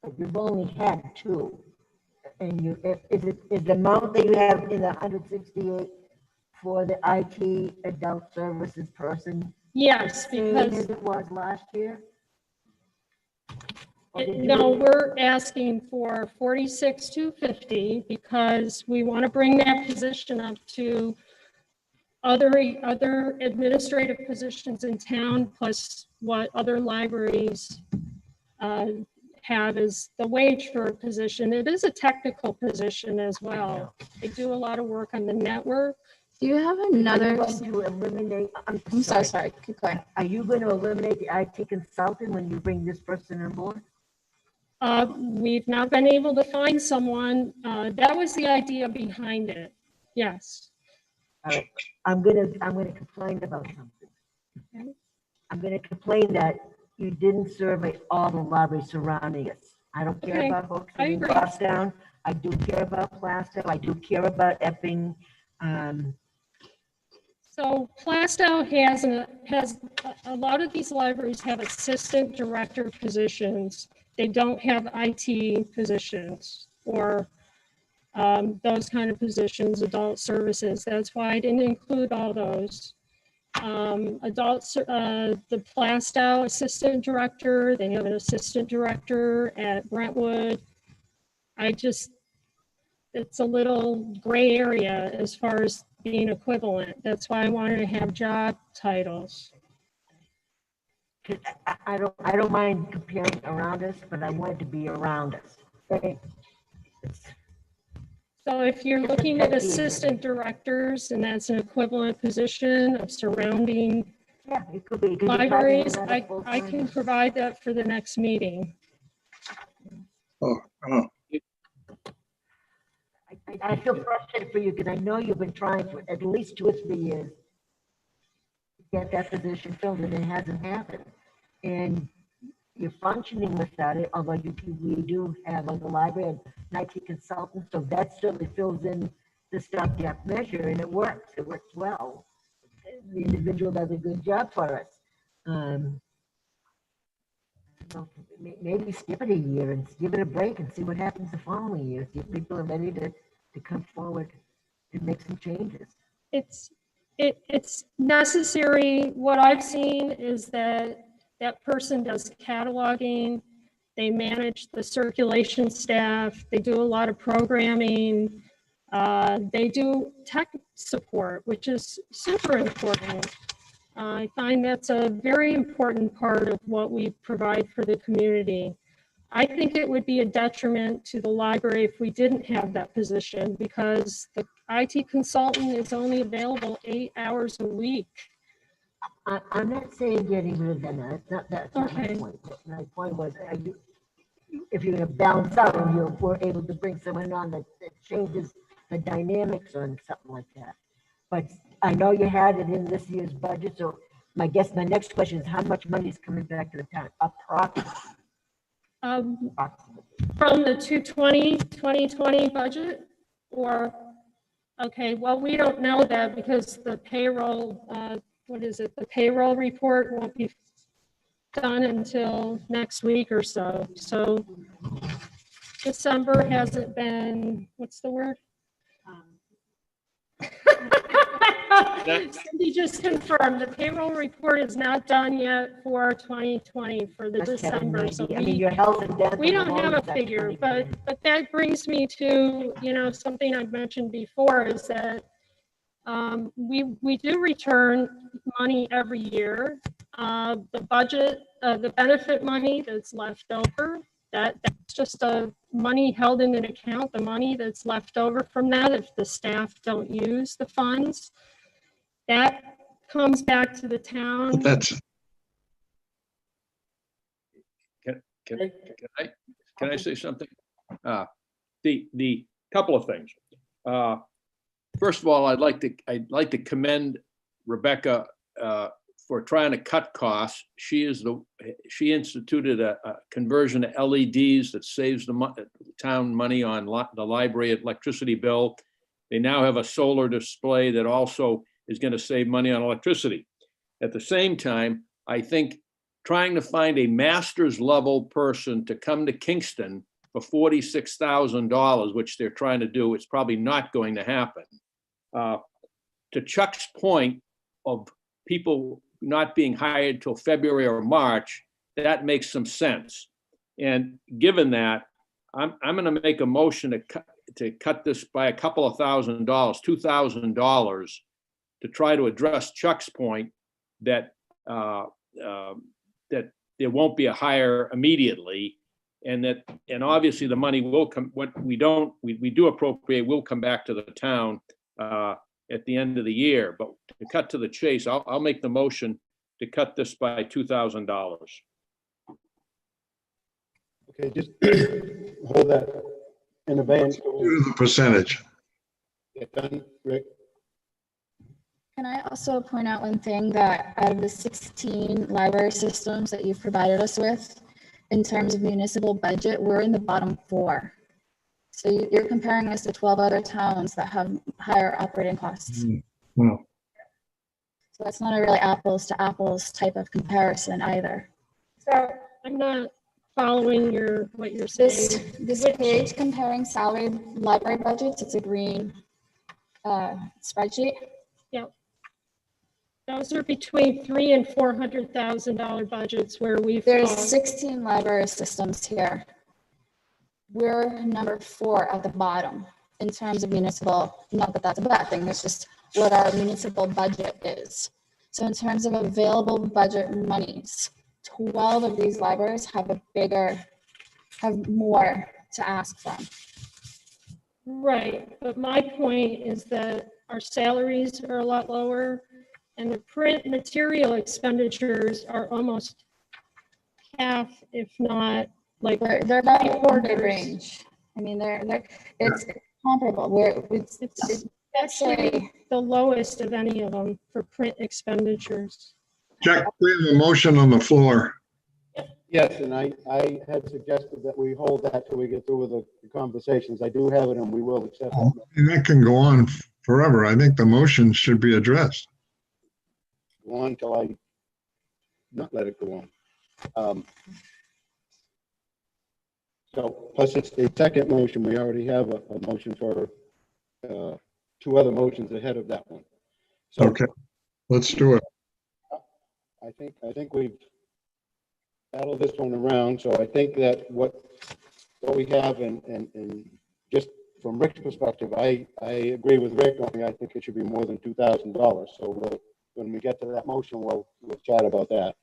But you've only had 2. And is the amount that you have in the 168 for the IT adult services person? Yes, the same because as it was last year? No, we're asking for 46,250 because we want to bring that position up to other administrative positions in town, plus what other libraries have as the wage for a position. It is a technical position as well. They do a lot of work on the network. Do you have another? To eliminate, I'm sorry, keep going. Are you going to eliminate the IT consultant when you bring this person on board? We've not been able to find someone. That was the idea behind it. Yes. All right. I'm gonna complain about something. Okay. I'm gonna complain that you didn't survey all the libraries surrounding us. I don't care Okay. about Hooks I and agree. Goffstown. I do care about Plastow. I do care about Epping. So Plastow has a lot of these libraries have assistant director positions they don't have IT positions or those kind of positions, adult services. That's why I didn't include all those. The Plastow assistant director, they have an assistant director at Brentwood. It's a little gray area as far as being equivalent. That's why I wanted to have job titles. I don't mind comparing around us, but I want it to be around us. Right? So if you're looking at assistant directors and that's an equivalent position of surrounding it could be. libraries, I can provide that for the next meeting. I feel frustrated for you because I know you've been trying for at least 2 or 3 years to get that position filled and it hasn't happened. And you're functioning without it, although we do have on the library an IT consultant, so that certainly fills in the stopgap measure and it works well. The individual does a good job for us. So maybe skip it a year and give it a break and see what happens the following year. See if people are ready to come forward and make some changes. It's necessary. What I've seen is that person does cataloging, they manage the circulation staff, they do a lot of programming, they do tech support, which is super important. I find that's a very important part of what we provide for the community. I think it would be a detriment to the library if we didn't have that position because the IT consultant is only available 8 hours a week. I'm not saying getting rid of them. That's not my point. My point was, if you're going to balance out and we're able to bring someone on that changes the dynamics on something like that. But I know you had it in this year's budget, so my next question is how much money is coming back to the town? Approximately. From the 2020 budget, or okay, well, we don't know that because the payroll, the payroll report won't be done until next week or so. So December hasn't been, what's the word? Cindy just confirmed the payroll report is not done yet for 2020 for the December. So your health and death. We don't have a figure, but that brings me to, something I've mentioned before is that we do return money every year. The budget, the benefit money that's left over, that's just money held in an account, the money that's left over from that if the staff don't use the funds. That comes back to the town. Can I say something? The couple of things. First of all, I'd like to commend Rebecca for trying to cut costs. She instituted a conversion to LEDs that saves the town money on the library electricity bill. They now have a solar display that also is going to save money on electricity. At the same time, I think trying to find a master's level person to come to Kingston for $46,000, which they're trying to do, it's probably not going to happen. To Chuck's point of people not being hired till February or March, that makes some sense. And given that, I'm going to make a motion to cut this by a couple of $1,000, $2,000, to try to address Chuck's point that that there won't be a hire immediately, and obviously the money will come. What we do appropriate will come back to the town at the end of the year. But to cut to the chase, I'll make the motion to cut this by $2,000. Okay, just hold that in advance. The percentage. Get done, Rick. Can I also point out one thing, that out of the 16 library systems that you've provided us with, in terms of municipal budget, we're in the bottom 4. So you're comparing us to 12 other towns that have higher operating costs. Wow. So that's not a really apples to apples type of comparison either. So I'm not following what you're This, saying. this Which- page comparing salary library budgets, it's a green spreadsheet. Yep. Those are between $300,000 and $400,000 budgets where we've. There's 16 library systems here. We're number 4 at the bottom in terms of municipal, not that that's a bad thing, it's just what our municipal budget is. So in terms of available budget monies, 12 of these libraries have more to ask from. Right, but my point is that our salaries are a lot lower and the print material expenditures are almost half, if not like. They're about in the three-quarters. range. I mean, it's comparable. It's Actually the lowest of any of them for print expenditures. Jack, we have a motion on the floor. Yes, and I had suggested that we hold that till we get through with the conversations. I do have it and we will accept it. And that can go on forever. I think the motion should be addressed. Go on till I not let it go on. So plus it's the second motion, we already have a motion for 2 other motions ahead of that one. So Okay, let's do it. I think we've battled this one around, so I think that what we have and just from Rick's perspective, I agree with Rick. I think it should be more than $2,000. So when we get to that motion, we'll chat about that.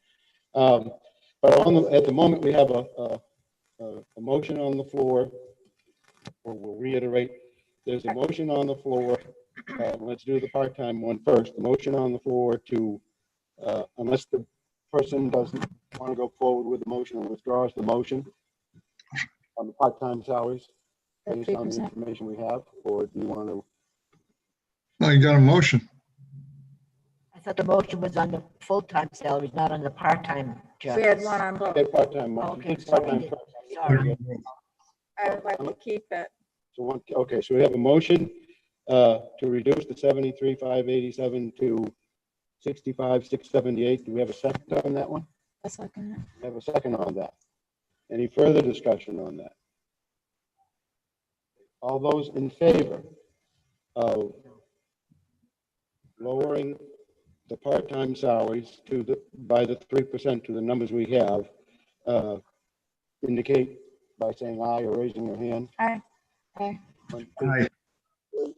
But at the moment, we have a motion on the floor, or we'll reiterate, there's a motion on the floor. Let's do the part-time one first. The motion on the floor to, unless the person doesn't want to go forward with the motion or withdraws the motion on the part-time salaries based on the information we have, or do you want to? No, you got a motion. I thought the motion was on the full-time salaries, not on the part-time jobs. We had one on both. Part-time. Okay, Part-time sorry. first. Sorry. I would like to keep it. So okay, so we have a motion to reduce the 73,587 to 65,678. Do we have a second on that one? A second. We have a second on that. Any further discussion on that? All those in favor of lowering the part-time salaries by the 3% to the numbers we have, indicate by saying aye or raising your hand. Aye. Aye. 1, 2, Aye. 3,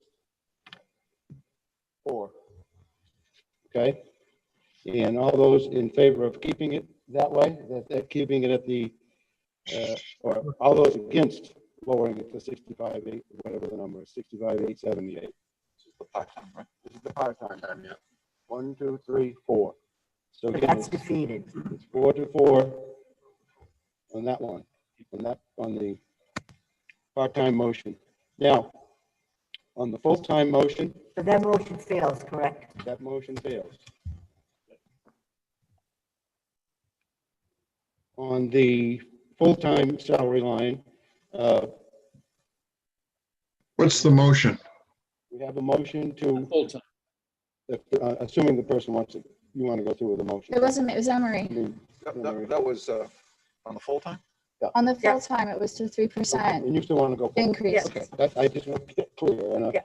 4. Okay. And all those in favor of keeping it that way, that keeping it at the, or all those against lowering it to 65,8, whatever the number is, 65,878. This is the part-time, right? This is the part-time, yeah. 1, 2, 3, 4. So But again, that's defeated. it's 4-4 on that one, on the part-time motion. Now, on the full-time motion, So that motion fails, correct? that motion fails. On the full-time salary line, What's the motion? we have a motion to, Full-time. assuming the person wants it, you want to go through with the motion. It wasn't me, it was Emery. That was on the full-time? On the full time, it was to 3% And you still want to go? forward? increase. Okay, I just want to get clear. And, Yes.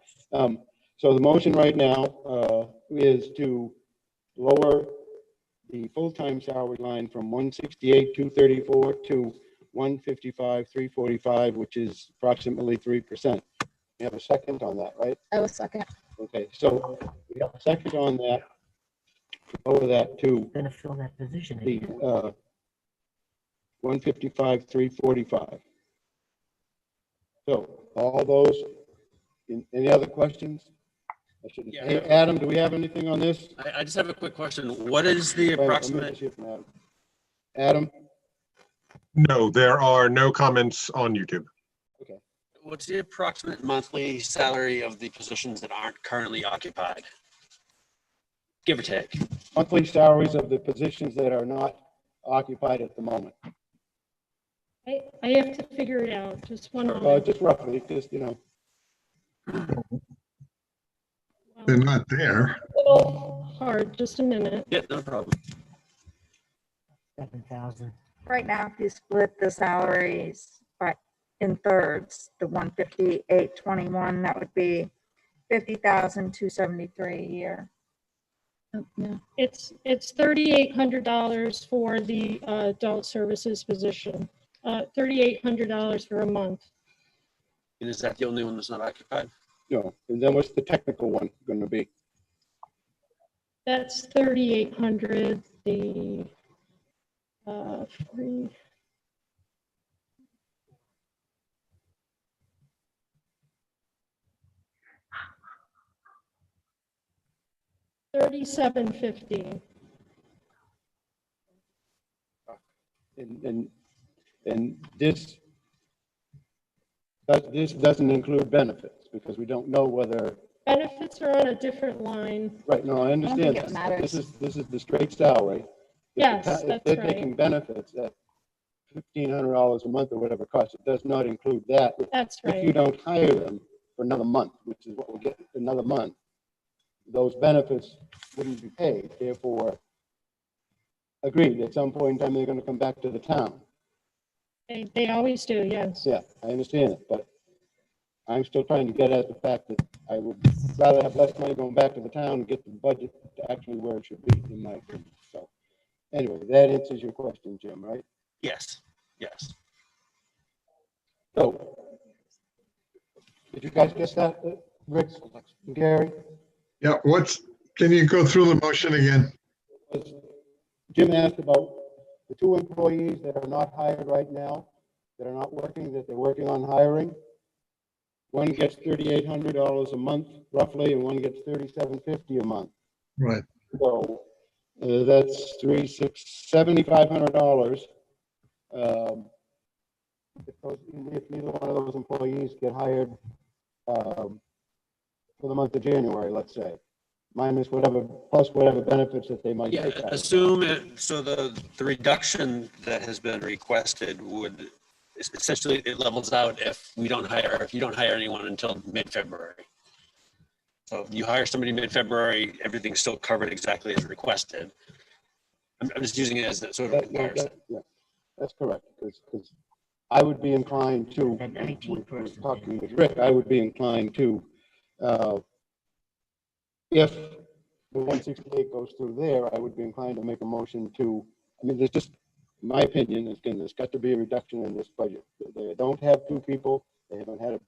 so the motion right now is to lower the full-time salary line from 168,234 to 155,345, which is approximately 3%. We have a second on that, right? I was second. Okay, so we have a second on that. Lower that to Gonna fill that position. the again. 155,345. So all those, any other questions? Yeah. Hey, Adam, do we have anything on this? I just have a quick question. What is the Wait, let me approximate? just hear from Adam. Adam, No, there are no comments on YouTube. What's the approximate monthly salary of the positions that aren't currently occupied? Give or take. monthly salaries of the positions that are not occupied at the moment. I have to figure it out, just one moment. Just roughly, just, you know. They're not there. A little hard, just a minute. Yeah, no problem. 7,000. Right now, if you split the salaries in thirds, the 158.21, that would be 50,273 a year. Yeah. It's $3,800 for the adult services position, $3,800 for a month. And is that the only one that's not occupied? No, and then what's the technical one gonna be? That's 3,800. The free. $3,750. And this doesn't include benefits because we don't know whether, Benefits are on a different line. right, no, I understand it that. matters. This is the straight salary. Yes, If that's they're right. taking benefits at $1,500 a month or whatever it costs, it does not include that. That's If you right. don't hire them for another month, which is what we'll get another month, those benefits wouldn't be paid. Therefore, agreed, at some point in time, they're gonna come back to the town. They always do, yes. Yeah, I understand it, but I'm still trying to get at the fact that I would rather have less money going back to the town and get the budget to actually where it should be, in my opinion. So, anyway, that answers your question, Jim, right? Yes, yes. So, did you guys get that, Rick, and Gary? Yeah, can you go through the motion again? Jim asked about the 2 employees that are not hired right now, that are not working, that they're working on hiring. One gets $3,800 a month roughly, and one gets $3,750 a month. Right. So that's $7,500. If neither one of those employees get hired for the month of January, let's say, minus whatever, plus whatever benefits that they might Yeah, take. out of it. assume it, so the reduction that has been requested would, essentially, it levels out if you don't hire anyone until mid-February. So if you hire somebody mid-February, everything's still covered exactly as requested. I'm just using it as a sort of comparison. Yeah, that's correct, because I would be inclined to, That 19 person. talking with Rick, I would be inclined to, if the 168 goes through there, I would be inclined to make a motion to, I mean, there's just, my opinion, again, there's got to be a reduction in this budget. They don't have 2 people, they haven't had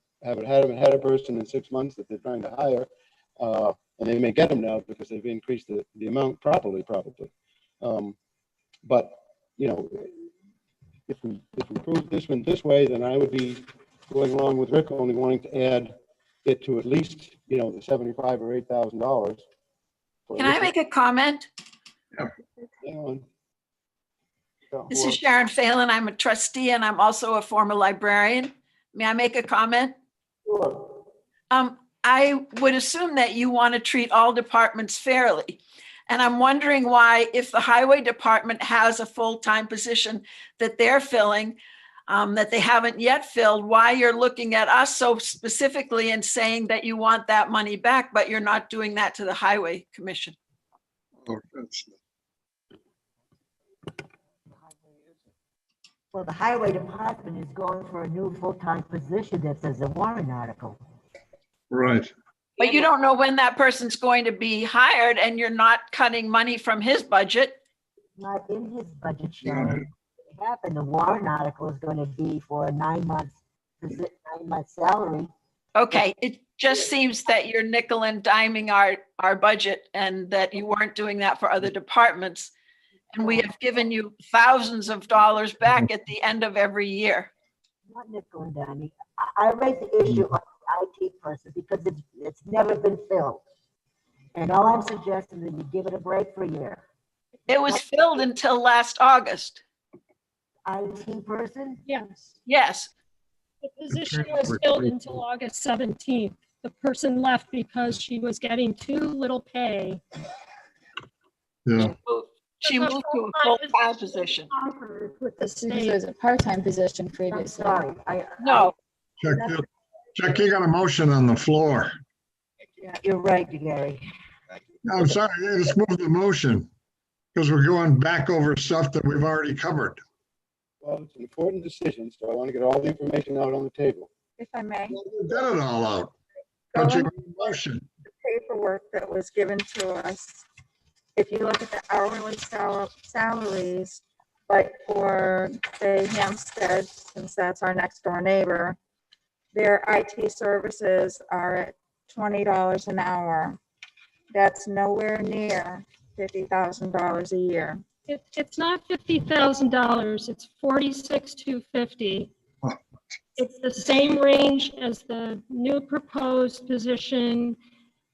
a person in 6 months that they're trying to hire, and they may get them now because they've increased the amount properly, probably. But, you know, if we prove this one this way, then I would be going along with Rick, only wanting to add it to at least, you know, the $75,000 or $8,000. Can I make a comment? Hang on. This is Sharon Phelan. I'm a trustee and I'm also a former librarian. May I make a comment? Sure. I would assume that you want to treat all departments fairly. And I'm wondering why, if the highway department has a full-time position that they're filling, that they haven't yet filled, why you're looking at us so specifically and saying that you want that money back, but you're not doing that to the highway commission. Oh, that's- Well, the highway department is going for a new full-time position that says a warrant article. Right. But you don't know when that person's going to be hired and you're not cutting money from his budget. Not in his budget, Sharon. What happened, the warrant article is going to be for a 9-month salary. Okay, it just seems that you're nickel and diming our budget and that you weren't doing that for other departments. And we have given you thousands of dollars back at the end of every year. Not nickel and diming. I raised the issue of the IT person because it's never been filled. And all I'm suggesting is you give it a break for a year. It was filled until last August. IT person? Yes. Yes. The position was filled until August 17th. The person left because she was getting too little pay. Yeah. She moved to a full-time position. With the state, it was a part-time position previously. Sorry. No. Chuck, you got a motion on the floor. Yeah, you're right, Gary. I'm sorry, let's move the motion because we're going back over stuff that we've already covered. Well, it's an important decision, so I want to get all the information out on the table. If I may, You got it all out. Go But you on. got a motion. paperwork that was given to us, if you look at the hourly salaries, like for, say, Hampstead, since that's our next door neighbor, their IT services are at $20 an hour. That's nowhere near $50,000 a year. It's not $50,000, it's 46,250. It's the same range as the new proposed position,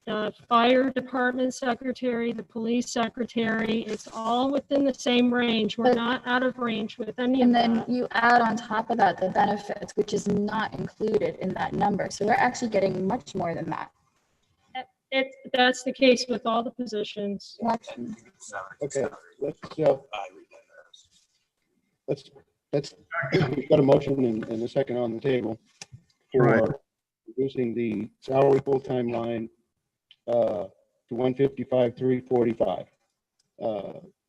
the fire department secretary, the police secretary. It's all within the same range. We're not out of range with any of And then that. you add on top of that the benefits, which is not included in that number. So we're actually getting much more than that. That's the case with all the positions. Okay, let's, we've got a motion and a second on the table Right. for reducing the salary full-time line to 155,345,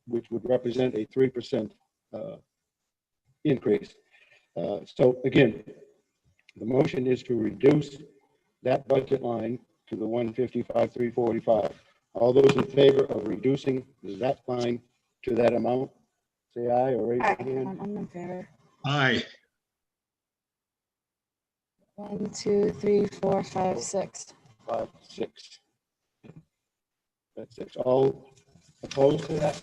which would represent a 3% increase. So again, the motion is to reduce that budget line to the 155,345. All those in favor of reducing that line to that amount, say aye or raise your hand. I'm in favor. Aye. 1, 2, 3, 4, 5, 6. 5, 6. That's 6. All opposed to that?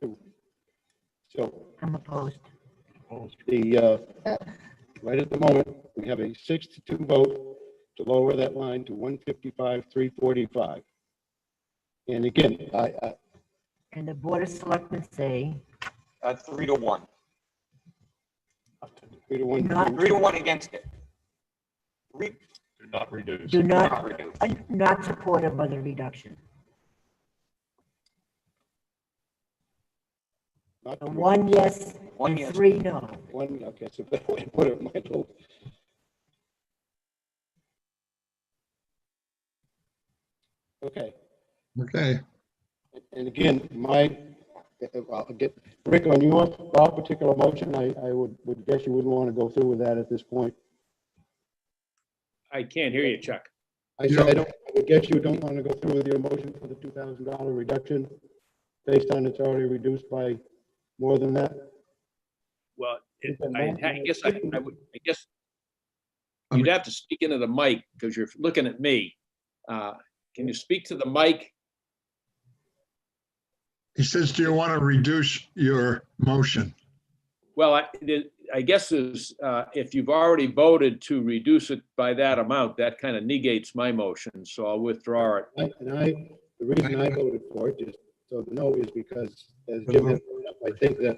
2. So I'm opposed. the, right at the moment, we have a 6-2 vote to lower that line to 155,345. And again, And the Board of Selectmen say 3-1. 3-1. Not- 3-1 against it. Do not reduce. do Not not, reduce. not supportive of the reduction. Not to 1 yes, One and yes. 3 no. One, okay, so that way to put it, Michael. Okay, Okay. and again, I'll get, Rick, on your particular motion, I would guess you wouldn't want to go through with that at this point. I can't hear you, Chuck. I said, I would guess you don't want to go through with your motion for the $2,000 reduction based on it's already reduced by more than that. Well, I guess you'd have to speak into the mic because you're looking at me. Can you speak to the mic? He says, do you want to reduce your motion? Well, I guess is, if you've already voted to reduce it by that amount, that kind of negates my motion, so I'll withdraw it. The reason I voted for it, just so the no, is because, as Jim has brought up, I think that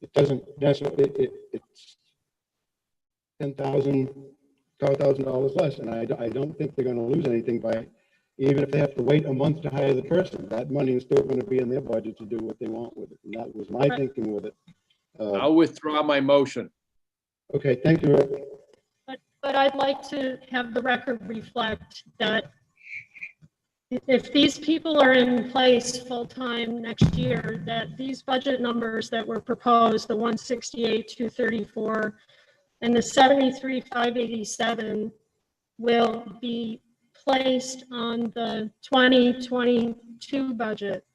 it doesn't necessarily, it's $10,000, $12,000 less, and I don't think they're going to lose anything by, even if they have to wait a month to hire the person, that money is still going to be in their budget to do what they want with it, and that was my thinking with it. I'll withdraw my motion. Okay, thank you, Rick. But I'd like to have the record reflect that if these people are in place full-time next year, that these budget numbers that were proposed, the 168,234 and the 73,587 will be placed on the 2022 budget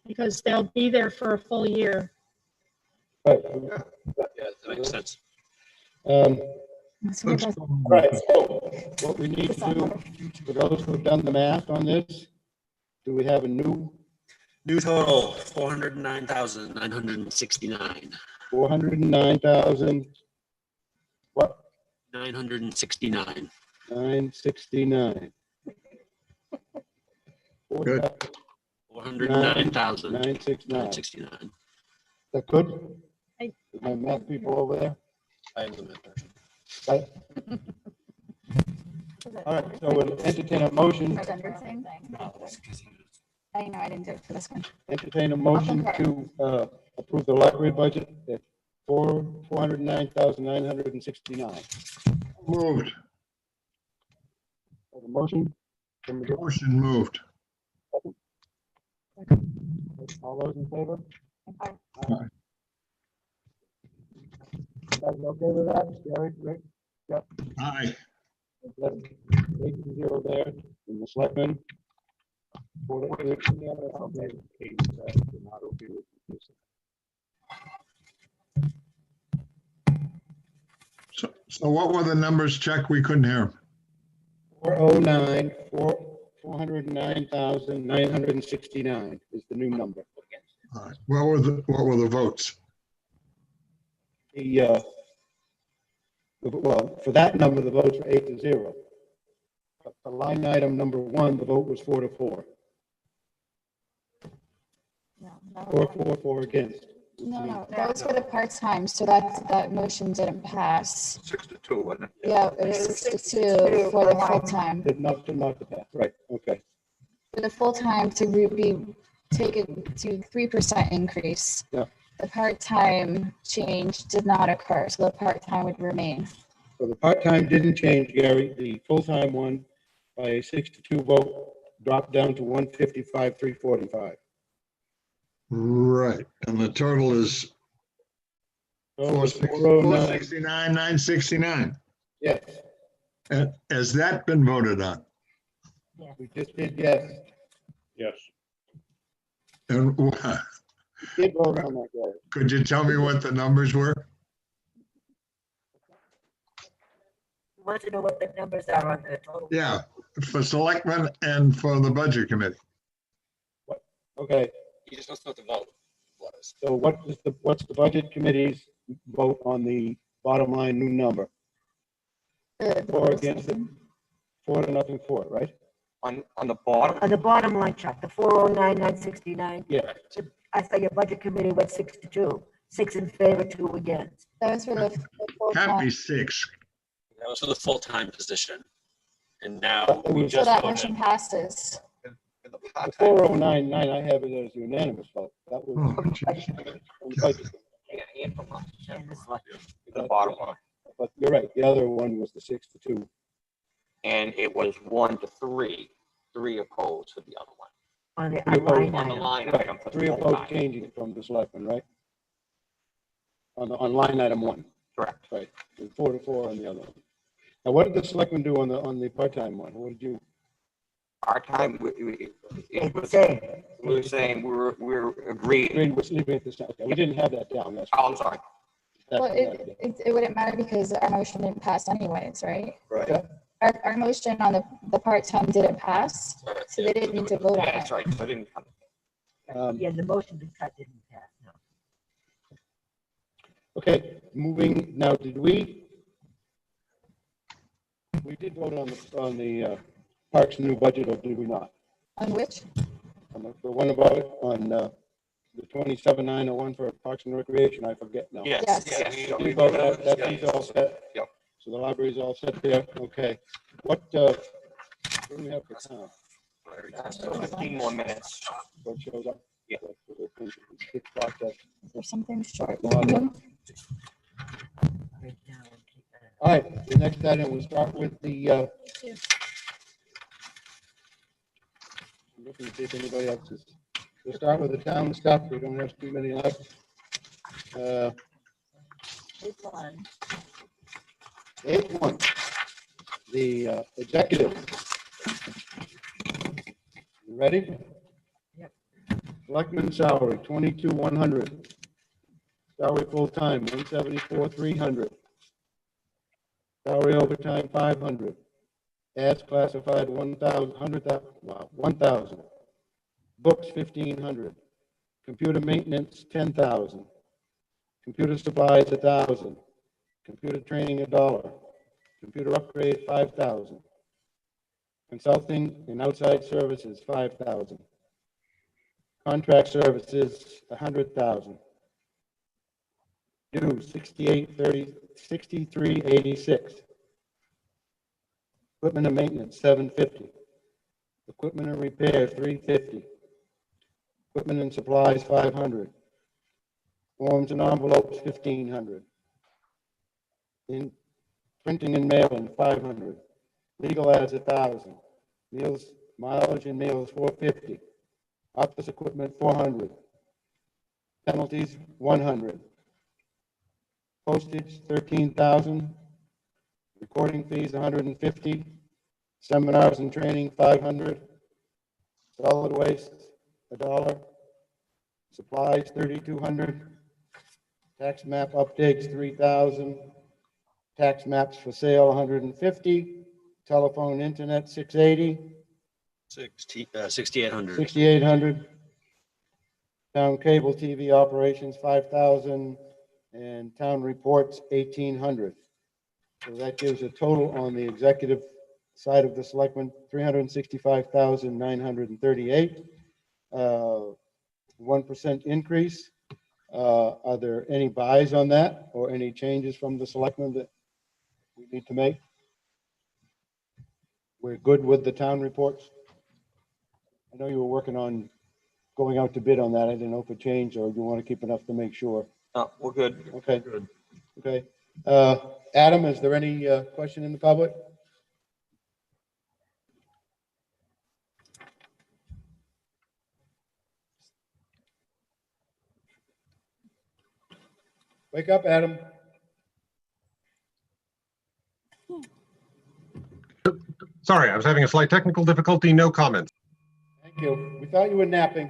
because they'll be there for a full year. Right. Yeah, that makes sense. All right, so what we need to do, for those who've done the math on this, do we have a new New total, 409,969. 409,000, what? 969. 969. Good. 409,969. Is that good? My math people over there? I am the math person. Got it? All right, so we'll entertain a motion, I know, I didn't do it for this one. entertain a motion to approve the library budget at 409,969. Moved. Have a motion? Motion moved. All those in favor? Aye. guys okay with that? Gary, Rick? Yep. Aye. That's 8-0 there. And the selectmen? So what were the numbers, Chuck? We couldn't hear them. 409, 409,969 is the new number. All right. What were the votes? Well, for that number, the votes were 8-0. But for line item number 1, the vote was 4-4. 4 against. No, that was for the part-time, so that motion didn't pass. 6-2, wasn't it? Yeah, it was 6-2 for the full-time. Did not to pass, right, okay. For the full-time to be taken to 3% increase. Yeah. The part-time change did not occur, so the part-time would remain. So the part-time didn't change, Gary. The full-time one, by a 6-2 vote, dropped down to 155,345. Right. And the total is 469, 969. Yes. And has that been voted on? We just did, yes. Yes. And We did vote on that, Gary. could you tell me what the numbers were? Want to know what the numbers are on the total? Yeah, for selectmen and for the budget committee. Okay, He just wants to know what the vote was. so what's the budget committee's vote on the bottom line new number? For against it? 4-0 for it, right? On the bottom, On the bottom line, Chuck, the 409,969. Yeah. I thought your budget committee went 6-2, 6 in favor, 2 against. That was for the Can't be full-time. 6. That was for the full-time position. And now we So just that voted. motion passes. The 409,9 I have it as unanimous vote. That was. Oh, on the budget. And this one. the bottom line. But you're right, the other one was the 6-2. And it was 1-3, 3 opposed for the other one. On the Three line opposed. On the item. line Right, item for the 3 opposed full-time. changing it from the selectmen, right? On line item 1. Correct. Right, and 4-4 on the other one. Now, what did the selectmen do on the part-time one? What did you? Our time, It's the same. we were saying we're agreed. Agreed with leaving it the same. Okay, we didn't have that down. That's. Oh, I'm sorry. Well, it wouldn't matter because our motion didn't pass anyways, right? Right. Our motion on the part-time didn't pass, so they didn't need to vote on Yeah, it. that's right. So I didn't come. Yeah, the motion to cut didn't pass, no. Okay, moving, now, we did vote on the Parks new budget, or did we not? On which? On the one about it, on the 27,901 for Parks and Recreation, I forget now. Yes, Yes. yes. We voted that piece all set? Yep. So the library's all set there, okay. What do we have for town? 15 more minutes. What shows up? Yeah. It's process. There's something short. All right, the next item, we'll start with the, I'm looking to see if anybody else is, we'll start with the town stuff, we don't have too many left. 8-1, the executive. You ready? Yep. Selectman salary, 22,100. Salary full-time, 174,300. Salary overtime, 500. Ads classified, 1,000. Books, 1,500. Computer maintenance, 10,000. Computer supplies, 1,000. Computer training, $1. Computer upgrade, 5,000. Consulting and outside services, 5,000. Contract services, 100,000. Dues, 6386. Equipment and maintenance, 750. Equipment and repair, 350. Equipment and supplies, 500. Forms and envelopes, 1,500. In printing and mailing, 500. Legal ads, 1,000. Meals, mileage and meals, 450. Office equipment, 400. Penalties, 100. postage, 13,000, recording fees, 150, seminars and training, 500, solid waste, $1, supplies, 3,200, tax map updates, 3,000, tax maps for sale, 150, telephone, internet, 680, 6,800. 6,800, town cable TV operations, 5,000, and town reports, 1,800. So that gives a total on the executive side of the selectmen, 365,938, 1% increase. Are there any buys on that or any changes from the selectmen that we need to make? We're good with the town reports? I know you were working on going out to bid on that. I didn't know if it changed or you want to keep enough to make sure. No, we're good. Okay. Good. Okay. Adam, is there any question in the public? Wake up, Adam. Sorry, I was having a slight technical difficulty. No comments. Thank you. We thought you were napping.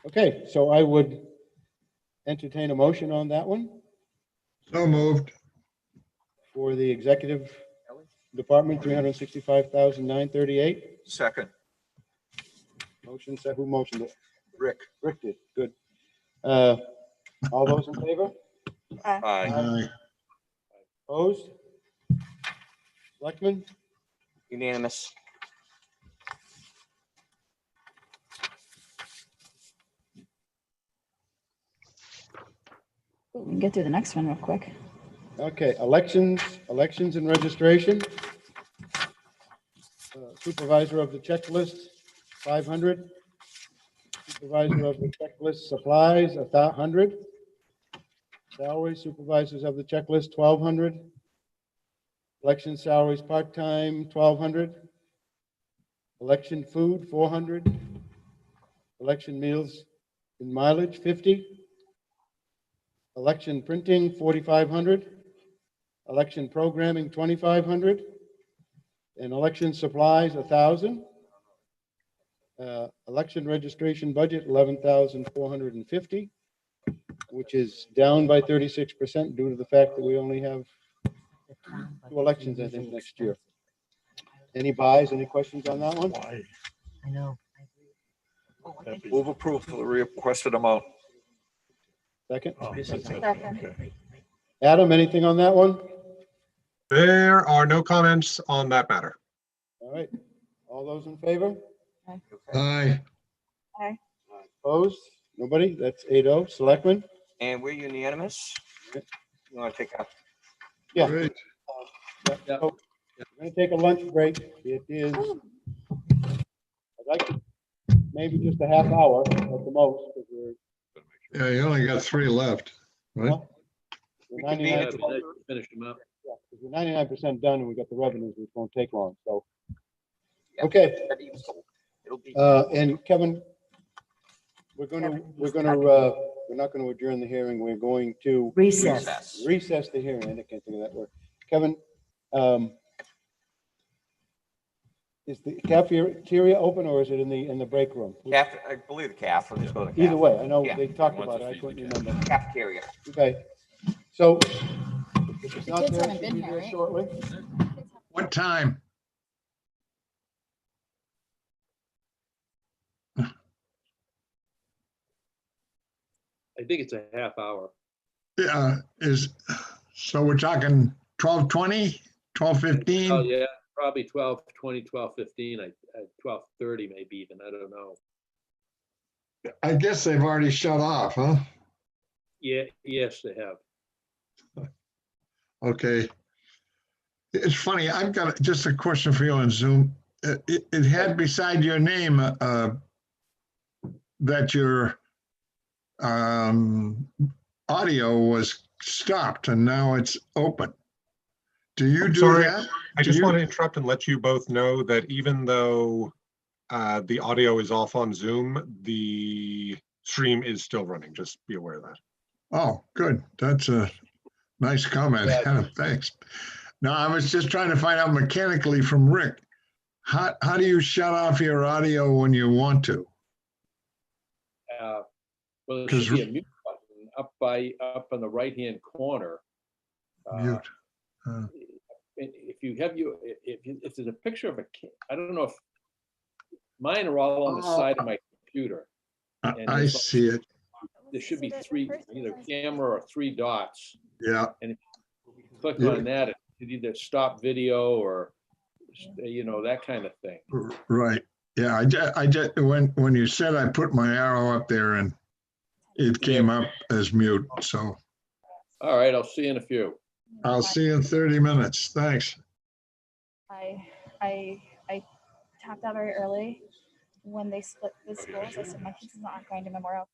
Okay, so I would entertain a motion on that one. So moved. For the executive department, 365,938. Second. Motion set. Who motioned it? Rick. Rick did. Good. All those in favor? Aye. Opposed? Selectmen? Unanimous. We can get through the next one real quick. Okay, elections and registration. Supervisor of the checklist, 500. Supervisor of the checklist supplies, 100. Salary supervisors of the checklist, 1,200. Election salaries part-time, 1,200. Election food, 400. Election meals and mileage, 50. Election printing, 4,500. Election programming, 2,500. And election supplies, 1,000. Election registration budget, 11,450, which is down by 36% due to the fact that we only have 2 elections, I think, next year. Any buys, any questions on that one? Why? I know. Move approval for the requested amount. Second? Oh, that's it. Second. Okay. Adam, anything on that one? There are no comments on that matter. All right. All those in favor? Aye. Aye. Opposed? Nobody? That's 8-0. Selectmen? And we're unanimous. You want to take a Yeah. Great. Yeah. So, we're going to take a lunch break. It is, I'd like to, maybe just a half hour at the most, because Yeah, you only got 3 left, right? we're could be 99%, Finish them up. yeah, 'cause we're 99% done and we got the revenues, which won't take long, so. Okay, It'll be. and Kevin, we're not gonna adjourn the hearing, we're going to Recess. recess the hearing, I can't think of that word. Kevin, is the cafeteria open or is it in the break room? I believe the CAF, let's go to the CAF. Either way, I know Yeah. they talked about it, I couldn't remember. Cafeteria. Okay, so. if it's The not kids there, haven't it should been be here, there right? shortly. What time? I think it's a half hour. Yeah, so we're talking 12:20, 12:15? Oh, yeah, probably 12:20, 12:15, 12:30 maybe even, I don't know. I guess they've already shut off, huh? Yeah, yes, they have. Okay. It's funny, I've got just a question for you on Zoom. It had beside your name that your audio was stopped and now it's open. Do you I'm do sorry, that? I just want to interrupt and let you both know that even though the audio is off on Zoom, the stream is still running. Just be aware of that. Oh, good. That's a nice comment. Thanks. No, I was just trying to find out mechanically from Rick. How do you shut off your audio when you want to? Well, there should be a mute button up on the right-hand corner. Mute. If you have if there's a picture of I don't know if mine are all on the side of my computer. I see it. There should be either camera or 3 dots. Yeah. And if you click on that, it could either stop video or, that kind of thing. Right. Yeah. I just when you said, I put my arrow up there and it came up as mute. So. All right. I'll see you in a few. I'll see you in 30 minutes. Thanks. I tapped out very early when they split the schools. I said my kids are not going to Memorial.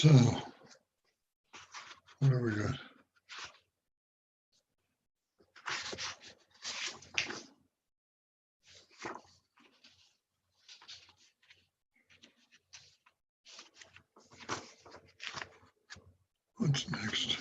So, what do we got? What's next?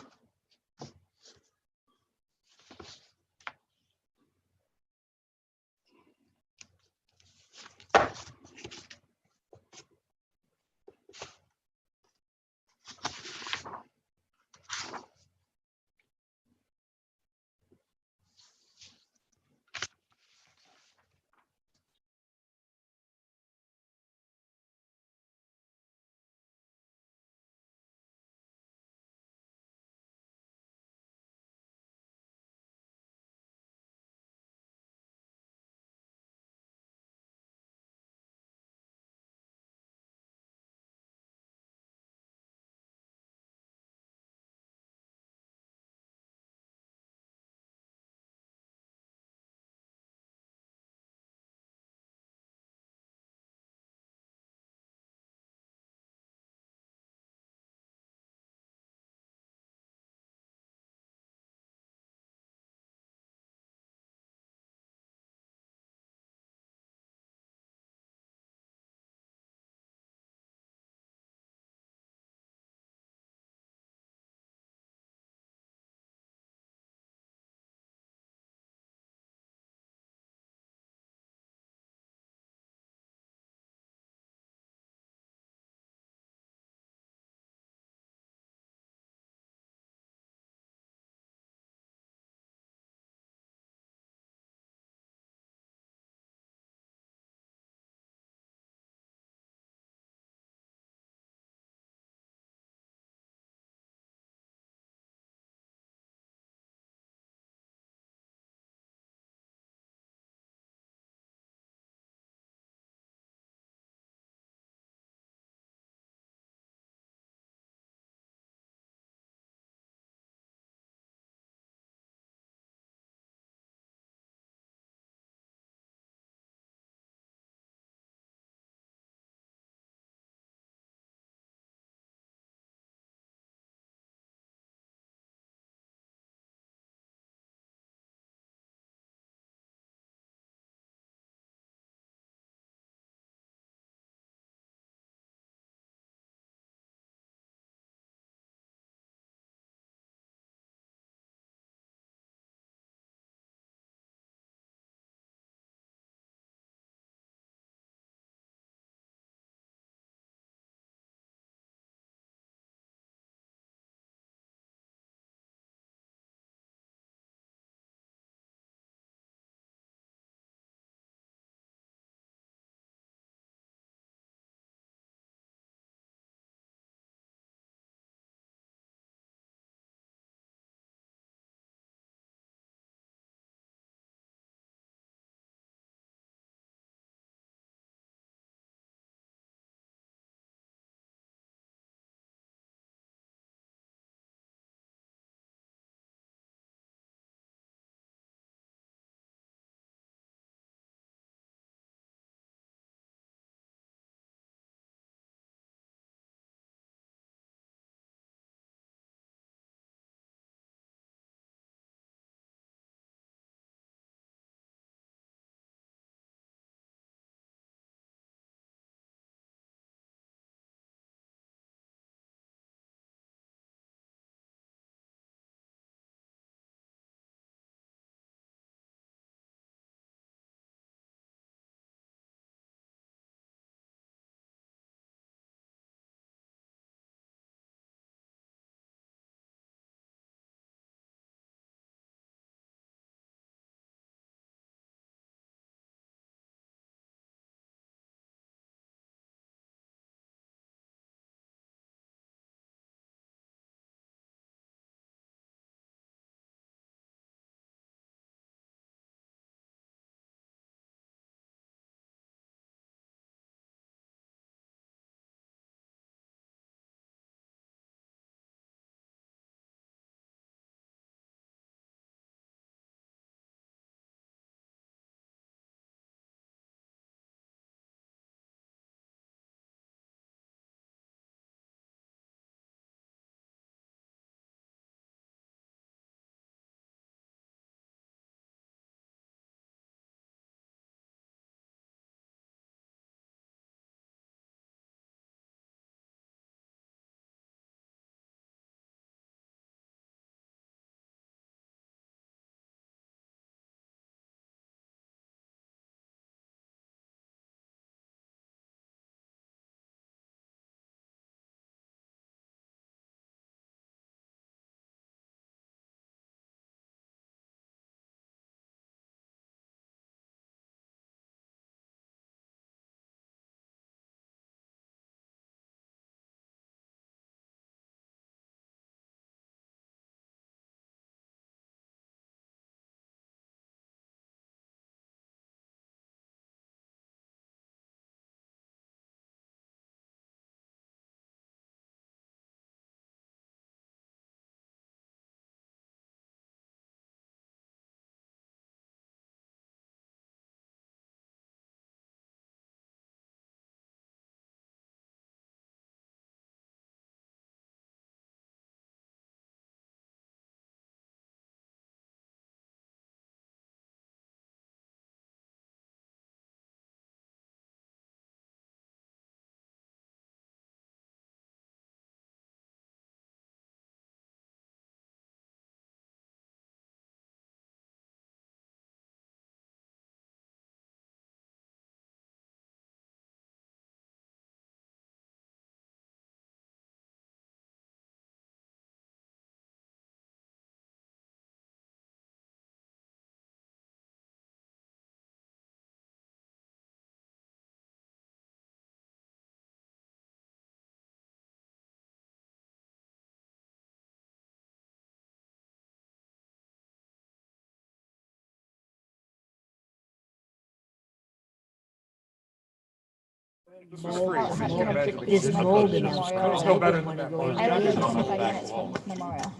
Mold, How to mold. have good There's kids in mold my in kids' our Memorial. schools. I didn't want to go in I like there. the 25 units for Memorial,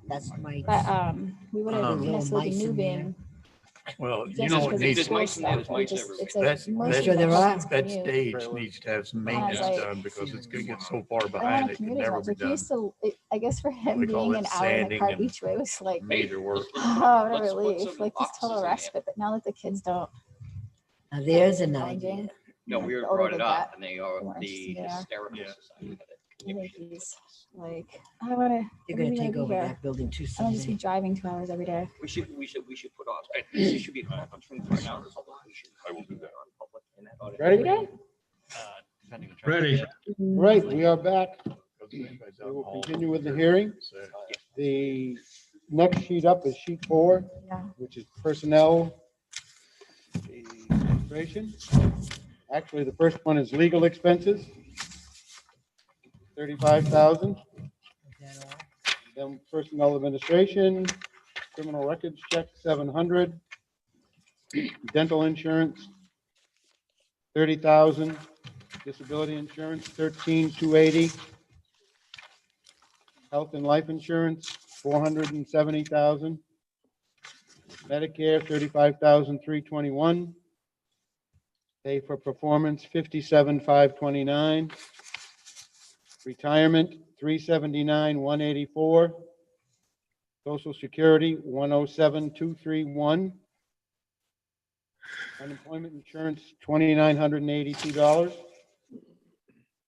That's my. but we wouldn't little necessarily be mice in moving. Well, you Just know, it because needs, it's school stuff. We just, it's like that, most Sure of there the are. kids that commute. stage needs to have some And I was maintenance like, done because it's gonna get so far I don't want behind, to it can commute as never much. be Like he done. used to, I guess for him We call being it an hour in the sanding car and each way was like, major work. oh, what a relief. Like this total respite. But now that the kids don't, Now there's an challenging. idea. No, we The were older brought they it up get, and they are the more the interesting they are. hysterical society. of it. I think he's like, I want to. They're gonna take over that building too I don't just be someday. driving 2 hours every day. We should put on, this should be on 24 hours. I will do that. Ready? Ready. Right, we are back. We will continue with the hearing. The next sheet up is sheet 4, Yeah. which is personnel administration. Actually, the first one is legal expenses, 35,000. Then personnel administration, criminal records check, 700. Dental insurance, 30,000. Disability insurance, 13,280. Health and life insurance, 470,000. Medicare, 35,321. Pay for performance, 57,529. Retirement, 379,184. Social Security, 107,231. Unemployment insurance, $2,982.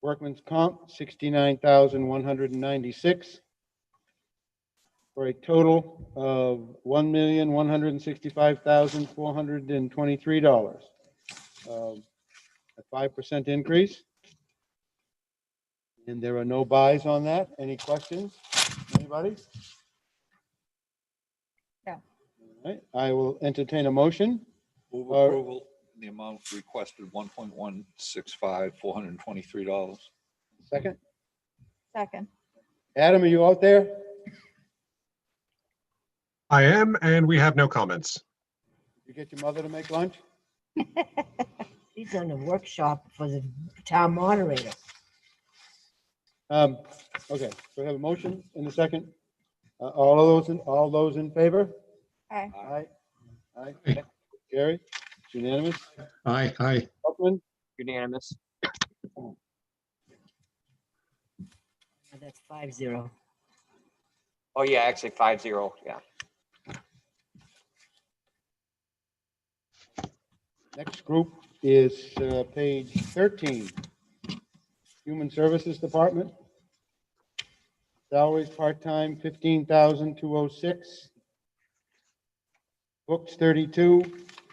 Workman's comp, 69,196. For a total of $1,165,423. A 5% increase. And there are no buys on that. Any questions? Anybody? No. All right, I will entertain a motion. Move approval, the amount requested, $1.165, $423. Second. Second. Adam, are you out there? I am, and we have no comments. Did you get your mother to make lunch? She's on a workshop for the town moderator. Okay, so we have a motion in a second. All those in favor? Aye. Aye. Aye. Gary, it's unanimous. Aye, aye. Upland, Unanimous. That's 5-0. Oh, yeah, actually 5-0, yeah. next group is page 13. Human Services Department. Salaries part-time, 15,206. Books, 32.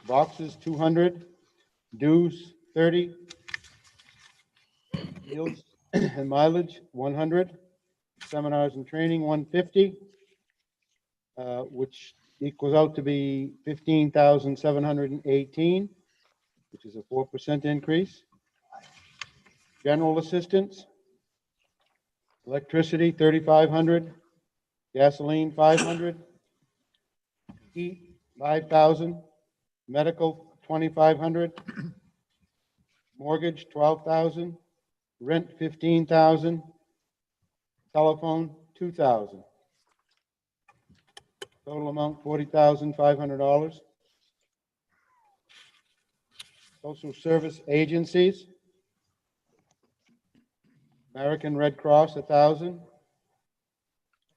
Boxes, 200. Dues, 30. Meals and mileage, 100. Seminars and training, 150. Which equals out to be 15,718, which is a 4% increase. General assistance, electricity, 3,500, gasoline, 500, heat, 5,000, medical, 2,500, mortgage, 12,000, rent, 15,000, telephone, 2,000. Total amount, $40,500. Social service agencies. American Red Cross, 1,000.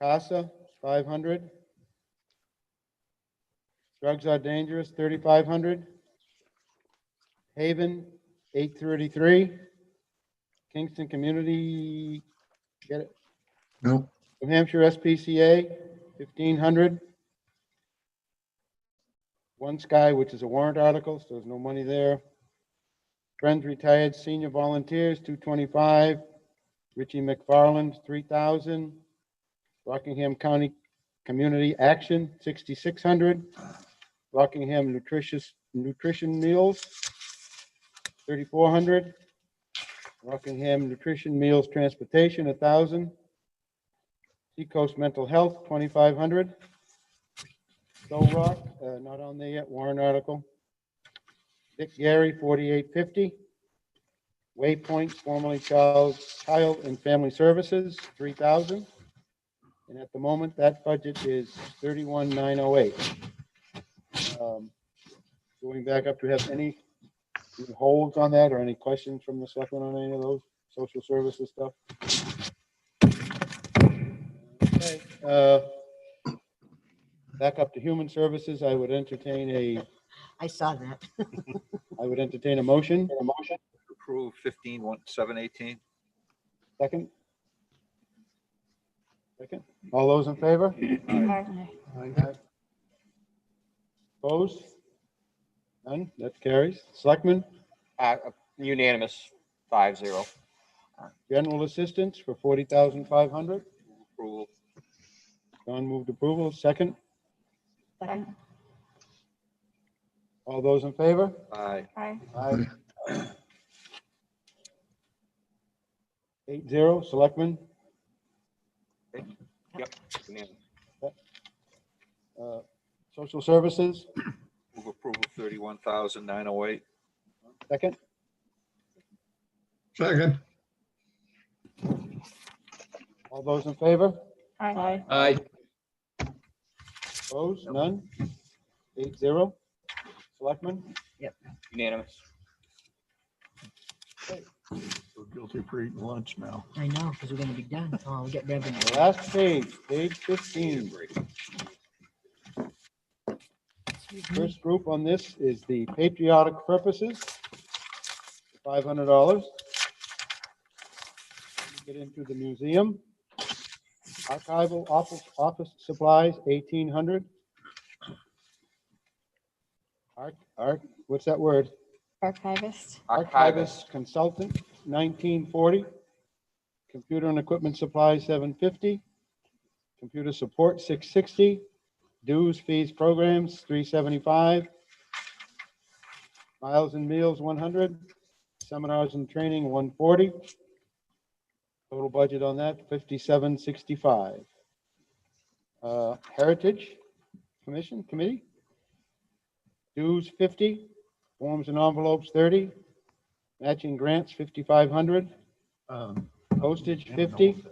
CASA, 500. Drugs Are Dangerous, 3,500. Haven, 833. Kingston Community, get it? No. New Hampshire SPCA, 1,500. One Sky, which is a warrant article, so there's no money there. Friends Retired Senior Volunteers, 225. Richie McFarland, 3,000. Rockingham County Community Action, 6,600. Rockingham Nutrition Meals, 3,400. Rockingham Nutrition Meals Transportation, 1,000. Seacoast Mental Health, 2,500. Stowe Rock, not on there yet, warrant article. Dick Gary, 4,850. Waypoint, formerly Child and Family Services, 3,000. And at the moment, that budget is 31,908. Going back up, do we have any holds on that or any questions from the selectmen on any of those social services stuff? Okay, back up to human services, I would entertain I saw that. I would entertain a motion. Approve 15,718. Second? Second. All those in favor? Aye. Aye. Opposed? None? That carries. Selectmen, Unanimous, 5-0. general assistance for 40,500. Approval. John moved approval. Second. Second. All those in favor? Aye. Aye. Aye. 8-0. Selectmen, Yep. Unanimous. social services. Move approval 31,908. Second. Second. All those in favor? Aye. Aye. Opposed? None? 8-0. Selectmen? Unanimous. We're guilty for eating lunch now. I know, because we're gonna be done. Oh, we'll get revenue. The last page, page 15. First group on this is the patriotic purposes, $500. Get into the museum. Archival office supplies, 1,800. What's that word? Archivist. Archivist consultant, 1940. Computer and equipment supplies, 750. Computer support, 660. Dues, fees, programs, 375. Miles and meals, 100. Seminars and training, 140. Total budget on that, 5765. Heritage Committee. Dues, 50. Forms and envelopes, 30. Matching grants, 5,500. Postage, 50.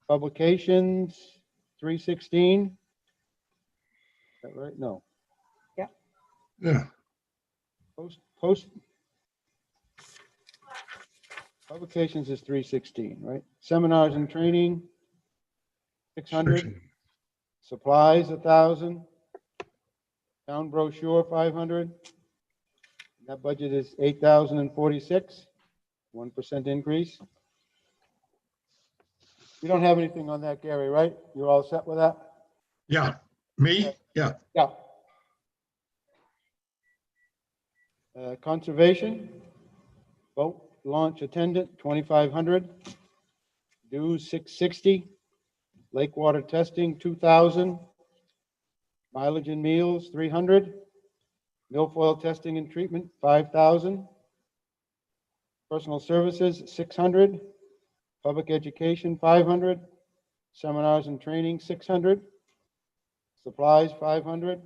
Publications, 316. Is that right? No. Yeah. Post. Publications is 316, right? Seminars and training, 600. Supplies, 1,000. Town brochure, 500. That budget is 8,046, 1% increase. You don't have anything on that, Gary, right? You're all set with that? Yeah. Me? Yeah. Yeah. Conservation, boat launch attendant, 2,500. Dues, 660. Lake water testing, 2,000. Mileage and meals, 300. Milfoil testing and treatment, 5,000. Personal services, 600. Public education, 500. Seminars and training, 600. Supplies, 500.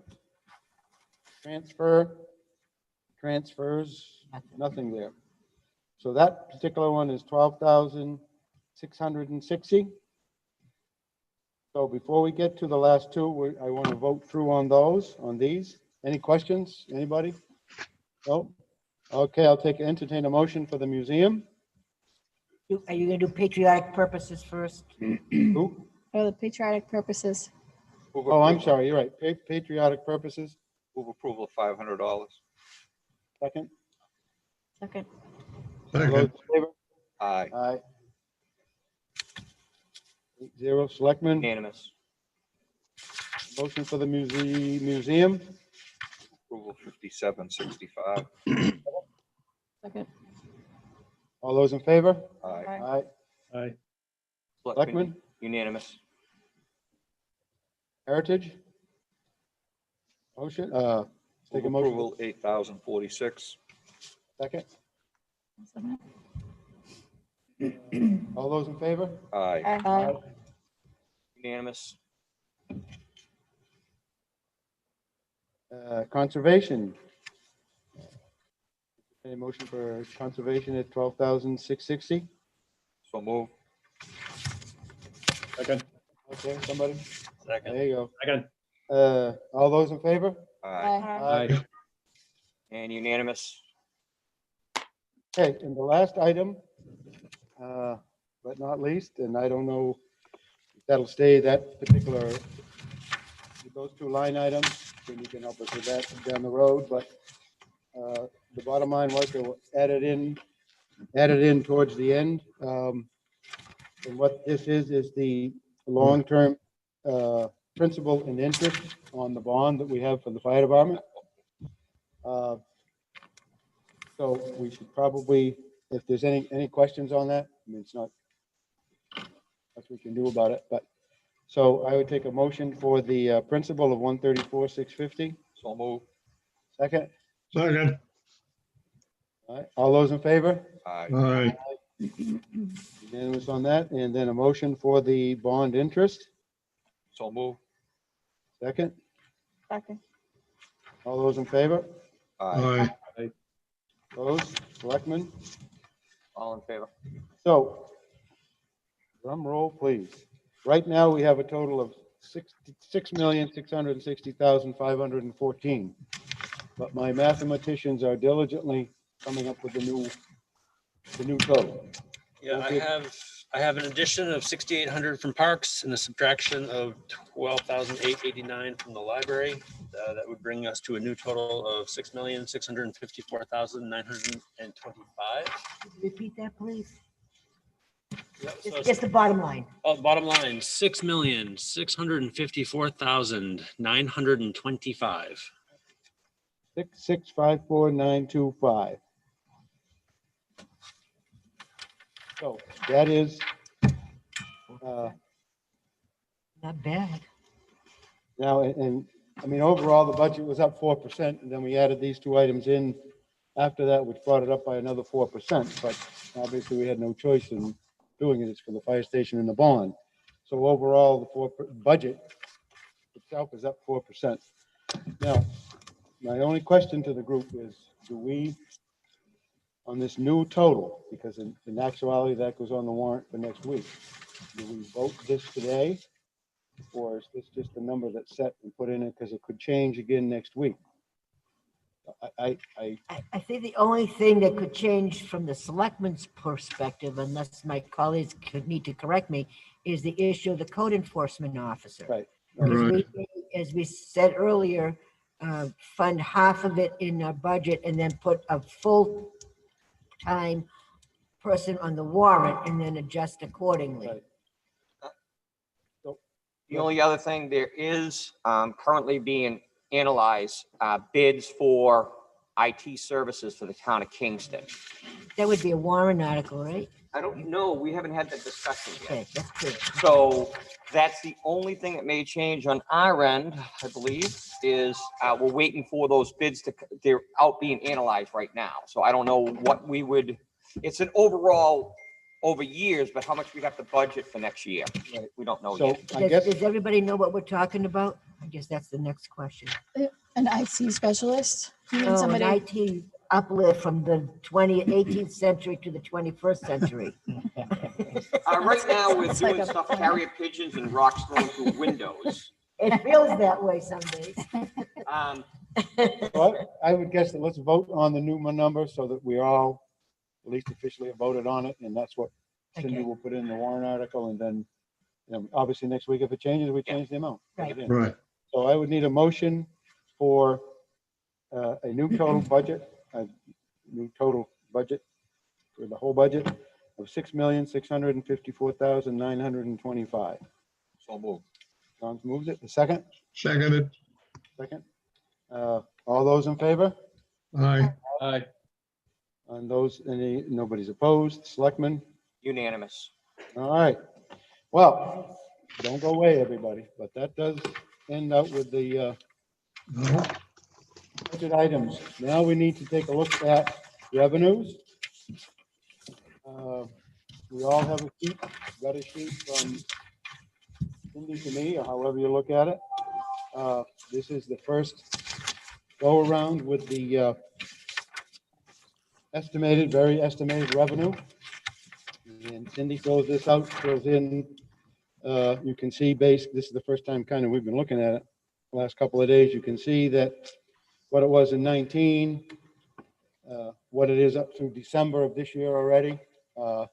Transfers, nothing there. So that particular one is 12,660. So before we get to the last two, I want to vote through on these. Any questions? Anybody? No? Okay, I'll entertain a motion for the museum. Are you gonna do patriotic purposes first? Who? For the patriotic purposes. Oh, I'm sorry, you're right. Patriotic purposes. Move approval of $500. Second. Second. All those in favor? Aye. Aye. 8-0. Selectmen, Unanimous. motion for the museum. Approval 5765. Second. All those in favor? Aye. Aye. Aye. Selectmen, Unanimous. heritage. Motion, take a Move motion. approval 8,046. Second. All those in favor? Aye. Aye. Unanimous. Conservation. A motion for conservation at 12,660. So move. Second. Okay, somebody? Second. There you go. Second. All those in favor? Aye. Aye. And unanimous. Okay, and the last item, but not least, and I don't know if that'll stay that particular, those two line items, then you can help us with that down the road, but the bottom line was to add it in towards the end. And what this is the long-term principal and interest on the bond that we have for the fire department. So we should probably, if there's any questions on that, I mean, it's not much we can do about it, but, so I would take a motion for the principal of 134,650. So move. Second, Second. all right, all those in favor? Aye. Aye. Unanimous on that, and then a motion for the bond interest. So move. Second, Second. all those in favor? Aye. Aye. Opposed, selectmen? All in favor? So, drum roll, please. Right now, we have a total of 6,660,514. But my mathematicians are diligently coming up with the new total. Yeah, I have an addition of 6,800 from parks and a subtraction of 12,889 from the library. That would bring us to a new total of 6,654,925. Repeat that, please. So Just the bottom line. bottom line, 6,654,925. 6,654,925. So that is Not bad. now, and I mean, overall, the budget was up 4%, and then we added these two items in after that, which brought it up by another 4%. But obviously, we had no choice in doing it. It's for the fire station and the bond. So overall, the budget itself is up 4%. Now, my only question to the group is, do we, on this new total, because in actuality, that goes on the warrant for next week, do we vote this today? Or is this just a number that's set and put in it because it could change again next week? I think the only thing that could change from the selectman's perspective, unless my colleagues could need to correct me, is the issue of the code enforcement officer. Right. Because as we said earlier, fund half of it in our budget and then put a full-time person on the warrant and then adjust accordingly. Right. The only other thing, there is currently being analyzed bids for IT services for the town of Kingston. That would be a warrant article, right? I don't know, we haven't had that discussion yet. Okay, that's good. So that's the only thing that may change on our end, I believe, is we're waiting for those bids they're out being analyzed right now. So I don't know what we would, it's an overall over years, but how much we have to budget for next year. Right. We don't know So yet. I guess, Does everybody know what we're talking about? I guess that's the next question. An IT specialist? You mean Oh, an somebody? IT uplift from the 18th century to the 21st century. Right now, we're It's like doing a- stuff, carrier pigeons and rocks thrown through windows. It feels that way some days. well, I would guess that let's vote on the new number so that we all at least officially have voted on it, and that's what Cindy Okay. will put in the warrant article, and then, obviously next week, if it changes, we change the amount. Put it Right. in. Right. So I would need a motion for a new total budget for the whole budget of $6,654,925. So move. John's moves it. The second? Seconded. Second. All those in favor? Aye. Aye. On those, nobody's opposed. Selectmen? Unanimous. All right. Well, don't go away, everybody, but that does end up with the No. budget items. Now we need to take a look at revenues. We all have a sheet, got a sheet from Cindy to me, or however you look at it. This is the first go around with the very estimated revenue. And Cindy throws this out, throws in, you can see this is the first time kind of we've been looking at it. The last couple of days, you can see that what it was in 19, what it is up through December of this year already. And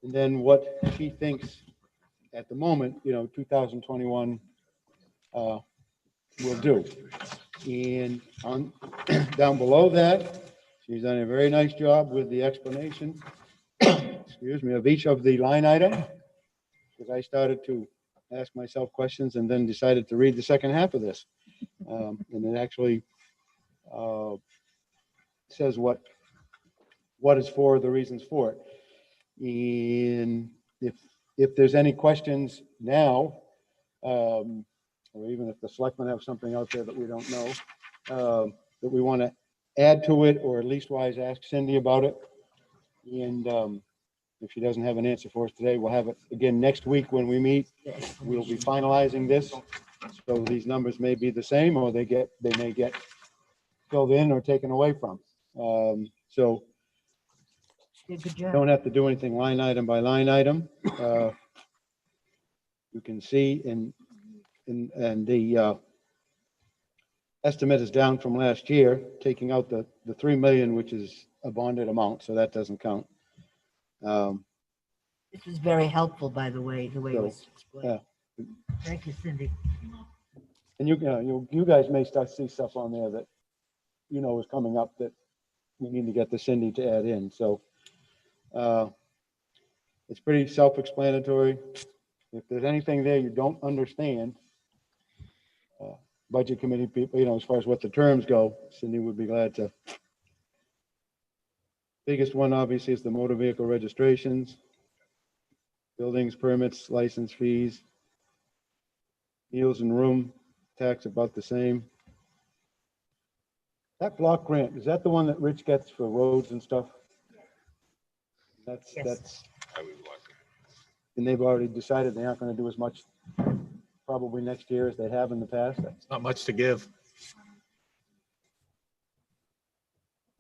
then what she thinks at the moment, 2021 will do. And on down below that, she's done a very nice job with the explanation, excuse me, of each of the line items. Because I started to ask myself questions and then decided to read the second half of this. And it actually says what is for, the reasons for it. And if there's any questions now, or even if the selectmen have something out there that we don't know, that we want to add to it, or at least wise ask Cindy about it. And if she doesn't have an answer for us today, we'll have it again next week when we meet. We'll be finalizing this. So these numbers may be the same, or they may get filled in or taken away from. So Good job. don't have to do anything line item by line item. You can see and the estimate is down from last year, taking out the 3 million, which is a bonded amount, so that doesn't count. This was very helpful, by the way, it was explained. Yeah. Thank you, Cindy. And you guys may start to see stuff on there that is coming up that we need to get the Cindy to add in. So it's pretty self-explanatory. If there's anything there you don't understand, budget committee people, as far as what the terms go, Cindy would be glad to. Biggest one obviously is the motor vehicle registrations, buildings, permits, license fees, meals and room tax about the same. That block grant, is that the one that Rich gets for roads and stuff? That's, and they've already decided they're not going to do as much probably next year as they have in the past. It's not much to give.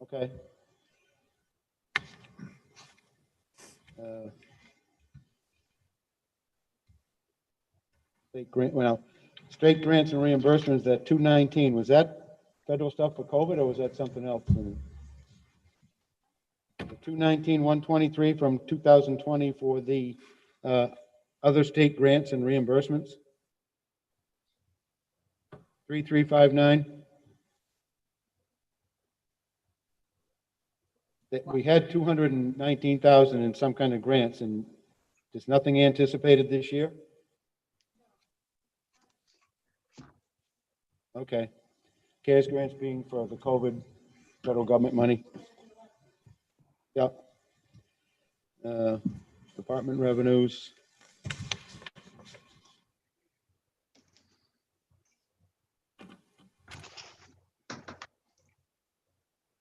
Okay. State grant, state grants and reimbursements, that 219, was that federal stuff for COVID or was that something else? The 219, 123 from 2020 for the other state grants and reimbursements. 3359. That we had 219,000 in some kind of grants, and there's nothing anticipated this year. Okay. CARES grants being for the COVID federal government money. Yep. Department revenues.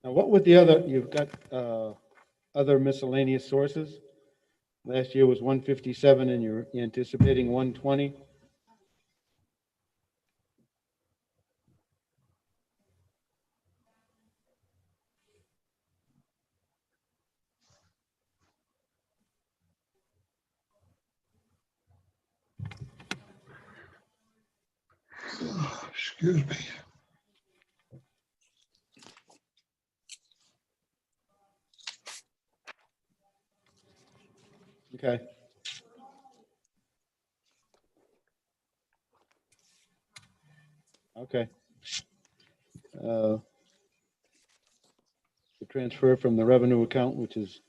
Now, what would the other, you've got other miscellaneous sources. Last year was 157 and you're anticipating 120. Excuse me. Okay. Okay. The transfer from the revenue account, which is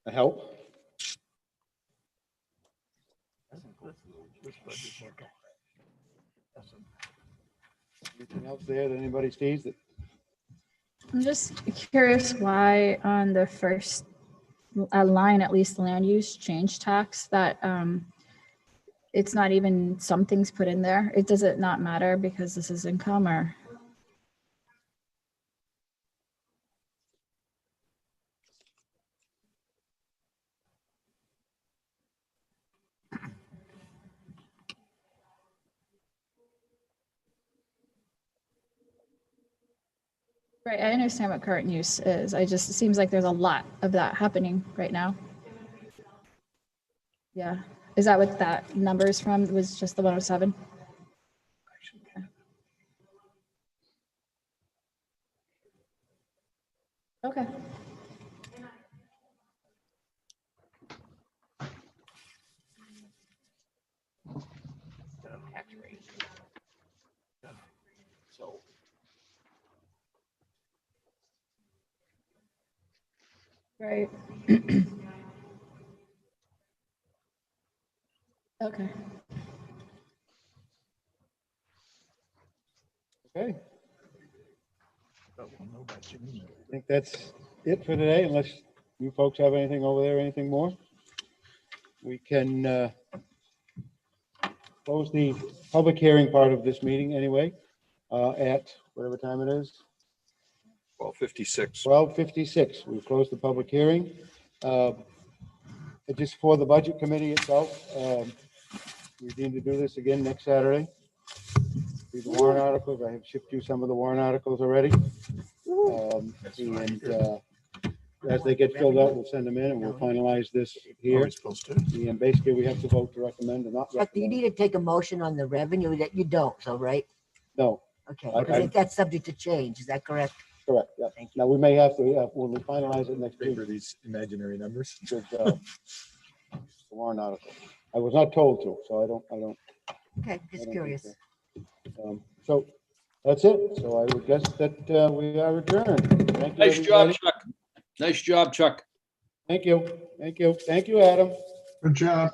a help. Anything else there that anybody sees that? I'm just curious why on the first line, at least land use change tax, that it's not even some things put in there. Does it not matter because this is income or? Right, I understand what current use is. It seems like there's a lot of that happening right now. Yeah, is that what that number is from? It was just the 107? Okay. Tax rate. So. Right. Okay. Okay. I think that's it for today, unless you folks have anything over there, anything more. We can close the public hearing part of this meeting anyway, at whatever time it is. 12:56. 12:56. We've closed the public hearing. Just for the budget committee itself, we need to do this again next Saturday. The warrant articles, I have shipped you some of the warrant articles already. And as they get filled out, we'll send them in and we'll finalize this here. And basically, we have to vote to recommend or not Chuck, do you recommend. need to take a motion on the revenue that you don't, so, right? No, Okay, I- because that's subject to change, is that correct? correct, yeah. Now, we may have to, when we finalize it next week. These imaginary numbers. With, the warrant article. I was not told to, so I don't. Okay, just curious. So that's it. So I would guess that we are adjourned. Thank you, Nice job, everybody. Chuck. Nice job, Chuck. Thank you. Thank you. Thank you, Adam. Good job.